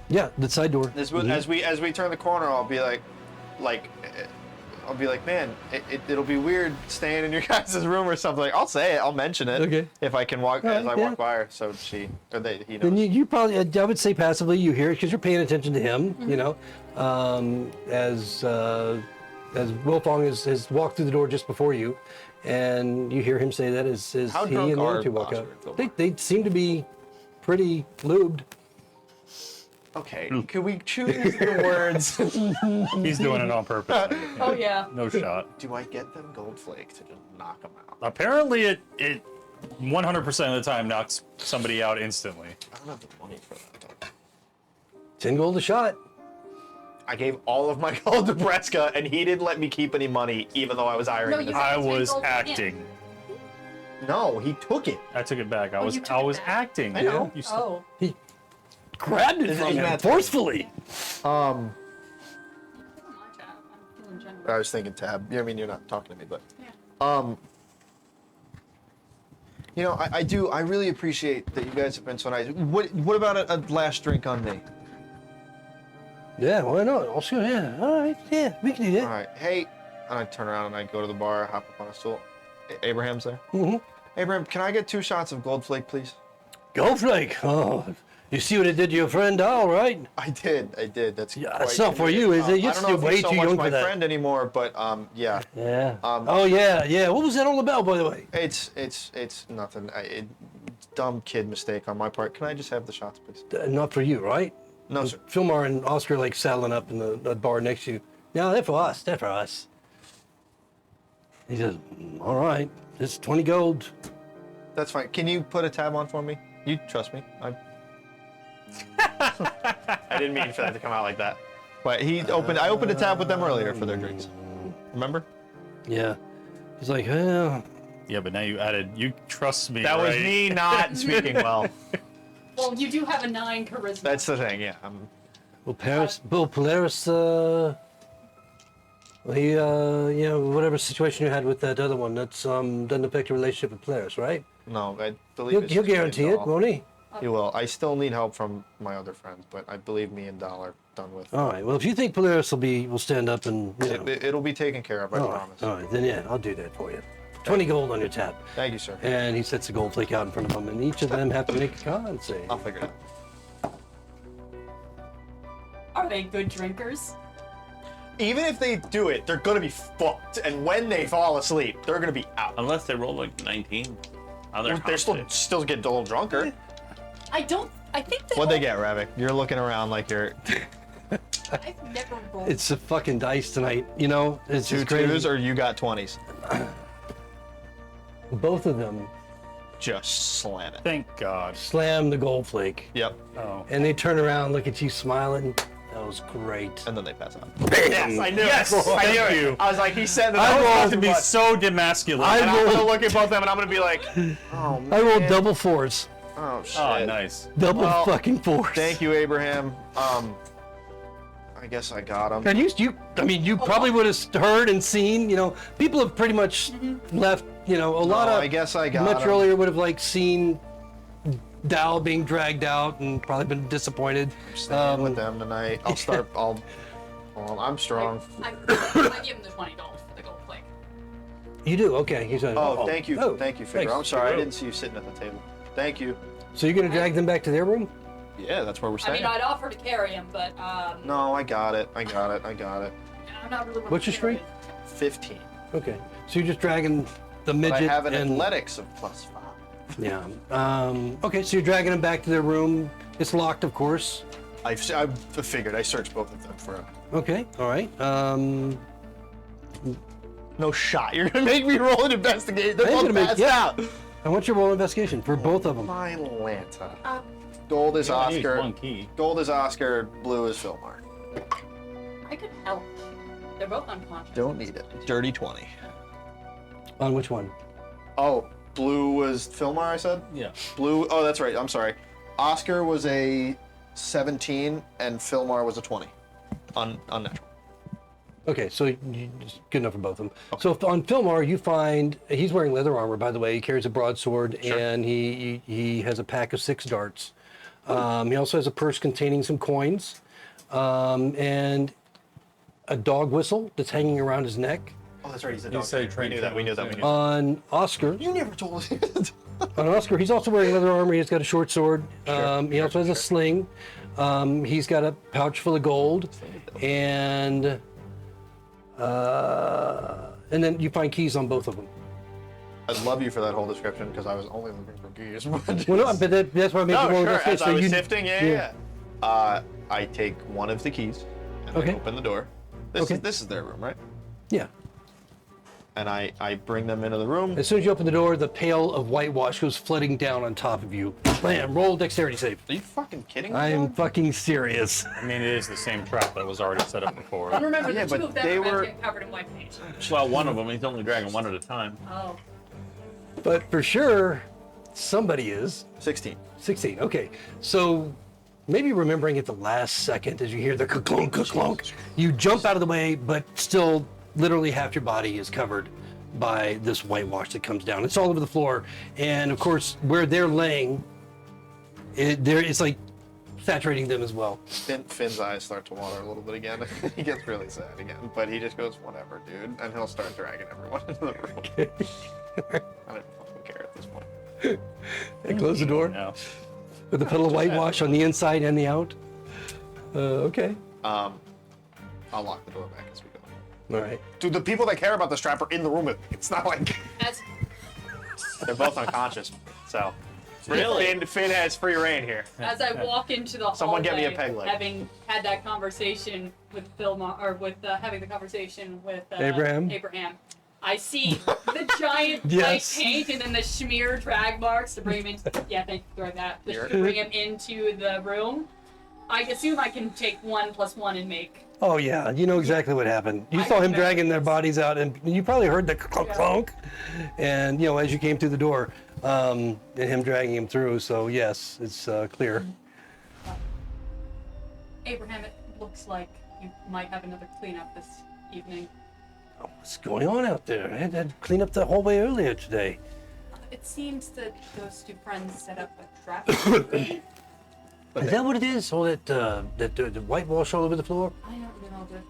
Yeah, the side door. This Mhm. as we turn the corner, I'll be like, man, it'll be weird staying in your guys' room or something. Like, I'll say it, I'll mention it. Okay. If I can walk Alright, as I yeah. walk by her, so he knows. Then you probably, I would say passively, you hear it because you're paying attention to him, as Wilfong has walked through the door just before you, and you hear him say that as How he drunk and the are other two walk Oscar out. and Philmar? They seem to be pretty lubed. Okay, can we choose the words? He's doing it on purpose. Oh yeah. No shot. Do I get them gold flake to just knock them out? Apparently, it 100% of the time knocks somebody out instantly. I don't have the money for that. 10 gold a shot. I gave all of my gold to Breska, and he didn't let me keep any money, even though I was hiring No, him. you- I Ten was gold for him. acting. No, he took it. I took it back. I Oh, was you took it back? acting. I know. You Oh. He grabbed it Is- from is him Matt- forcefully. Um, Oh, my job. I'm feeling generous. I was thinking Tab. I mean, you're not talking to me, but Yeah. you know, I really appreciate that you guys have been so nice. What about a last drink on me? Yeah, why not? Also, yeah, all right, yeah, we can do that. All right, hey, and I turn around and I go to the bar, hop up on a stool. Abraham's there. Mm-hmm. Abraham, can I get 2 shots of Gold Flake, please? Goldflake. Oh, you see what it did to your friend Al, right? I did. That's Yeah, quite it's not for convenient. you, is it? I You're don't know still if way he's so too much young my for that. friend anymore, but yeah. Yeah. Um, Oh yeah, yeah. What was that all about, by the way? It's nothing. Dumb kid mistake on my part. Can I just have the shots, please? Not for you, right? No, sir. Philmar and Oscar like saddling up in the bar next to you. No, they're for us. They're for us. He says, "All right, it's 20 gold." That's fine. Can you put a tab on for me? You trust me? I didn't mean for that to come out like that. But I opened a tab with them earlier for their drinks. Remember? Yeah. He's like, "Well, Yeah, but now you added. You trust me. That was right? me not speaking well. Well, you do have a 9 charisma. That's the thing. Yeah. Bill Polaris, he, you know, whatever situation you had with that other one, that's doesn't affect your relationship with Polaris, right? No, I believe it's He'll just guarantee me it, and Dal. won't he? He will. I still need help from my other friends, but I believe me and Dal are done with. All right. Well, if you think Polaris will stand up and, you know, It'll be taken care of. I all right, promise. all right, then yeah, I'll do that for you. 20 gold on your tab. Thank you, sir. And he sets a gold flake out in front of them, and each of them have to make a con save. I'll figure it out. Are they good drinkers? Even if they do it, they're gonna be fucked. And when they fall asleep, they're gonna be out. Unless they roll like 19. On their They're still con save. still get a little drunker. I think that. What'd they get, Ravik? You're looking around like you're I've never rolled. It's a fucking dice tonight, you know? It's 2 just crazy. 2s or you got 20s. Both of them Just slam it. Thank God. slam the gold flake, Yep. Oh. and they turn around, look at you smiling. That was great. And then they pass out. Bam! Yes, I knew Yes, it. I knew thank it. you. I was like, he said that. I I was rolled about To to be be so demasculine. I and I'm gonna rolled- look at both of them and I'm gonna be like, oh man. I rolled double fours. Oh shit. Oh, nice. Double Well, fucking fours. Thank you, Abraham. I guess I got him. And I mean, you probably would have heard and seen, you know, people have pretty much left, you know, a lot of, I guess I got much him. earlier would have like seen Dal being dragged out and probably been disappointed. Staying with them tonight. I'll start. I'm strong. I give him the $20 for the gold flake. You do? Okay. He's Oh, thank you. Thank you, Figure. thanks. I'm sorry. I didn't see you sitting at the table. Thank you. So you're going to drag them back to their room? Yeah, that's where we're I staying. mean, I'd offer to carry him, but No, I got it. I got it. I'm not really. What's your streak? 15. Okay. So you're just dragging the But midget I have an and athletics of +5. yeah. Okay, so you're dragging them back to their room. It's locked, of course. I figured. I searched both of them for him. Okay. All right. No shot. You're gonna make me roll an investigate. They're I am both gonna make- passed yeah. out. I want you to roll investigation for both of them. My Lanta. Gold is You only use Oscar. one key. Gold is Oscar. Blue is Philmar. I could help. They're both unconscious. Don't need it. Dirty 20. On which one? Oh, blue was Philmar, I said? Yeah. Blue, oh, that's right. I'm sorry. Oscar was a 17 and Philmar was a 20. Unnatural. Okay, so it's good enough for both of them. So on Philmar, you find he's wearing leather armor. By the way, he carries a broadsword and he has a pack of 6 darts. He also has a purse containing some coins and a dog whistle that's hanging around his neck. Oh, that's right. He's a You dog. say We train knew that. We knew that. We knew that. On Oscar, You never told us. on Oscar, he's also wearing leather armor. He's got a short sword. He also has a sling. He's got a pouch full of gold, and then you find keys on both of them. I love you for that whole description because I was only looking for keys. Well, no, but that's why I made No, you roll sure. investigation. As I was sifting, yeah. I take one of the keys and Okay. I open the door. This is their room, right? Yeah. and I bring them into the room. As soon as you open the door, the pail of whitewash goes flooding down on top of you. Bam! Roll dexterity save. Are you fucking kidding me? I am dog? fucking serious. I mean, it is the same trap that was already set up before. And remember, Yeah, the two but of them they are about were- to get covered in white paint. Well, one of them, he's only dragging one at a time. Oh. But for sure, somebody is. 16. 16, okay. So maybe remembering at the last second as you hear the clunk, clunk, you jump out of the way, but still literally half your body is covered by this whitewash that comes down. It's all over the floor. And of course, where they're laying, it's like saturating them as well. Finn's eyes start to water a little bit again. He gets really sad again, but he just goes, whatever, dude. And he'll start dragging everyone into the room. I don't fucking care at this point. And close the door Yeah. with a puddle of whitewash on the inside and the out. Okay. I'll lock the door back as we go. All right. Dude, the people that care about this trap are in the room with me. It's not like As They're both unconscious, so Really? Finn has free reign here. as I walk into the Someone get me a hallway, peg leg. having had that conversation with having the conversation with Abraham? I see the giant Yes. white paint and then the smear drag marks to bring him into. Yeah, thank you for that. To bring him into the room. I assume I can take 1 + 1 and make. Oh yeah, you know exactly what happened. You I saw him remember dragging their this. bodies out, and you probably heard the clunk, Yeah. clunk. And you know, as you came through the door, and him dragging him through. So yes, it's clear. Abraham, it looks like you might have another cleanup this evening. What's going on out there? I had to clean up the hallway earlier today. It seems that those two friends set up a trap. Is that what it is? All that the whitewash all over the floor? I don't know, but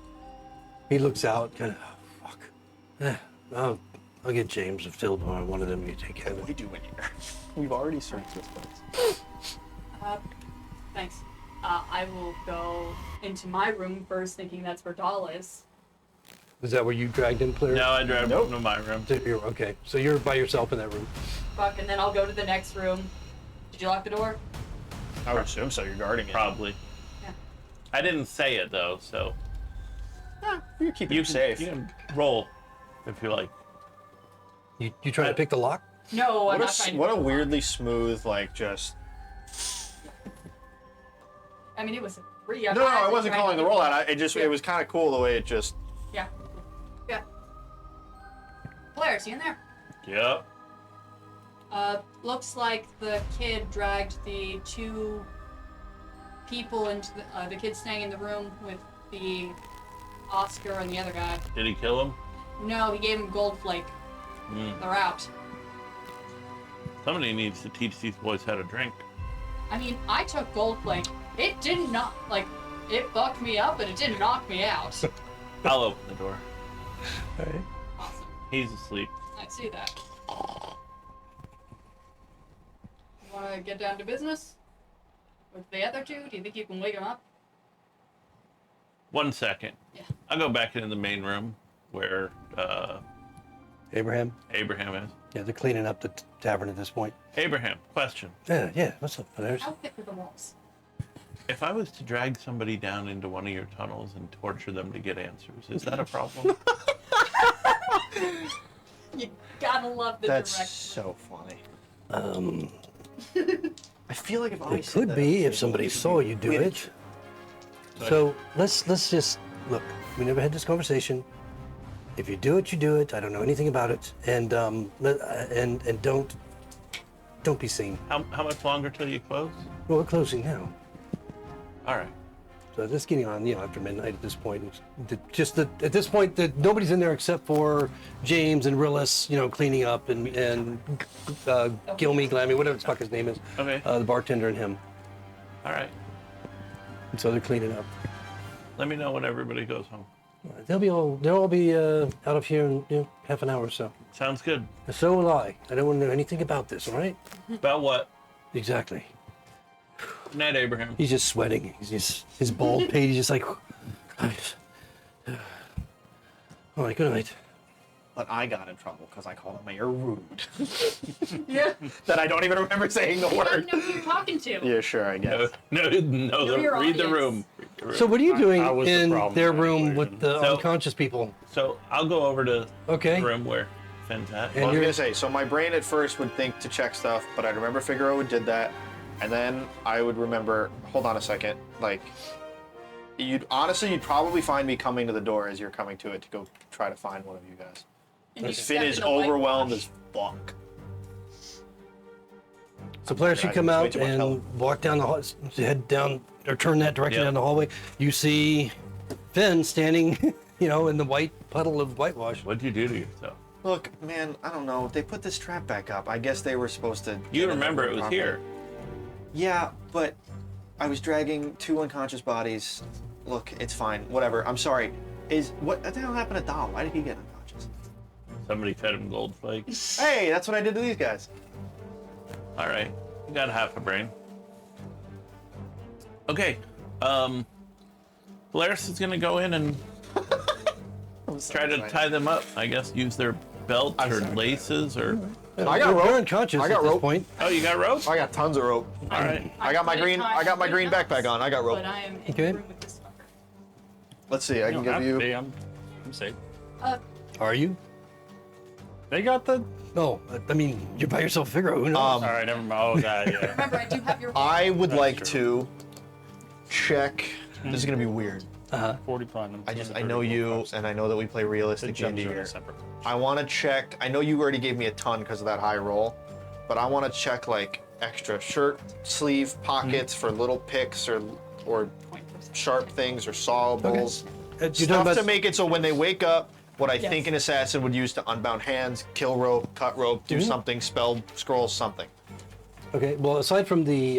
He looks out, kind of, oh, fuck. I'll get James or Phil or one of them. You take care of we it. do in here. We've already searched this place. thanks. I will go into my room first, thinking that's where Doll is. Is that where you dragged him, Claire? No, I dragged him to my room. Okay, so you're by yourself in that room. Fuck, and then I'll go to the next room. Did you lock the door? I would assume so. You're guarding it. Probably. Yeah. I didn't say it though, so You keep you it safe. You can roll if you like. You trying to pick the lock? No, I'm What not trying to. what a weirdly smooth, like, just. I mean, it was a 3. No, I wasn't calling the rollout. It was kind of cool the way it just. Yeah. Yeah. Claire, is he in there? Yep. Looks like the kid dragged the 2 people into the kid staying in the room with the Oscar and the other guy. Did he kill him? No, he gave him gold flake. They're out. Somebody needs to teach these boys how to drink. I mean, I took gold flake. It didn't knock, it fucked me up, but it didn't knock me out. I'll open the door. All right. Awesome. He's asleep. I see that. You want to get down to business? With the other 2? Do you think you can wake them up? 1 second. Yeah. I'll go back into the main room where Abraham? Abraham is. Yeah, they're cleaning up the tavern at this point. Abraham, question. Yeah, what's up? There's How thick are the walls? If I was to drag somebody down into one of your tunnels and torture them to get answers, is that a problem? You gotta love the That's direction. so funny. I feel like if I It said could that, be if somebody saw you do it. So let's just look. We never had this conversation. If you do it, you do it. I don't know anything about it, and don't be seen. How much longer till you close? Well, we're closing now, All right. so it's getting on. After midnight at this point. At this point, nobody's in there except for James and Rillis. Cleaning up and Gilmy, Glammy, whatever the fuck his name is. Okay. The bartender and him. All right. And so they're cleaning up. Let me know when everybody goes home. They'll all be out of here in half an hour or so. Sounds good. And so will I. I don't want to know anything about this, all right? About what? Exactly. Night, Abraham. He's just sweating. His bald pate, he's just like... All right, good night. but I got in trouble because I called the mayor rude. Yeah. That I don't even remember saying the I word. don't know who you're talking to. Yeah, sure, I guess. No, your read the audience. room. So what are you doing I was the in problem their in that room equation. with the So- unconscious people? So I'll go over to Okay. the room where Finn's at. And I was you're- gonna say, so my brain at first would think to check stuff, but I'd remember Figaro did that, and then I would remember. Hold on a second, like you'd probably find me coming to the door as you're coming to it to go try to find one of you guys. And you Finn step is in the white overwhelmed wash. as fuck. So players should Guys, come it's way out too much and help. walk down the hall, head down, or turn that direction Yeah. down the hallway. You see Finn standing, in the white puddle of whitewash. What'd you do to yourself? Look, man, I don't know. They put this trap back up. I guess they were supposed to. You get in remember there it was properly. here. Yeah, but I was dragging 2 unconscious bodies. Look, it's fine. Whatever. I'm sorry. What the hell happened to Dom? Why did he get unconscious? Somebody fed him gold flakes. Hey, that's what I did to these guys. All right, you got half a brain. Okay, Polaris is gonna go in and try to tie them up. I guess use their belts or laces or. I got They're rope. unconscious I got at this rope. point. Oh, you got rope? I got tons of rope. All right. I got my put a green. tie I got my to green my backpack on. I got rope. But I am in Okay. the room with this fucker. Let's see. I You can don't give have to you. be, I'm safe. Are you? They got the. No, I mean, you're by yourself, Figaro. Who knows? All right, never mind. Oh, God, yeah. Remember, I do have your. I would That's like true. to check. This is gonna be weird. 40 platinum. I know you, and I know that we play The realistic gems D&D are in here. a separate. I want to check. I know you already gave me a ton because of that high roll, but I want to check like extra shirt sleeve pockets for little picks or sharp things or sawables. You're talking Stuff about to make it so when they wake up, what I Yes. think an assassin would use to unbound hands, kill rope, cut rope, do something, spell scroll something. Okay, well, aside from the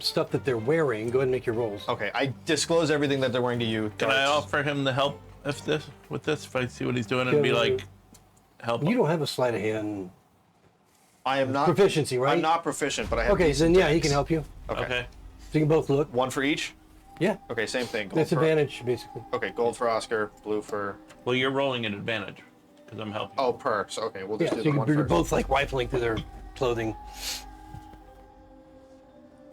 stuff that they're wearing, go ahead and make your rolls. Okay, I disclose everything that they're wearing to you. Can I darts. offer him the help with this if I see what he's doing and be like, help You him? don't have a sleight of hand I am not proficiency, right? I'm not proficient, but I have. Okay, decent then yeah, he decks. can help you. Okay. So you can both look. One for each. Yeah, Okay, same thing. Gold that's for, advantage, basically. Okay, gold for Oscar, blue for. Well, you're rolling an advantage because I'm helping. Oh, per. So okay, we'll Yeah, just so do the one you're first. both like rifling through their clothing.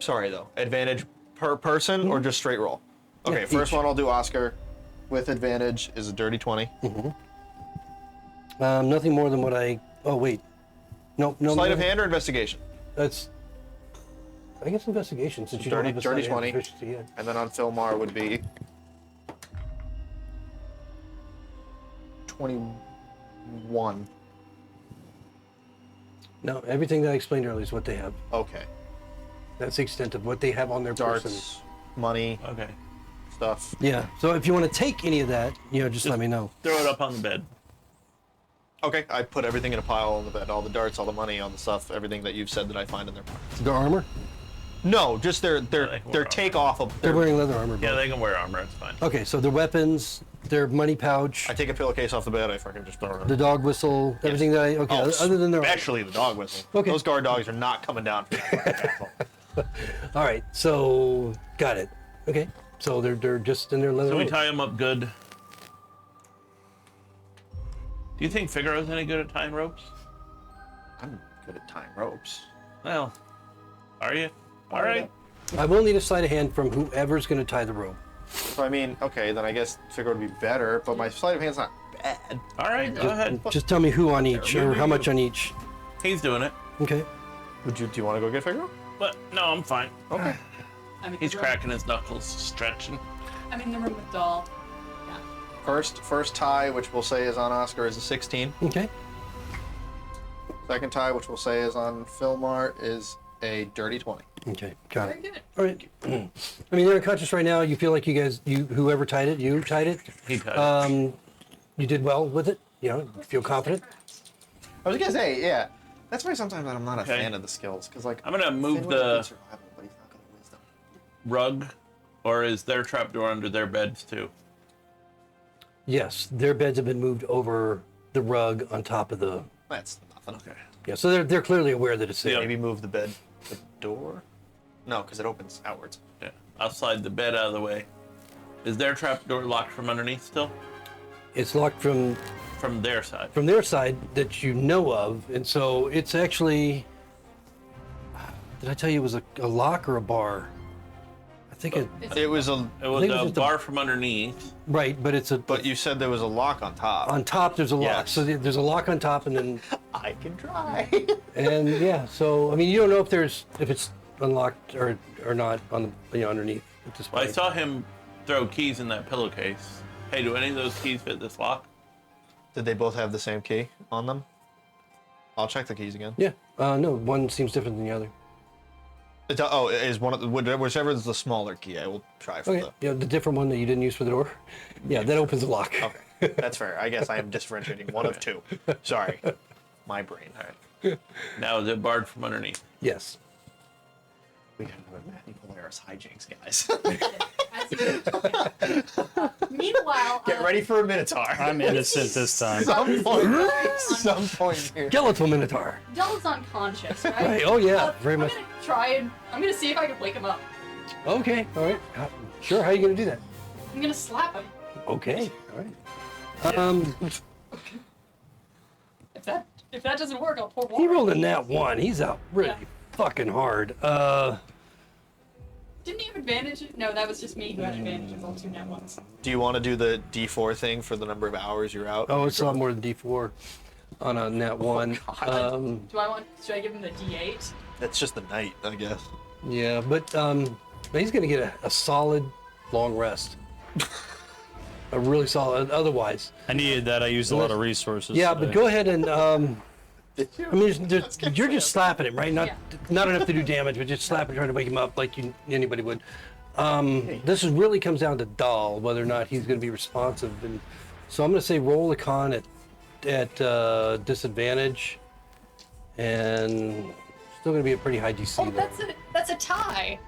Sorry though. Advantage per person or just straight roll? Okay, Yeah, first each. one I'll do Oscar with advantage is a dirty 20. Nothing more than what I. Oh wait, no. Sleight of no, hand or investigation? That's. I guess investigation since you don't Dirty- have a dirty sleight of hand 20. proficiency yet. And then on Philmar would be 21. No, everything that I explained earlier is what they have. Okay. That's the extent of what they have on their person. Darts, money, Okay. stuff. Yeah. So if you want to take any of that, just let me know. Throw it up on the bed. Okay, I put everything in a pile on the bed. All the darts, all the money, all the stuff, everything that you've said that I find in there. Their armor? No, just their they can wear take off of. They're wearing leather armor. Yeah, both. they can wear armor. It's fine. Okay, so their weapons, their money pouch, I take a pillowcase off the bed. I fucking just throw it. the dog whistle, everything that I. Okay, other than their. especially the dog whistle. Okay. Those guard dogs are not coming down. All right, so got it. Okay, so they're just in their leather. So we robes. tie him up good. Do you think Figaro's any good at tying ropes? I'm good at tying ropes. Well, are you? All right. I will need a sleight of hand from whoever's going to tie the rope. So I mean, okay, then I guess figure would be better, but my sleight of hand's not bad. All right. Go ahead. Just tell me who on each or how much on each. He's doing it. Okay. Do you want to go get Figaro? But no, I'm fine. Okay. I'm in He's the room. cracking his knuckles, stretching. I'm in the room with Doll. Yeah. First tie, which we'll say is on Oscar, is a 16. Okay. Second tie, which we'll say is on Philmar, is a dirty 20. Okay. Got Very it. good. All right. I mean, they're unconscious right now. You feel like whoever tied it, you tied it. He tied it. You did well with it. You feel confident. I was gonna say, yeah. That's why sometimes I'm not a Okay. fan of the skills, because like I'm gonna move Finn would have the good survival, but he's not good at wisdom. rug, or is their trapdoor under their beds too? Yes, their beds have been moved over the rug on top of the. That's nothing. Okay. Yeah, so they're clearly aware that it's there. Maybe move the bed, the door. No, because it opens outwards. Yeah. I'll slide the bed out of the way. Is their trapdoor locked from underneath still? It's locked from their side. their side that you know of, and so it's actually. Did I tell you it was a lock or a bar? I think it. It was a. It was think it was a just a- bar from underneath. Right, but it's a. But you said there was a lock on top. on top there's a lock, Yes. so there's a lock on top, and then I can try. and yeah. So I mean, you don't know if it's unlocked or not on the underneath at this Well, I point. saw him throw keys in that pillowcase. Hey, do any of those keys fit this lock? Did they both have the same key on them? I'll check the keys again. Yeah. No, one seems different than the other. Is one of the, whichever is the smaller key, I will try for Okay. Yeah, the different one that you didn't use for the door. Yeah, that opens the lock. Okay, that's fair. I guess I am differentiating one of two. Sorry, my brain. All right. Now is it barred from underneath? Yes. We gotta have a Matthew Polaris hijinks, guys. As you meanwhile, Get ready for a Minotaur. I'm innocent this time. Some point here. Skeletal Minotaur. Dell's unconscious, right? Right. Oh yeah, very much. I'm gonna see if I can wake him up. Okay. All right. Sure. How are you gonna do that? I'm gonna slap him. Okay. All right. If that doesn't work, I'll pour water. He rolled a nat 1. He's out really Yeah. fucking hard. Didn't he have advantage? No, that was just me who had advantage of all 2 nat ones. Do you want to do the D4 thing for the number of hours you're out? Oh, it's a lot more than D4 on a nat 1. Should I give him the D8? That's just the night, I guess. Yeah, but he's gonna get a solid long rest. A really solid. Otherwise, I needed that. I used a lot of resources. yeah. today. But go ahead and. I mean, you're just slapping him, right? Not Yeah. not enough to do damage, but just slapping, trying to wake him up like anybody would. This really comes down to Dahl, whether or not he's going to be responsive. And so I'm going to say roll a con at disadvantage, and still going to be a pretty high DC. Oh, though. that's a tie.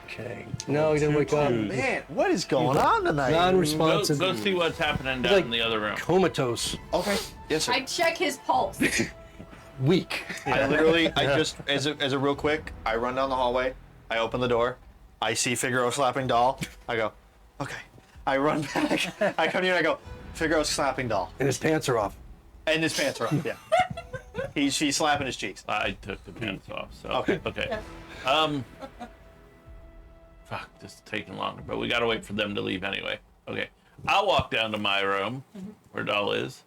Okay. No, he didn't wake up. Man, what is going on tonight? Go Non-responsive. see what's happening down like- in the other room. Comatose. Okay. Yes, sir. I check his pulse. Weak. I literally, I just, as a real quick, I run down the hallway, I open the door, I see Figaro slapping doll, I go, okay. I run back, I come here and I go, Figaro's slapping doll. And his pants are off. And his pants are up, yeah. She's slapping his cheeks. I took the pants off, so Okay. okay. Fuck, this is taking longer, but we gotta wait for them to leave anyway. Okay, I'll walk down to my room where Doll is,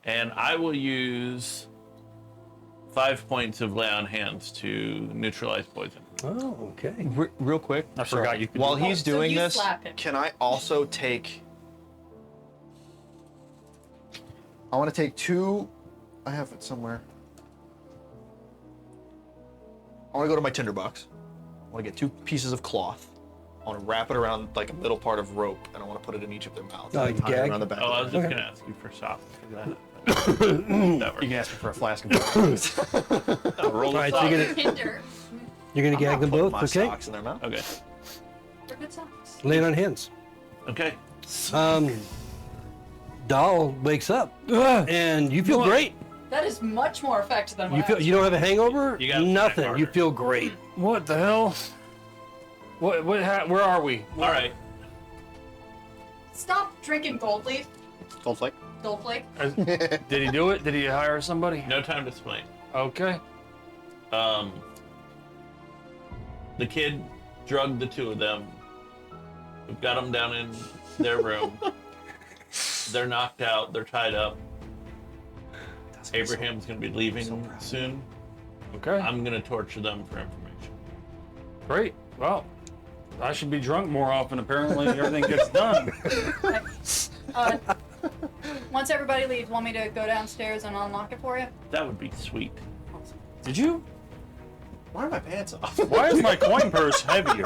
and I will use 5 points of lay on hands to neutralize poison. Oh, okay. Real quick, I forgot you could while do that. he's So doing you this, slap him. can I also take, I want to take 2, I have it somewhere. I want to go to my tinderbox. I want to get 2 pieces of cloth. I want to wrap it around like a middle part of rope, and I want to put it in each of their mouths. Oh, and you tie it gag? around the back. Oh, I of was their just Okay. gonna ask you for socks for that. You That can works. ask me for a flask of water. I'll roll All the right, so socks. you're gonna Hinder. gonna gag them both, my okay? socks in their mouth. Okay. For good socks. Laying on hands. Okay. Dahl wakes up, and you feel great. That is much more effective than what You I feel was you don't have a hangover. You gotta Nothing. snack You harder. feel great. What the hell? Where are we? All right. Stop drinking gold leaf. Gold flake. Gold flake. Did he do it? Did he hire somebody? No time to explain. Okay. The kid drugged the 2 of them. We've got them down in their room. They're knocked out. They're tied up. Abraham's gonna be leaving soon. Okay. I'm gonna torture them for information. Great. Well, I should be drunk more often. Apparently, everything gets done. Once everybody leaves, want me to go downstairs and unlock it for you? That would be sweet. Did you? Why are my pants off? Why is my coin purse heavier?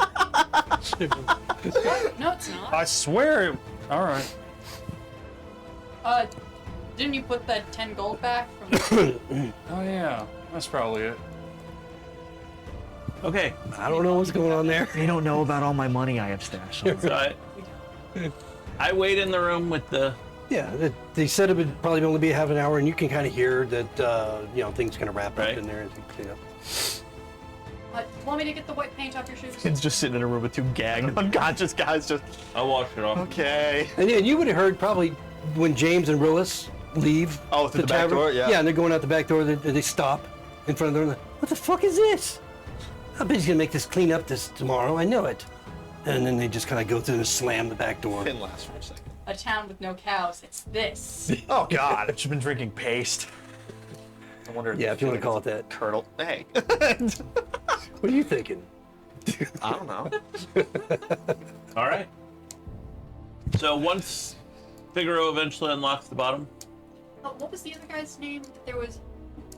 No, it's not. I swear it. All right. Didn't you put that 10 gold back from Oh yeah, that's probably it. Okay. I don't know what's going on there. They don't know about all my money I have stashed. So I wait in the room with the. Yeah, they said it would probably only be half an hour, and you can kind of hear that things kind of wrap up Right. in there as you clean up. Want me to get the white paint off your shoes? Kid's just sitting in a room with 2 gagged, unconscious guys. Just I'll wash it off. okay. And you would have heard probably when James and Willis leave. Oh, through the back tavern. door? Yeah. Yeah, and they're going out the back door. They stop in front of the door. Like, what the fuck is this? I bet he's gonna make this clean up this tomorrow. I know it. And then they just kind of go through and slam the back door. Didn't last for a second. A town with no cows. It's this. Oh God, I've just been drinking paste. I wonder. Yeah, if you want to call it that. Curdle. Hey. What are you thinking? I don't know. All right. So once Figaro eventually unlocks the bottom, Oh, what was the other guy's name? There was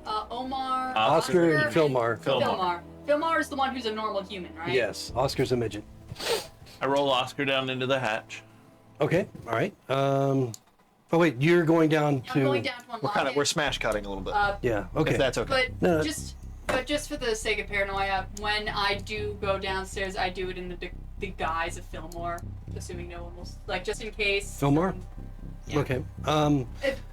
Omar, Oscar and Philmar. Philmar. Philmar is the one who's a normal human, right? Yes, Oscar's a midget. I roll Oscar down into the hatch. Okay, all right. Oh wait, you're going down to. I'm going down to unlock it. We're smash cutting a little bit. Yeah. Okay. If that's okay. But No. just for the sake of paranoia, when I do go downstairs, I do it in the guise of Fillmore, assuming no one will, like, just in case. Fillmore? Yeah. Okay.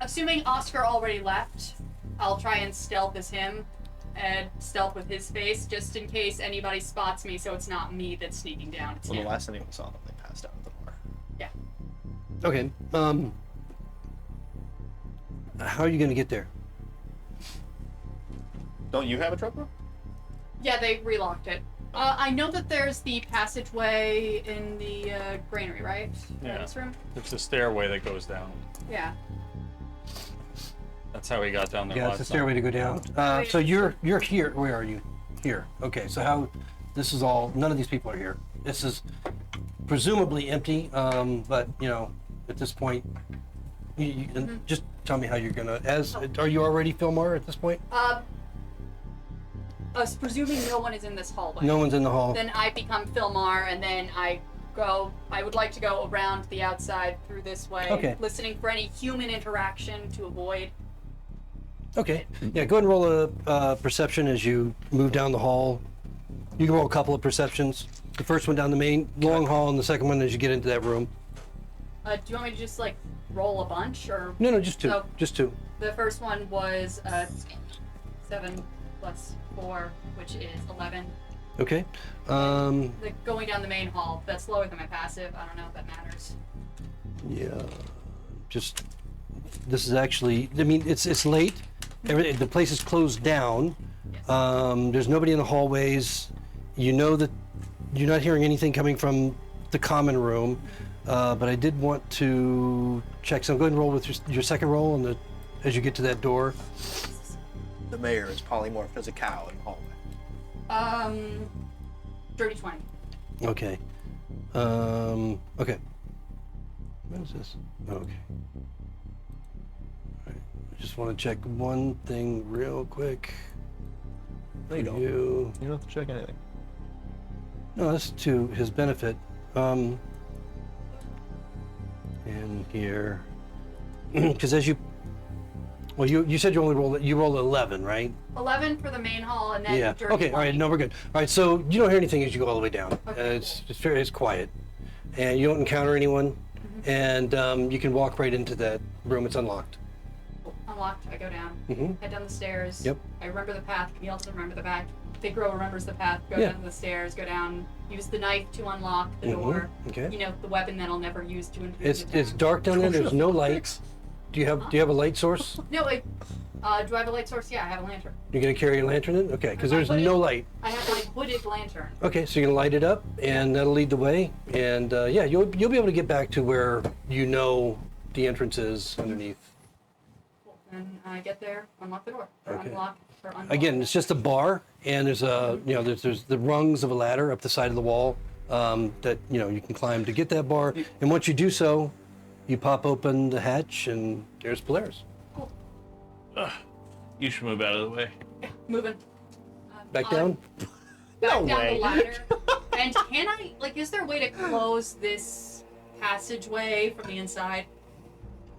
Assuming Oscar already left, I'll try and stealth as him, and stealth with his face, just in case anybody spots me, so it's not me that's sneaking down. It's Well, the him. last anyone saw them, they passed out at the bar. Yeah. Okay. How are you going to get there? Don't you have a trap door? Yeah, they relocked it. I know that there's the passageway in the granary, right? Yeah. This room? It's a stairway that goes down. Yeah. That's how we got down there Yeah, last it's a stairway to go down. So you're here. Where are you? Here. Okay. So how? This is all. None of these people are here. This is presumably empty. But you know, at this point, and just tell me how you're gonna. Are you already Fillmore at this point? Presuming no one is in this hallway. No one's in the hall. Then I become Philmar, and then I would like to go around the outside through this way, Okay. listening for any human interaction to avoid. Okay. Yeah. Go ahead and roll a perception as you move down the hall. You can roll a couple of perceptions. The first one down the main long hall, and the second one as you get into that room. Do you want me to just like roll a bunch, or No, just two. Oh. Just two. the first one was 7 plus 4, which is 11. Okay. Going down the main hall, that's lower than my passive. I don't know if that matters. Yeah. Just. This is actually. I mean, it's late. The place is closed down. Yes. There's nobody in the hallways. You know that you're not hearing anything coming from the common room. But I did want to check. So go ahead and roll with your second roll as you get to that door. The mayor is polymorphed as a cow in the hallway. Dirty 20. Okay. Okay. What is this? Okay. All right. I just want to check one thing real quick. No, you don't. You. You don't have to check anything. No, that's to his benefit. In here, because as you, well, you said you only rolled 11, right? 11 for the main hall, and then Yeah. dirty Okay. All right. 20. No, we're good. All right. So you don't hear anything as you go all the way down. Okay, It's quiet, and you don't encounter anyone, and you can walk right into that room. It's unlocked. Unlocked, I go down. Mhm. Head down the stairs. Yep. I remember the path. Camille doesn't remember the path. Figaro remembers the path. Go Yeah. down the stairs, go down, use the knife to unlock the door. Okay. You know, the weapon that I'll never use to intrude It's into town. dark down there. There's no lights. Do you have a light source? No, wait. Do I have a light source? Yeah, I have a lantern. You're gonna carry a lantern in? Okay, because there's hooded- no light. I have my hooded lantern. Okay, so you're gonna light it up, and that'll lead the way. And yeah, you'll be able to get back to where you know the entrance is underneath. Cool. And I get there, unlock the door. Or Okay. unlock. Again, it's just a bar, and there's there's the rungs of a ladder up the side of the wall that you can climb to get that bar. And once you do so, you pop open the hatch, and there's Polaris. Cool. You should move out of the way. Moving. Back down. Back No down way. the ladder. And can I, is there a way to close this passageway from the inside?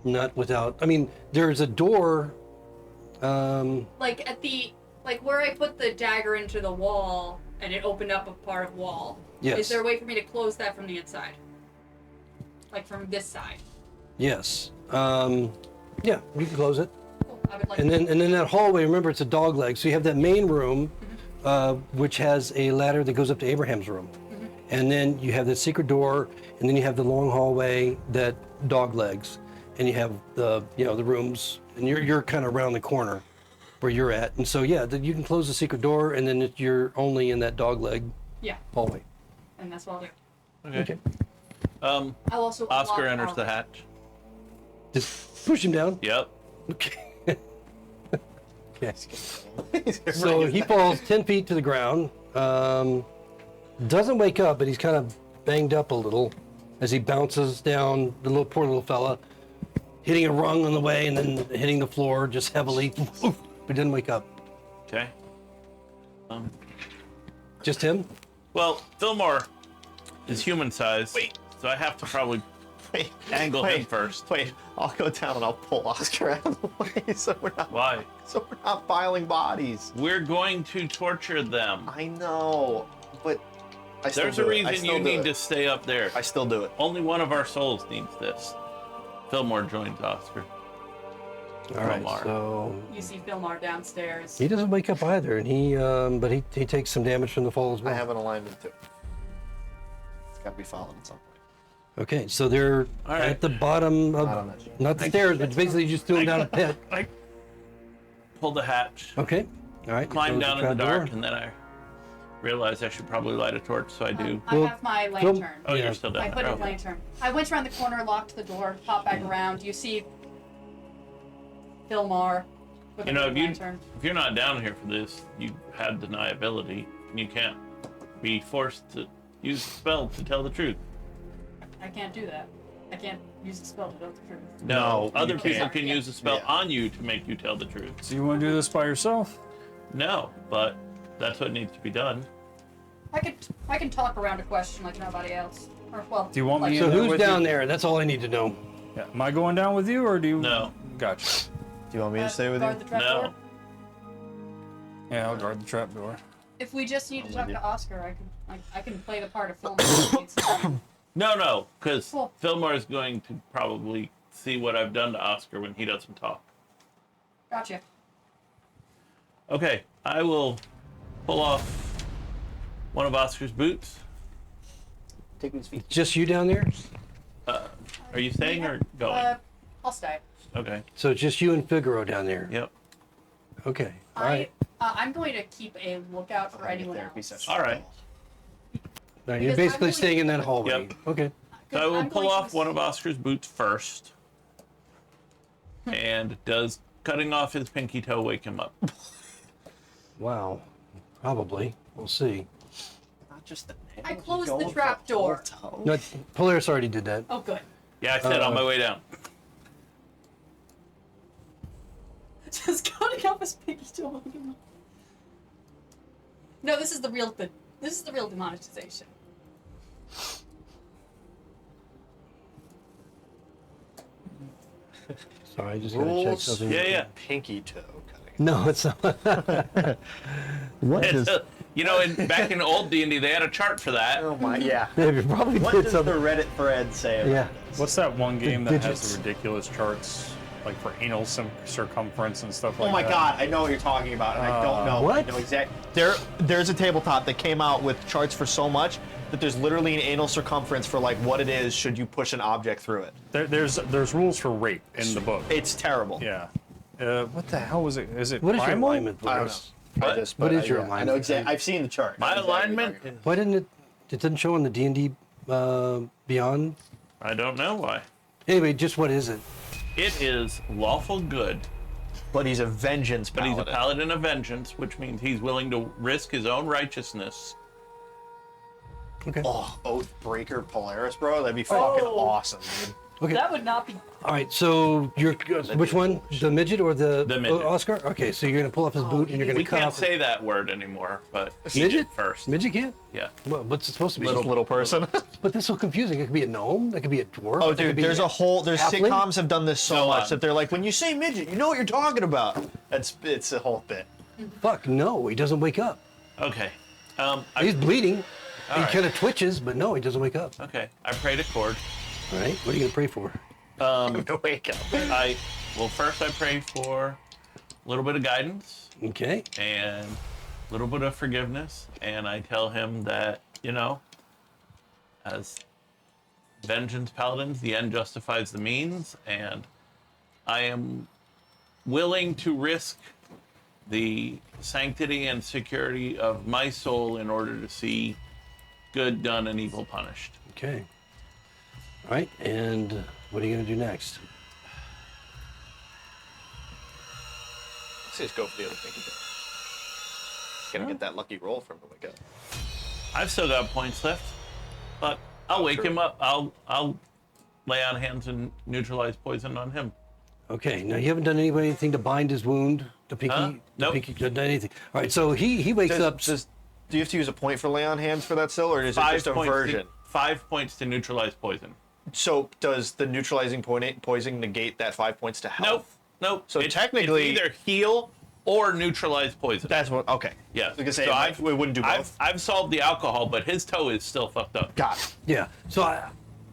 Not without. I mean, there's a door. Like where I put the dagger into the wall and it opened up a part of wall. Yes. Is there a way for me to close that from the inside? Like from this side? Yes. Yeah, you can close it. Cool. I would like And then that hallway, remember it's a dog leg. So you have that main room, which has a ladder that goes up to Abraham's room. And then you have that secret door, and then you have the long hallway that dog legs. and you have the the rooms, and you're kind of around the corner where you're at, and so yeah, you can close the secret door, and then you're only in that dogleg Yeah, hallway. and that's what I'll do. Okay. Um, I'll also Oscar unlock enters our- the hatch. Just push him down. Yep. Okay. Okay. So he falls 10 feet to the ground. Doesn't wake up, but he's kind of banged up a little as he bounces down. The poor little fella, hitting a rung on the way and then hitting the floor just heavily. But didn't wake up. Okay. Just him. Well, Fillmore is human sized, so I have to probably Wait, angle him first. Wait, I'll go down and I'll pull Oscar out of the way so we're Why? not piling bodies. We're going to torture them. I know, but I still There's do a it. I reason still you do need it. to stay up there. I still do it. Only one of our souls needs this. Fillmore joins Oscar. All right. Omar. So You see Fillmar downstairs. he doesn't wake up either, and but he takes some damage from the fall as well. I have an alignment too. It's got to be followed at some point. Okay, so they're All right. at the bottom of on that sheet. not the stairs, but basically you just threw them down a pit. I pull the hatch, Okay. All right. climb close down in the trap door. dark, and then I realize I should probably light a torch, so I do. I Well, have my Phil- lantern. Oh, yeah. you're still down My there. hooded Okay. lantern. I went around the corner, locked the door, popped back around. You see Fillmar with You a know, hooded lantern. if you're not down here for this, you have deniability. You can't be forced to use the spell to tell the truth. I can't do that. I can't use the spell to tell the truth. No, you other people can't. can use a spell Yeah. on you to make you tell the truth. So you want to do this by yourself? No, but that's what needs to be done. I can talk around a question like nobody else. Or well. Do you want me like- in So there who's with down you? there? That's all I need to know. Yeah. Am I going down with you, or do you? No. Gotcha. Do you want me to stay with you? guard the trap No. door? Yeah, I'll guard the trap door. If we just need to talk with to Oscar, I can play the part of Fillmar. No, because Cool. Fillmore is going to probably see what I've done to Oscar when he doesn't talk. Gotcha. Okay, I will pull off one of Oscar's boots. Take me to speak. Just you down there? Are you staying or going? I'll stay. Okay. So it's just you and Figaro down there. Yep. Okay. All right. I'm going to keep a lookout for anyone Therapy else. session. All right. All right, you're Because basically I'm staying in that hallway. Yep. Okay. So I will I'm pull going to off one of Oscar's boots first. And does cutting off his pinky toe wake him up? Wow. Probably. We'll see. Not just the nail, I just closed the going for trap the whole door. toe. No, Polaris already did that. Oh, good. Yeah, I said on my way down. Just cutting off his pinky toe. No, this is the real thing. This is the real demonetization. Sorry, I just gotta check Rules. something. Yeah. Pinky toe cutting. No, it's not. What It's, is? back in old D&D, they had a chart for that. Oh my, yeah. Maybe probably What did does the something. Reddit thread say about Yeah. this? What's that one game that digits. has the ridiculous charts, like for anal circumference and stuff like Oh my that? god, I know what you're talking about, and I don't know. What? I know exactly. There's a tabletop that came out with charts for so much that there's literally an anal circumference for like what it is should you push an object through it. There's rules for rape in the book. It's terrible. Yeah. What the hell was it? Is it What is your primal? alignment, I don't know. Polaris? What? I just, What but is your I know alignment? exactly. I've seen the chart. My I know exactly alignment? what you're talking about. Why didn't it? It doesn't show on the D&D Beyond. I don't know why. Anyway, just what is it? It is lawful good, But he's a vengeance but paladin. he's a paladin of vengeance, which means he's willing to risk his own righteousness. Okay. Oh, Oathbreaker Polaris, bro. That'd be fucking awesome, dude. Okay. That would not be. All right. So you're which one? The midget or the midget. Oscar? Okay. So you're gonna pull off his boot and you're gonna We cut can't off. say that word anymore, but he Midget? did first. Midget can't. Yeah. Well, what's it supposed to be? Little person. But that's so confusing. It could be a gnome. That could be a dwarf. Oh, that could dude, be there's halfling. sitcoms have done this so Go much on. that they're like, when you say midget, you know what you're talking about. It's a whole bit. Fuck no, he doesn't wake up. Okay. He's bleeding. He right. kind of twitches, but no, he doesn't wake up. Okay. I prayed a chord. All right. What are you gonna pray for? To wake up. First I pray for a little bit of guidance Okay. and a little bit of forgiveness, and I tell him that, as Vengeance Paladins, the end justifies the means, and I am willing to risk the sanctity and security of my soul in order to see good done and evil punished. Okay. All right, and what are you going to do next? Let's just go for the other pinky toe. Gonna get that lucky roll from the wake up. I've still got points left, but I'll wake him up. I'll lay on hands and neutralize poison on him. Okay, now you haven't done anything to bind his wound, the pinky? Huh? The Nope. pinky, done anything. All right, so he wakes up. Do you have to use a point for lay on hands for that still, or is it just a version? 5 points to neutralize poison. So does the neutralizing poison negate that 5 points to health? Nope. So It's technically- either heal or neutralize poison. That's what. Okay. Yes. I was gonna say So we wouldn't do both. I've solved the alcohol, but his toe is still fucked up. Got it. Yeah, so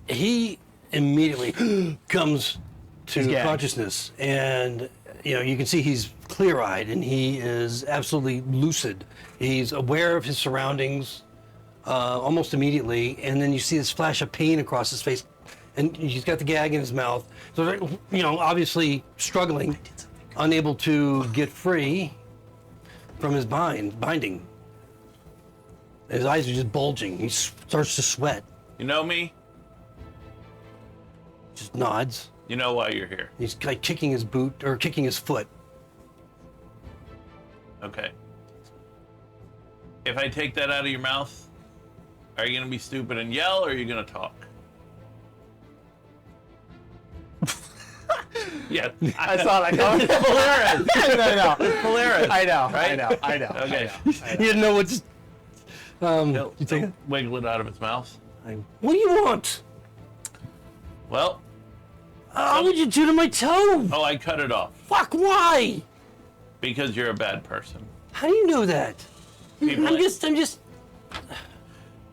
he immediately comes to He's gagged. consciousness, and you can see he's clear-eyed, and he is absolutely lucid. He's aware of his surroundings almost immediately, and then you see this flash of pain across his face, and he's got the gag in his mouth. So, obviously struggling, unable to get free from his binding. His eyes are just bulging. He starts to sweat. You know me? Just nods. You know why you're here. He's like kicking his boot or kicking his foot. Okay. If I take that out of your mouth, are you going to be stupid and yell, or are you going to talk? Yeah. I thought I know. Hilarious. I know. Hilarious. I know. Right? I know. Okay. You didn't know what. He'll You take it? wiggle it out of his mouth. What do you want? Well, What would you do to my toe? oh, I cut it off Fuck! Why? because you're a bad person. How do you know that? People, I'm just.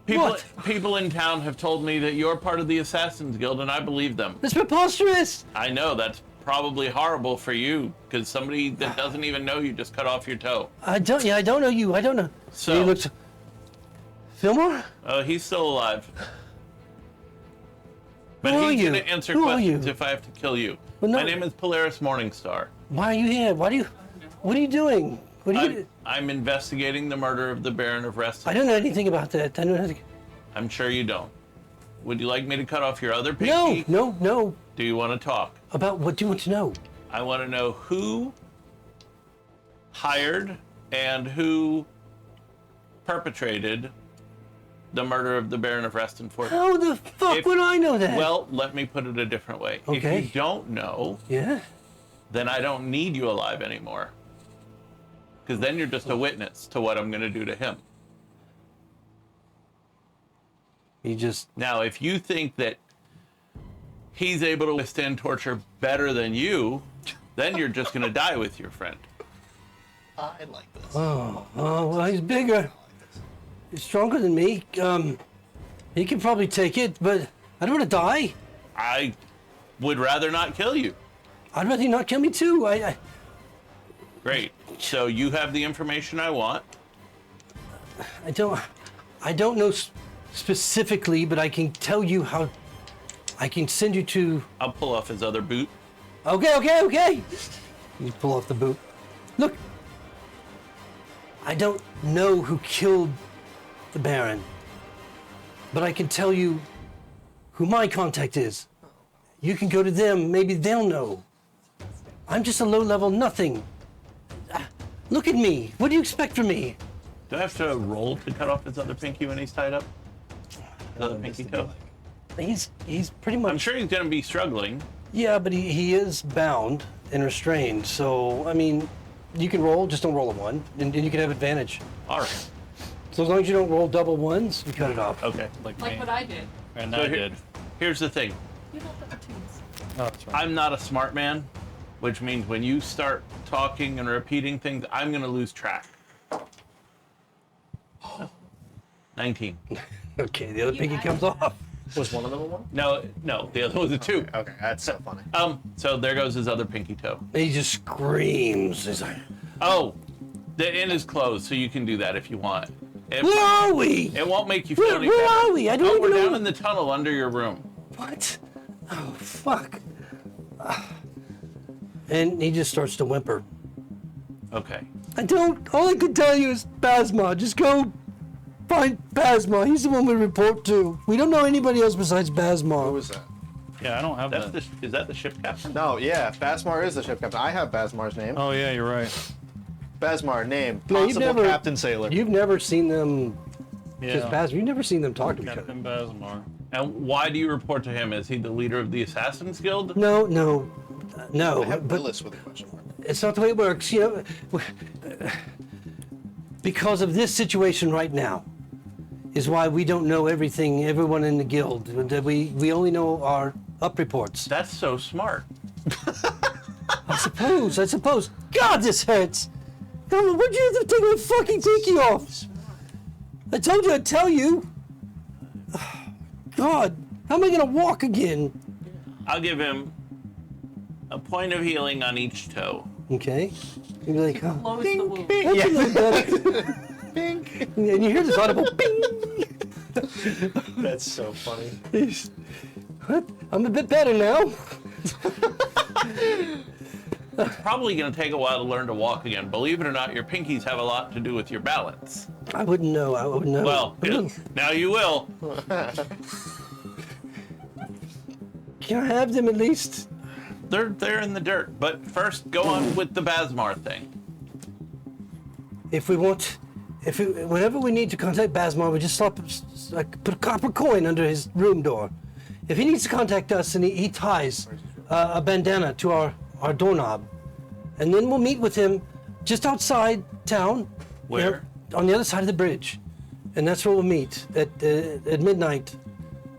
people, what? people in town have told me that you're part of the Assassins Guild, and I believe them. That's preposterous. I know that's probably horrible for you, because somebody that doesn't even know you just cut off your toe. I don't know you. I don't know. So- he looks. Fillmore? Oh, he's still alive. But Who are he's you? going to answer Who are questions you? if I have to kill you. Well, no- My name is Polaris Morningstar. Why are you here? What are you doing? What are you? I'm investigating the murder of the Baron of Restenford. I don't know anything about that. I don't know anything. I'm sure you don't. Would you like me to cut off your other pinky? No. Do you want to talk? About what do you want to know? I want to know who hired and who perpetrated the murder of the Baron of Restenford. How the fuck If- would I know that? Well, let me put it a different way. Okay. If you don't know, yeah. then I don't need you alive anymore. Because then you're just a witness to what I'm going to do to him. You just. Now, if you think that he's able to withstand torture better than you, then you're just going to die with your friend. I like this. Oh, well, he's bigger. He's stronger than me. He can probably take it, but I don't want to die. I would rather not kill you. I'd rather you not kill me too. Great. So you have the information I want. I don't know specifically, but I can tell you how. I can send you to. I'll pull off his other boot. Okay. You pull off the boot. Look. I don't know who killed the Baron, but I can tell you who my contact is. You can go to them. Maybe they'll know. I'm just a low-level nothing. Look at me. What do you expect from me? Do I have to roll to cut off his other pinky when he's tied up? The other pinky toe? He's pretty much. I'm sure he's going to be struggling. Yeah, but he is bound and restrained. So I mean, you can roll. Just don't roll a one, and you can have advantage. All right. So as long as you don't roll double ones, you cut it off. Okay. Like Like me. what I did. And So I here- did. Here's the thing. You rolled double twos. Oh, that's right. I'm not a smart man, which means when you start talking and repeating things, I'm going to lose track. 19. Okay, the other pinky comes off. Was one of them a one? No, the other was a 2. Okay, that's so funny. So there goes his other pinky toe. And he just screams. He's like, Oh, the inn is closed, so you can do that if you want. "Where are we? It won't make you feel any Where better. are we? I don't Oh, even we're know." down in the tunnel under your room. What? Oh, fuck. And he just starts to whimper. Okay. All I can tell you is Basma. Just go find Basma. He's the one we report to. We don't know anybody else besides Basma. Who was that? Yeah, I don't have That's that. is that the ship captain? No, yeah, Basmar is the ship captain. I have Basmar's name. Oh yeah, you're right. Basmar, name. No, you've Possible never- captain sailor. You've never seen them. Just Yeah. Basma. You've never seen them talk to each other. Captain Bazamar. And why do you report to him? Is he the leader of the Assassin's Guild? No. I have But Willis with a question mark. it's not the way it works. Because of this situation right now, is why we don't know everyone in the guild. That we only know our up reports. That's so smart. I suppose. God, this hurts. Come on, what'd you have to take my fucking pinky off? I told you I'd tell you. God, how am I gonna walk again? I'll give him a point of healing on each toe. Okay. You'd be like, oh, Close the wound. that's a little better. And you hear this audible bing. That's so funny. What? I'm a bit better now. Probably going to take a while to learn to walk again. Believe it or not, your pinkies have a lot to do with your balance. I wouldn't know. Well, now you will. Can I have them at least? They're in the dirt. But first, go on with the Basmar thing. Whenever we need to contact Basmar, we just put a copper coin under his room door. If he needs to contact us, and he ties a bandana to our doorknob, and then we'll meet with him just outside town. Where? On the other side of the bridge, and that's where we'll meet at midnight.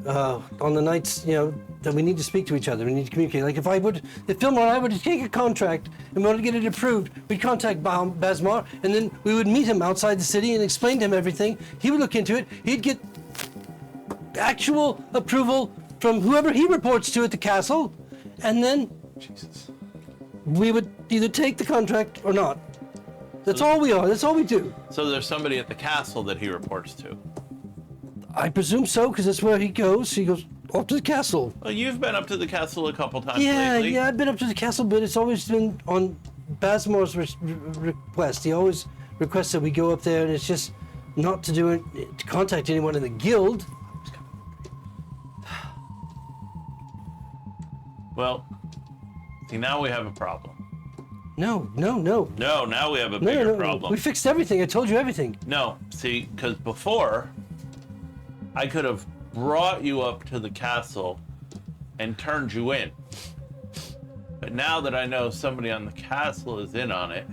On the nights, that we need to speak to each other, we need to communicate. Like if Philmar and I were to take a contract and we wanted to get it approved, we'd contact Basmar, and then we would meet him outside the city and explain to him everything. He would look into it. He'd get actual approval from whoever he reports to at the castle, and then we would either take the contract or not. That's all we are. That's all we do. So there's somebody at the castle that he reports to. I presume so, because that's where he goes. He goes off to the castle. Well, you've been up to the castle a couple times Yeah, lately. I've been up to the castle, but it's always been on Basmar's request. He always requests that we go up there, and it's just not to contact anyone in the guild. Well, see, now we have a problem. No. No, now we have a bigger problem. We fixed everything. I told you everything. No, see, because before, I could have brought you up to the castle and turned you in. But now that I know somebody on the castle is in on it,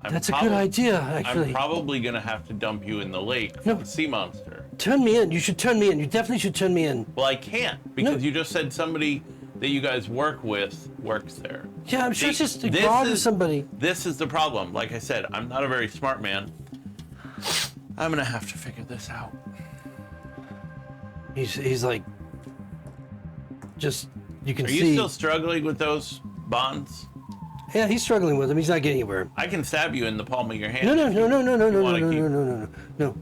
That's a good idea, actually. I'm probably going to have to dump you in the lake for No. the sea monster. Turn me in. You should turn me in. You definitely should turn me in. Well, I can't because No. you just said somebody that you guys work with works there. Yeah, I'm sure it's See, just a this guard or is- somebody. This is the problem. Like I said, I'm not a very smart man. I'm going to have to figure this out. He's like, just, you can Are see. you still struggling with those bonds? Yeah, he's struggling with them. He's not getting anywhere. I can stab you in the palm of your hand. No. wanna keep-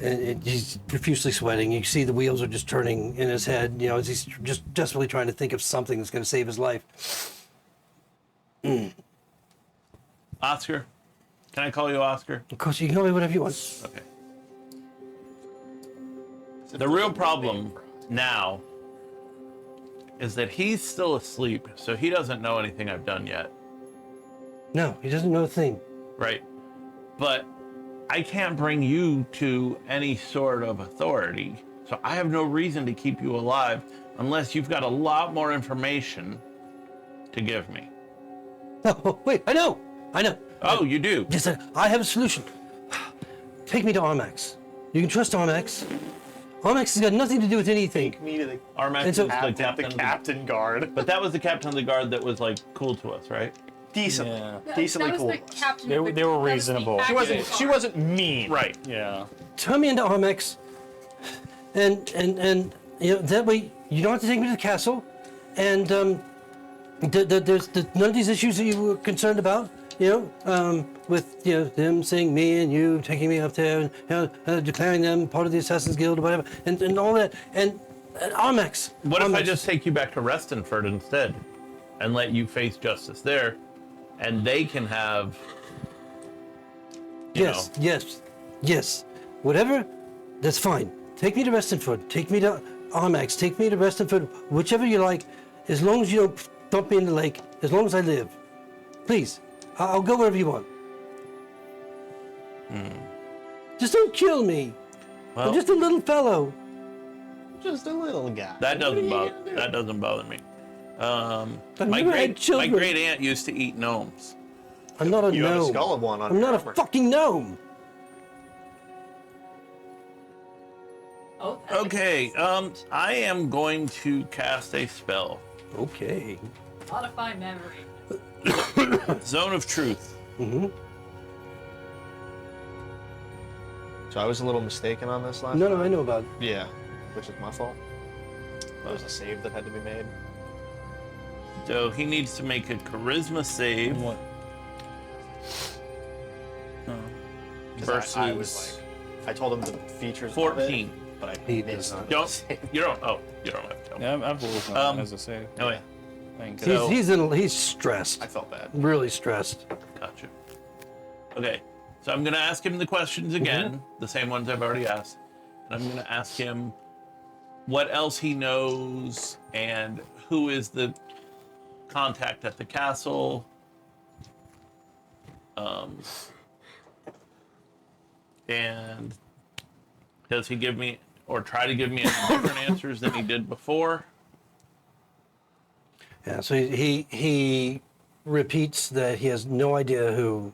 And he's profusely sweating. You see the wheels are just turning in his head, as he's just desperately trying to think of something that's going to save his life. Oscar? Can I call you Oscar? Of course, you can call me whatever you want. Okay. The real problem now is that he's still asleep, so he doesn't know anything I've done yet, No, he doesn't know a thing. right? But I can't bring you to any sort of authority, so I have no reason to keep you alive unless you've got a lot more information to give me. Oh, wait, I know. Oh, you do? Yes, I have a solution. Take me to Armax. You can trust Armax. Armax has got nothing to do with anything. Me to the Armax And so- is the captain. the captain guard. But that was the captain of the guard that was like cool to us, right? Decently. Yeah. Decently that was cool. the captain. They of were- the- they were that was the reasonable. She acting She guard. wasn't mean. Right. Yeah. Turn me into Armax, and that way you don't have to take me to the castle, and there's none of these issues that you were concerned about. With them saying me and you taking me up there and declaring them part of the Assassin's Guild or whatever, and all that. And Armax. What if I Armax. just take you back to Restenford instead, and let you face justice there, and they can have. Yes, yes, yes. Whatever, that's fine. Take me to Restenford. Take me to Armax. Take me to Restenford. Whichever you like, as long as you don't dump me in the lake. As long as I live, please. I'll go wherever you want. Just don't kill me. Well, I'm just a little fellow. Just a little guy. that doesn't bother me. I've My never had children. great aunt used to eat gnomes. I'm not a You have a gnome. skull of one on I'm your not armor. a fucking gnome. Oh, that's Okay, I am going to cast a spell. Okay. modify memory. Zone of Truth. So I was a little mistaken on this last No, time. no, I know about it. Yeah, which is my fault. That was a save that had to be made. So he needs to make a charisma save What? versus I was like, I told him the features. 14. Of it, but I He made does it not. Don't you don't have to tell me. Yeah, I've always known as a save. Oh wait, Thank He's, you. he's stressed. I felt bad. Really stressed. gotcha. Okay, so I'm gonna ask him the questions again, the same ones I've already asked, and I'm gonna ask him what else he knows and who is the contact at the castle. And does he give me or try to give me any different answers than he did before? Yeah, so he repeats that he has no idea who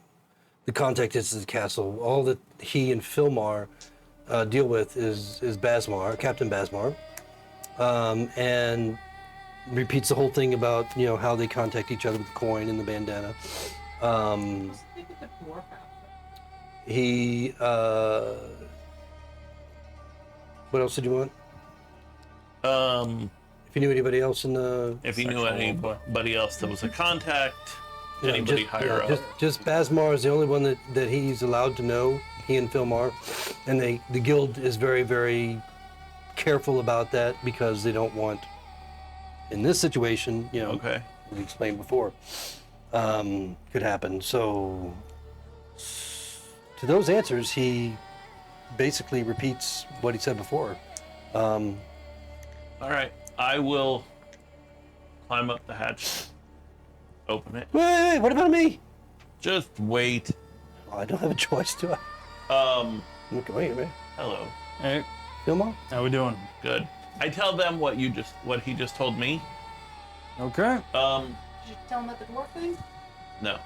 the contact is to the castle. All that he and Philmar deal with is Basmar, Captain Basmar, and repeats the whole thing about how they contact each other with the coin and the bandana. Stick with the dwarf outfit. He what else did you want? If you knew anybody else in the If he knew anybody else that was a contact, anybody higher up. Just Basmar is the only one that he's allowed to know. He and Philmar, and the guild is very, very careful about that because they don't want, in this situation, Okay. we explained before, could happen. So, to those answers, he basically repeats what he said before. All right. I will climb up the hatch, open it. Wait, what about me? Just wait. Oh, I don't have a choice, do I? Wait a minute. Hello. Hey, Philmar? how we doing? Good. I tell them what he just told me. Okay. Did you tell him about the dwarf thing? No.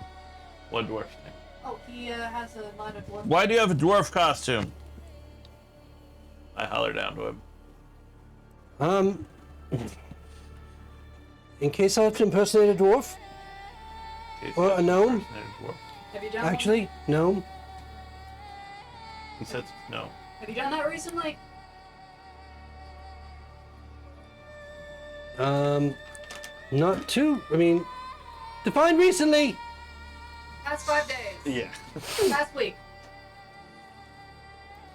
What dwarf thing? Oh, he has a line of dwarf. Why do you have a dwarf costume? I holler down to him. In case I have to impersonate a dwarf? Okay, Or a gnome? dwarf. Have you done Actually, gnome. He says no. One? Have you done that recently? Not too. I mean, defined recently. Past 5 days. Yeah. Past week.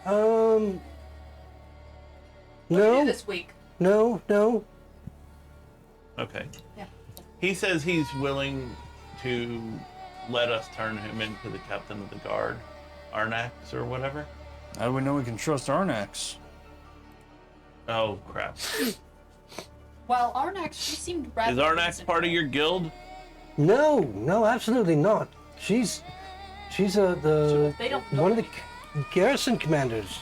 No. This week. No. Okay. Yeah. He says he's willing to let us turn him into the captain of the guard, Arnax or whatever. How do we know we can trust Arnax? Oh crap! Well, Arnax, she seemed rather. Is Arnax innocent. part of your guild? No, absolutely not. She's the They don't know one of the me. garrison commanders,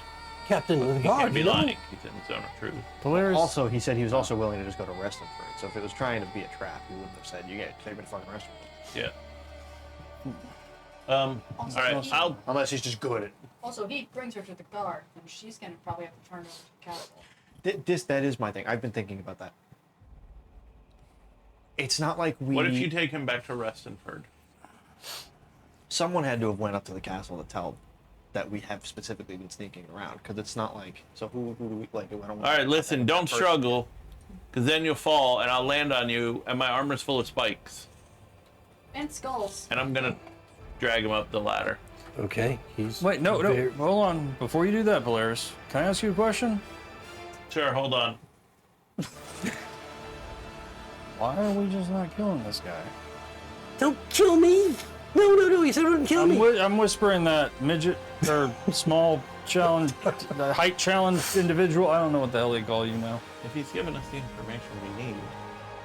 captain of the He guard. can't be you know? lying. He's in the zone of truth. Polaris. Also, he said he was also willing to just go to Restenford. So if it was trying to be a trap, he wouldn't have said, "You get take me to fucking Restenford." Yeah. All right. I'll. Unless he's just good at. Also, if he brings her to the guard, then she's gonna probably have to turn over to the castle. That is my thing. I've been thinking about that. It's not like we. What if you take him back to Restenford? Someone had to have went up to the castle to tell that we have specifically been sneaking around, because it's not like. So who do we like? I don't All right. Listen. Don't person. struggle, because then you'll fall, and I'll land on you, and my armor's full of spikes, And skulls. and I'm gonna drag him up the ladder. Okay, he's Wait, no. very- Hold on. Before you do that, Polaris, can I ask you a question? Sure. Hold on. Why are we just not killing this guy? Don't kill me! No, he said don't kill me. I'm whispering that midget or small challenge, height challenged individual. I don't know what the hell they call you now. If he's giving us the information we need,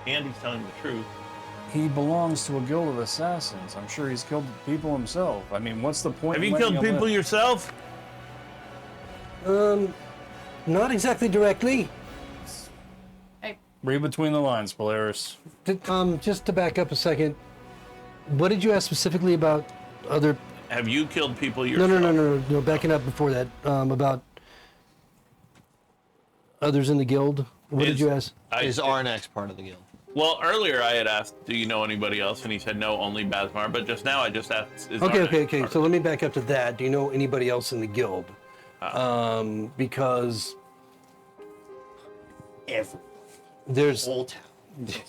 and he's telling the truth, He belongs to a guild of assassins. I'm sure he's killed people himself. I mean, what's the point? have in you letting killed him people live? yourself? Not exactly directly. Read between the lines, Polaris. Just to back up a second, what did you ask specifically about other? Have you killed people No, yourself? no. Backing up before that, about others in the guild. What did you ask? Is Arnax part of the guild? Well, earlier I had asked, do you know anybody else? And he said, no, only Basmar. But just now I just asked, is Arnax Okay. part So let me back up to that. Do you know anybody else in the guild? Because there's Whole town.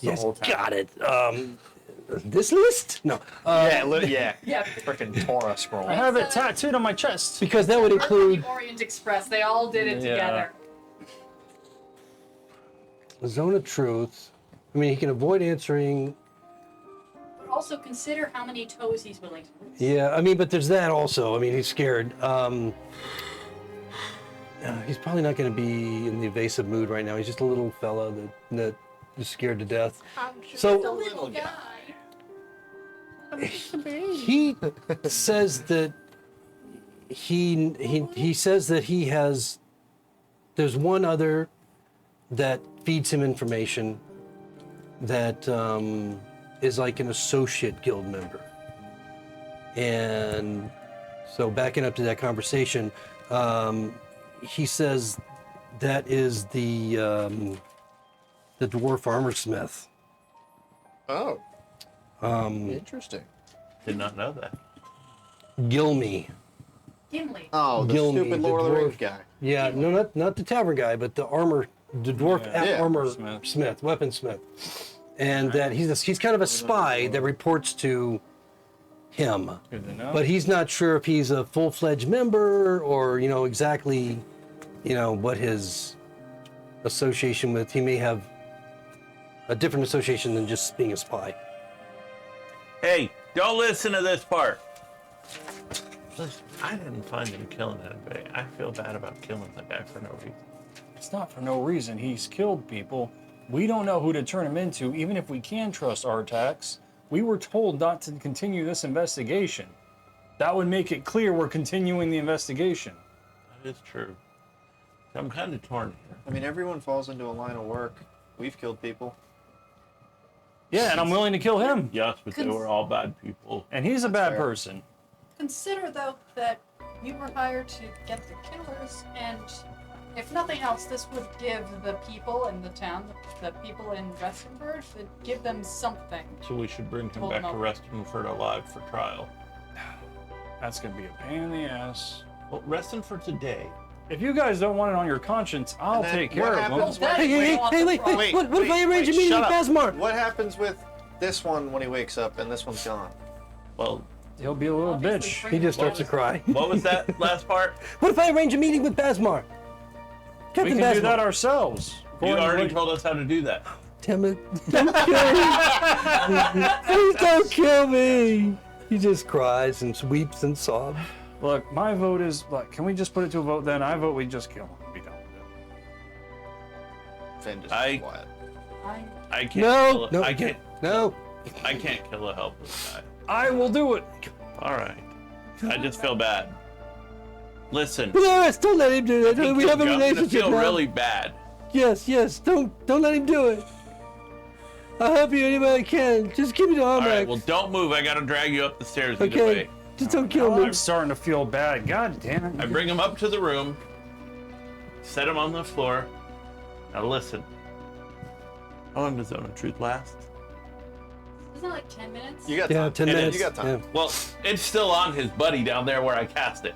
yes, got it. This list? No. Yeah. Yeah. Freaking Torah scroll. I have it tattooed on my chest. Because that would include The Orient Express. They all did it Yeah. together. Zone of Truth. I mean, he can avoid answering. But also consider how many toes he's willing to lose. Yeah, I mean, but there's that also. I mean, he's scared. He's probably not going to be in the evasive mood right now. He's just a little fella that is scared to death. So Little guy. he says that he says that he has. There's one other that feeds him information that is like an associate guild member. And so backing up to that conversation, he says that is the dwarf armor smith. Oh, interesting. Did not know that. Gilmy. Gimli. Oh, the Gilmy, stupid the Lord of the dwarf. Rings guy. Yeah, no, not the tavern guy, but the dwarf Yeah. armor Smith. smith, weaponsmith. And that he's kind of a spy that reports to him. Good to know. But he's not sure if he's a full-fledged member or, exactly, what his association with. He may have a different association than just being a spy. Hey, don't listen to this part. Listen, I didn't find him killing anybody. I feel bad about killing the guy for no reason. It's not for no reason. He's killed people. We don't know who to turn him into, even if we can trust Artax. We were told not to continue this investigation. That would make it clear we're continuing the investigation. That is true. I'm kind of torn here. I mean, everyone falls into a line of work. We've killed people. Yeah, and I'm willing to kill him. Yes, but they were all bad people. And he's a bad fair. person. Consider, though, that you were hired to get the killers, and if nothing else, this would give the people in the town, the people in Restenford, give them something. So we should bring him Hold back to on. Restenford alive for trial. That's gonna be a pain in the ass. Well, Restenford's a day. If you guys don't want it on your conscience, I'll And then take care what of happens them. when- Hey, what if I arrange a meeting shut with up. Basmar? What happens with this one when he wakes up and this one's gone? Well, He'll be a little bitch. He just starts to cry. what was that last part? What if I arrange a meeting with Basmar? We Captain can do Basmar. that ourselves. You According to already what- told us how to do that. Damn it. Don't kill me. Please don't kill me. He just cries and weeps and sobs. Look, my vote is, like, can we just put it to a vote then? I vote we just kill him. Be done with it. Finn just I- quiet. I can't. No, kill no, I can't. No. I can't kill a helpless guy. I will do it. All right. I just feel bad. Listen, Polaris, don't let him do that. We have a I'm gonna relationship feel now. really bad. Yes, don't let him do it. I'll help you any way I can. Just give me the arm All right. back. Well, don't move. I gotta drag you up the stairs either Okay. way. Just don't kill Now me. I'm starting to feel bad. God damn it. I bring him up to the room, set him on the floor. Now listen. How long does Zone of Truth last? Isn't it like 10 minutes? You got Yeah, time. 10 It minutes. You got time. Yeah. Well, it's still on his buddy down there where I cast it.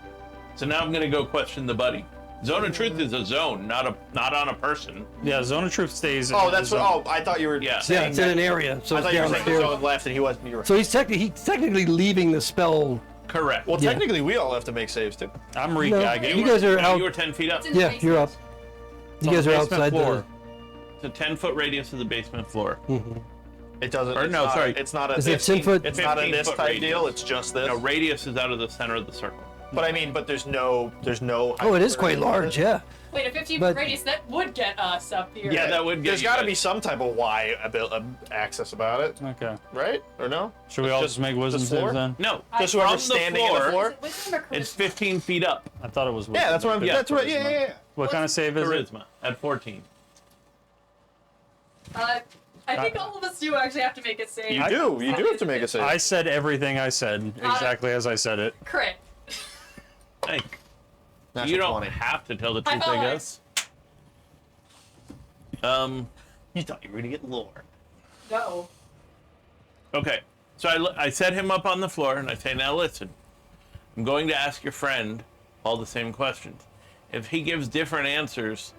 So now I'm gonna go question the buddy. Zone of Truth is a zone, not on a person. Yeah, Zone of Truth stays in Oh, that's the what. zone. Oh, I thought you were Yeah. Yeah, saying it's in that. an area, so I it's thought you were saying the downstairs. zone left and he wasn't. You were. So he's technically leaving the spell. Correct. Well, Yeah. technically, we all have to make saves too. I'm No, regagging. you guys are out. You were 10 feet up. It's in the Yeah, you're up. basement. You guys are basement outside floor. a 10-foot radius of the basement floor. It doesn't. Or it's no, not, sorry. It's not a. Is it 15 10-foot? It's not a 15 this foot type radius. deal. It's just this. No, radius is out of the center of the circle. But I mean, but there's no. Oh, it is quite large, yeah. Wait, a 15 But- foot radius, that would get us up here. Yeah, that would get There's you got to guys. be some type of Y access about it, Okay. right? Or no? Should we It's all just make wisdom just saves floor? then? No, Just from whoever's standing in the floor. Is it wisdom or charisma? It's 15 feet up. I thought it was wisdom. Yeah, that's what I'm. Yeah, That's what. Yeah, yeah, yeah. What kind of save is it? Charisma at 14. I think all of us do actually have to make a save. You do. You do have to make a save. I said everything I said exactly as I said it. Crit. Hey, Natural you don't 20. have to tell the High truth, I five. guess. You thought you were gonna get lore. No. Okay, so I set him up on the floor and I say, now listen, I'm going to ask your friend all the same questions. If he gives different answers,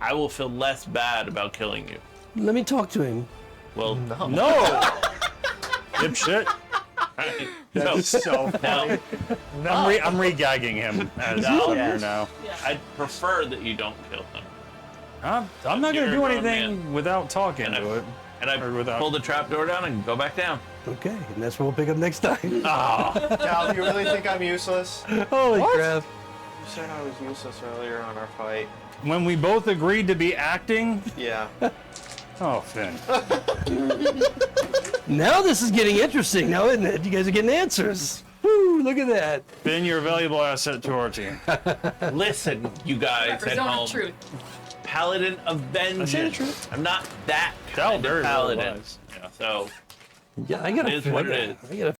I will feel less bad about killing you. Let me talk to him. Well, No! Dipshit. right. That's so funny. now, I'm re-gagging him as No. here now. Yeah. I'd prefer that you don't kill him. I'm not You're gonna a do grown anything man. without talking And to it. And I Or without- pull the trap door down and go back down. Okay, and that's what we'll pick up next time. Cal, do you really think I'm useless? You Holy crap. said I was useless earlier on our fight. When we both agreed to be acting, Yeah. oh Finn. Now this is getting interesting, now isn't it? You guys are getting answers. Woo, look at that. Finn, you're a valuable asset to our team. Listen, you guys at Representative home. truth. Paladin of Vengeance. truth. I'm not that That kind very of well paladin. was. Yeah. So Yeah, I gotta, It is what it I gotta